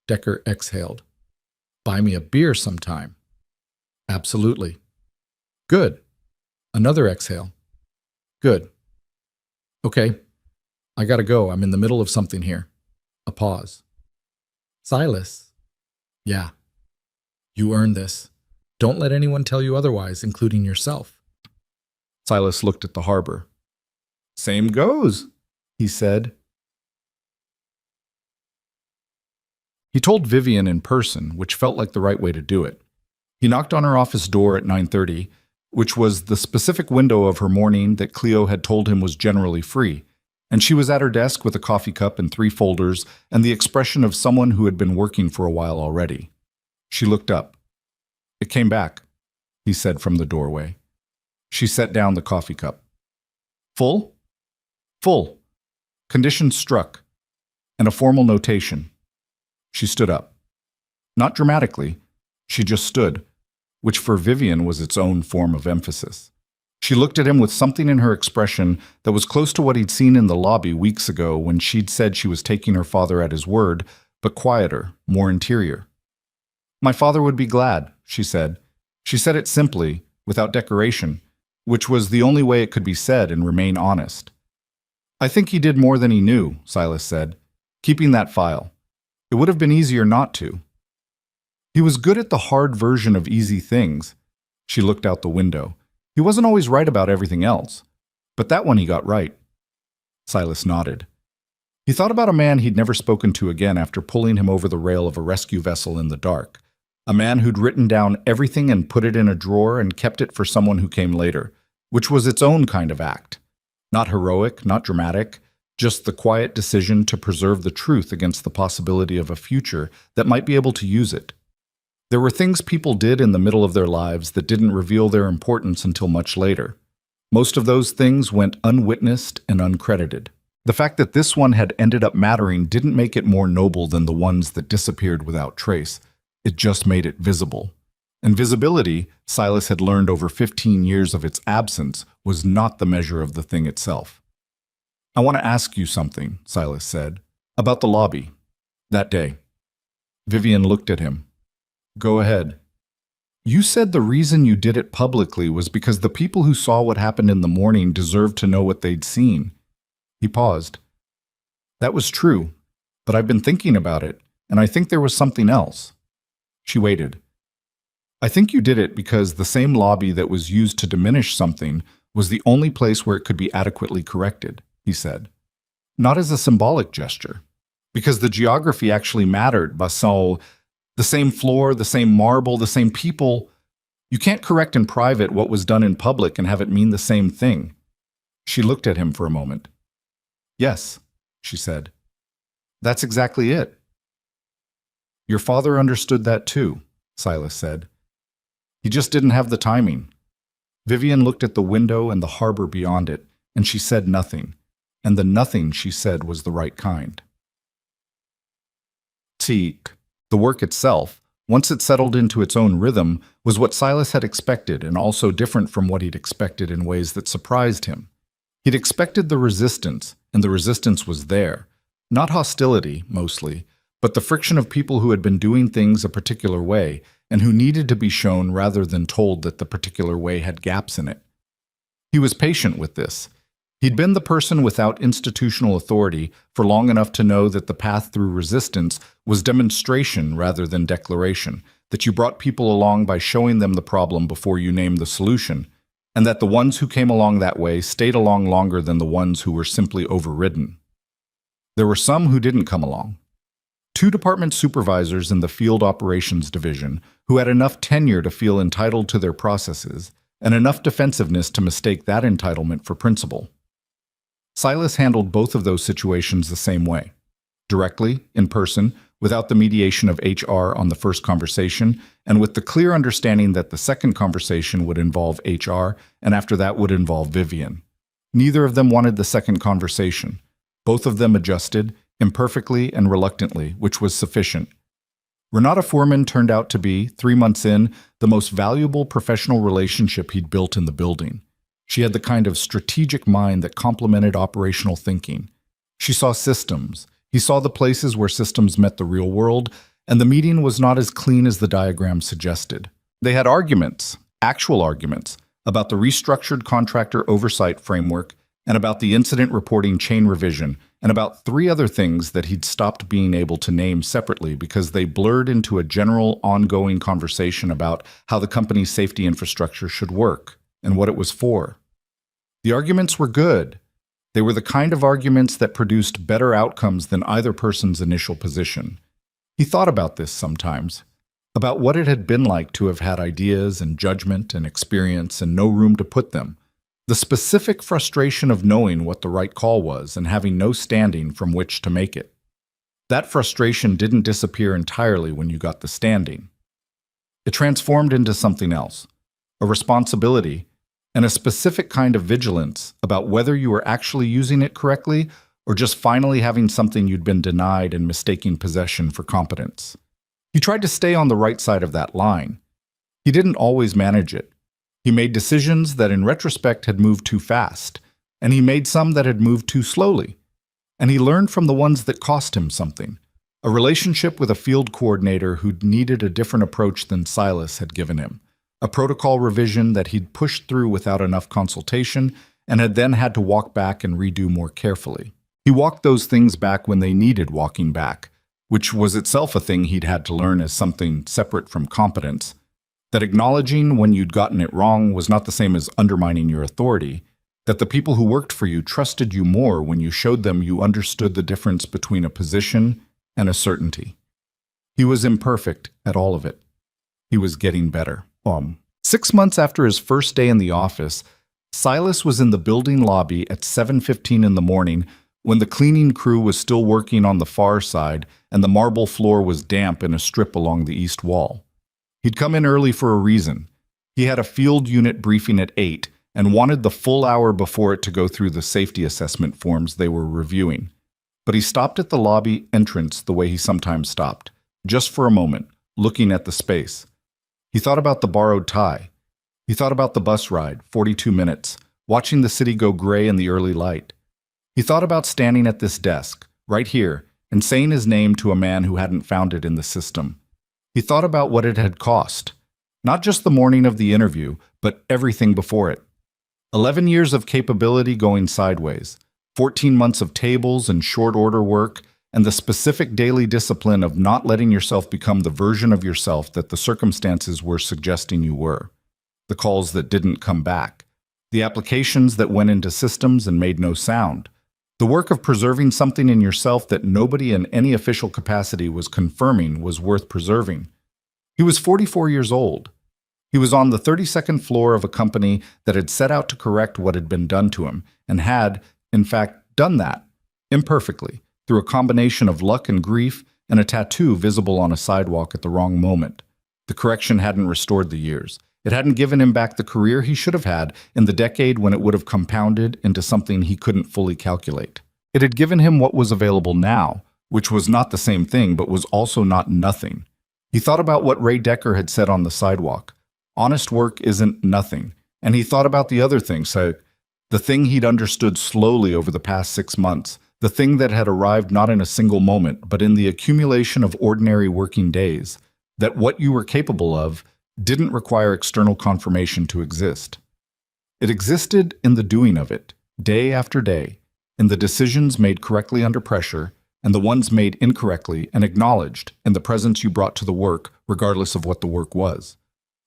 Decker exhaled. "Buy me a beer sometime." "Absolutely." "Good." Another exhale. "Good." "Okay. I gotta go. I'm in the middle of something here." A pause. "Silas." "Yeah." "You earned this. Don't let anyone tell you otherwise, including yourself." Silas looked at the harbor. "Same goes," he said. He told Vivian in person, which felt like the right way to do it. He knocked on her office door at 9:30, which was the specific window of her morning that Cleo had told him was generally free, and she was at her desk with a coffee cup and 3 folders and the expression of someone who had been working for a while already. She looked up. "It came back," he said from the doorway. She set down the coffee cup. "Full?" "Full. Conditions struck." And a formal notation. She stood up. Not dramatically. She just stood, which for Vivian was its own form of emphasis. She looked at him with something in her expression that was close to what he'd seen in the lobby weeks ago when she'd said she was taking her father at his word, but quieter, more interior. "My father would be glad," she said. She said it simply, without decoration, which was the only way it could be said and remain honest. "I think he did more than he knew," Silas said, keeping that file. "It would have been easier not to." "He was good at the hard version of easy things." She looked out the window. "He wasn't always right about everything else, but that one he got right." Silas nodded. He thought about a man he'd never spoken to again after pulling him over the rail of a rescue vessel in the dark. A man who'd written down everything and put it in a drawer and kept it for someone who came later, which was its own kind of act. Not heroic, not dramatic, just the quiet decision to preserve the truth against the possibility of a future that might be able to use it. There were things people did in the middle of their lives that didn't reveal their importance until much later. Most of those things went unwitnessed and uncredited. The fact that this one had ended up mattering didn't make it more noble than the ones that disappeared without trace. It just made it visible. And visibility, Silas had learned over 15 years of its absence, was not the measure of the thing itself. "I want to ask you something," Silas said, "about the lobby. That day." Vivian looked at him. "Go ahead." "You said the reason you did it publicly was because the people who saw what happened in the morning deserved to know what they'd seen." He paused. "That was true, but I've been thinking about it, and I think there was something else." She waited. "I think you did it because the same lobby that was used to diminish something was the only place where it could be adequately corrected," he said. not as a symbolic gesture, because the geography actually mattered. Basal, the same floor, the same marble, the same people. You can't correct in private what was done in public and have it mean the same thing. She looked at him for a moment. Yes, she said. That's exactly it. Your father understood that too, Silas said. He just didn't have the timing. Vivian looked at the window and the harbor beyond it, and she said nothing, and the nothing she said was the right kind. The work itself, once it settled into its own rhythm, was what Silas had expected and also different from what he'd expected in ways that surprised him. He'd expected the resistance, and the resistance was there. Not hostility, mostly, but the friction of people who had been doing things a particular way and who needed to be shown rather than told that the particular way had gaps in it. He was patient with this. He'd been the person without institutional authority for long enough to know that the path through resistance was demonstration rather than declaration, that you brought people along by showing them the problem before you named the solution, and that the ones who came along that way stayed along longer than the ones who were simply overridden. There were some who didn't come along. 2 department supervisors in the Field Operations Division who had enough tenure to feel entitled to their processes and enough defensiveness to mistake that entitlement for principle. Silas handled both of those situations the same way. Directly, in person, without the mediation of HR on the first conversation, and with the clear understanding that the second conversation would involve HR, and after that would involve Vivian. Neither of them wanted the second conversation. Both of them adjusted, imperfectly and reluctantly, which was sufficient. Renata Foreman turned out to be, 3 months in, the most valuable professional relationship he'd built in the building. She had the kind of strategic mind that complemented operational thinking. She saw systems. He saw the places where systems met the real world, and the meeting was not as clean as the diagram suggested. They had arguments, actual arguments, about the restructured contractor oversight framework and about the incident reporting chain revision, and about 3 other things that he'd stopped being able to name separately because they blurred into a general, ongoing conversation about how the company's safety infrastructure should work and what it was for. The arguments were good. They were the kind of arguments that produced better outcomes than either person's initial position. He thought about this sometimes, about what it had been like to have had ideas and judgment and experience and no room to put them. The specific frustration of knowing what the right call was and having no standing from which to make it. That frustration didn't disappear entirely when you got the standing. It transformed into something else, a responsibility, and a specific kind of vigilance about whether you were actually using it correctly or just finally having something you'd been denied and mistaking possession for competence. He tried to stay on the right side of that line. He didn't always manage it. He made decisions that in retrospect had moved too fast, and he made some that had moved too slowly. And he learned from the ones that cost him something, a relationship with a field coordinator who needed a different approach than Silas had given him, a protocol revision that he'd pushed through without enough consultation and had then had to walk back and redo more carefully. He walked those things back when they needed walking back, which was itself a thing he'd had to learn as something separate from competence. That acknowledging when you'd gotten it wrong was not the same as undermining your authority, that the people who worked for you trusted you more when you showed them you understood the difference between a position and a certainty. He was imperfect at all of it. He was getting better. 6 months after his first day in the office, Silas was in the building lobby at 7:15 in the morning when the cleaning crew was still working on the far side and the marble floor was damp in a strip along the east wall. He'd come in early for a reason. He had a field unit briefing at 8 and wanted the full hour before it to go through the safety assessment forms they were reviewing. But he stopped at the lobby entrance the way he sometimes stopped, just for a moment, looking at the space. He thought about the borrowed tie. He thought about the bus ride, 42 minutes, watching the city go gray in the early light. He thought about standing at this desk, right here, and saying his name to a man who hadn't found it in the system. He thought about what it had cost. Not just the morning of the interview, but everything before it. 11 years of capability going sideways, 14 months of tables and short order work, and the specific daily discipline of not letting yourself become the version of yourself that the circumstances were suggesting you were. The calls that didn't come back. The applications that went into systems and made no sound. The work of preserving something in yourself that nobody in any official capacity was confirming was worth preserving. He was 44 years old. He was on the 32nd floor of a company that had set out to correct what had been done to him, and had, in fact, done that, imperfectly, through a combination of luck and grief and a tattoo visible on a sidewalk at the wrong moment. The correction hadn't restored the years. It hadn't given him back the career he should have had in the decade when it would have compounded into something he couldn't fully calculate. It had given him what was available now, which was not the same thing but was also not nothing. He thought about what Ray Decker had said on the sidewalk. Honest work isn't nothing. And he thought about the other thing, so the thing he'd understood slowly over the past 6 months, the thing that had arrived not in a single moment, but in the accumulation of ordinary working days, that what you were capable of didn't require external confirmation to exist. It existed in the doing of it, day after day, in the decisions made correctly under pressure, and the ones made incorrectly and acknowledged in the presence you brought to the work, regardless of what the work was.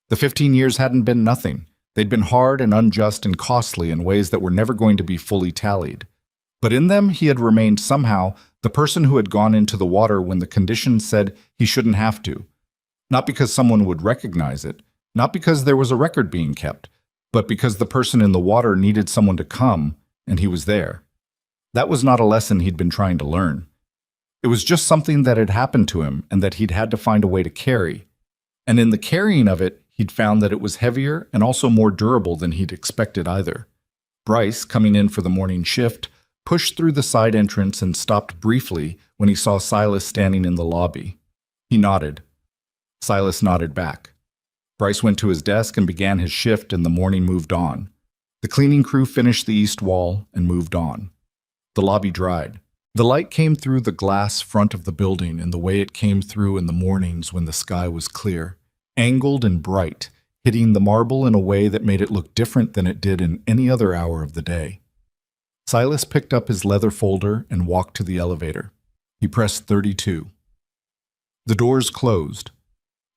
The 15 years hadn't been nothing. They'd been hard and unjust and costly in ways that were never going to be fully tallied. But in them, he had remained somehow the person who had gone into the water when the conditions said he shouldn't have to. Not because someone would recognize it, not because there was a record being kept, but because the person in the water needed someone to come, and he was there. That was not a lesson he'd been trying to learn. It was just something that had happened to him and that he'd had to find a way to carry. And in the carrying of it, he'd found that it was heavier and also more durable than he'd expected either. Bryce, coming in for the morning shift, pushed through the side entrance and stopped briefly when he saw Silas standing in the lobby. He nodded. Silas nodded back. Bryce went to his desk and began his shift, and the morning moved on. The cleaning crew finished the east wall and moved on. The lobby dried. The light came through the glass front of the building in the way it came through in the mornings when the sky was clear, angled and bright, hitting the marble in a way that made it look different than it did in any other hour of the day. Silas picked up his leather folder and walked to the elevator. He pressed 32. The doors closed.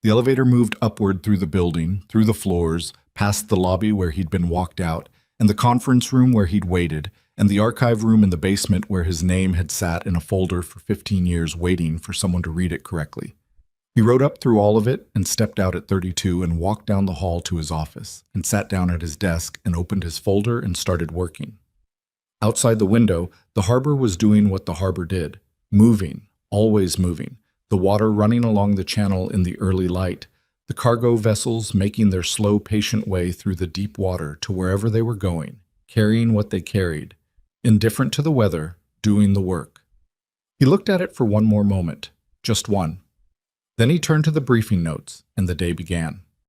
The elevator moved upward through the building, through the floors, past the lobby where he'd been walked out, and the conference room where he'd waited, and the archive room in the basement where his name had sat in a folder for 15 years waiting for someone to read it correctly. He rode up through all of it and stepped out at 32 and walked down the hall to his office and sat down at his desk and opened his folder and started working. Outside the window, the harbor was doing what the harbor did, moving, always moving. The water running along the channel in the early light, the cargo vessels making their slow, patient way through the deep water to wherever they were going, carrying what they carried, indifferent to the weather, doing the work. He looked at it for one more moment, just one. Then he turned to the briefing notes, and the day began.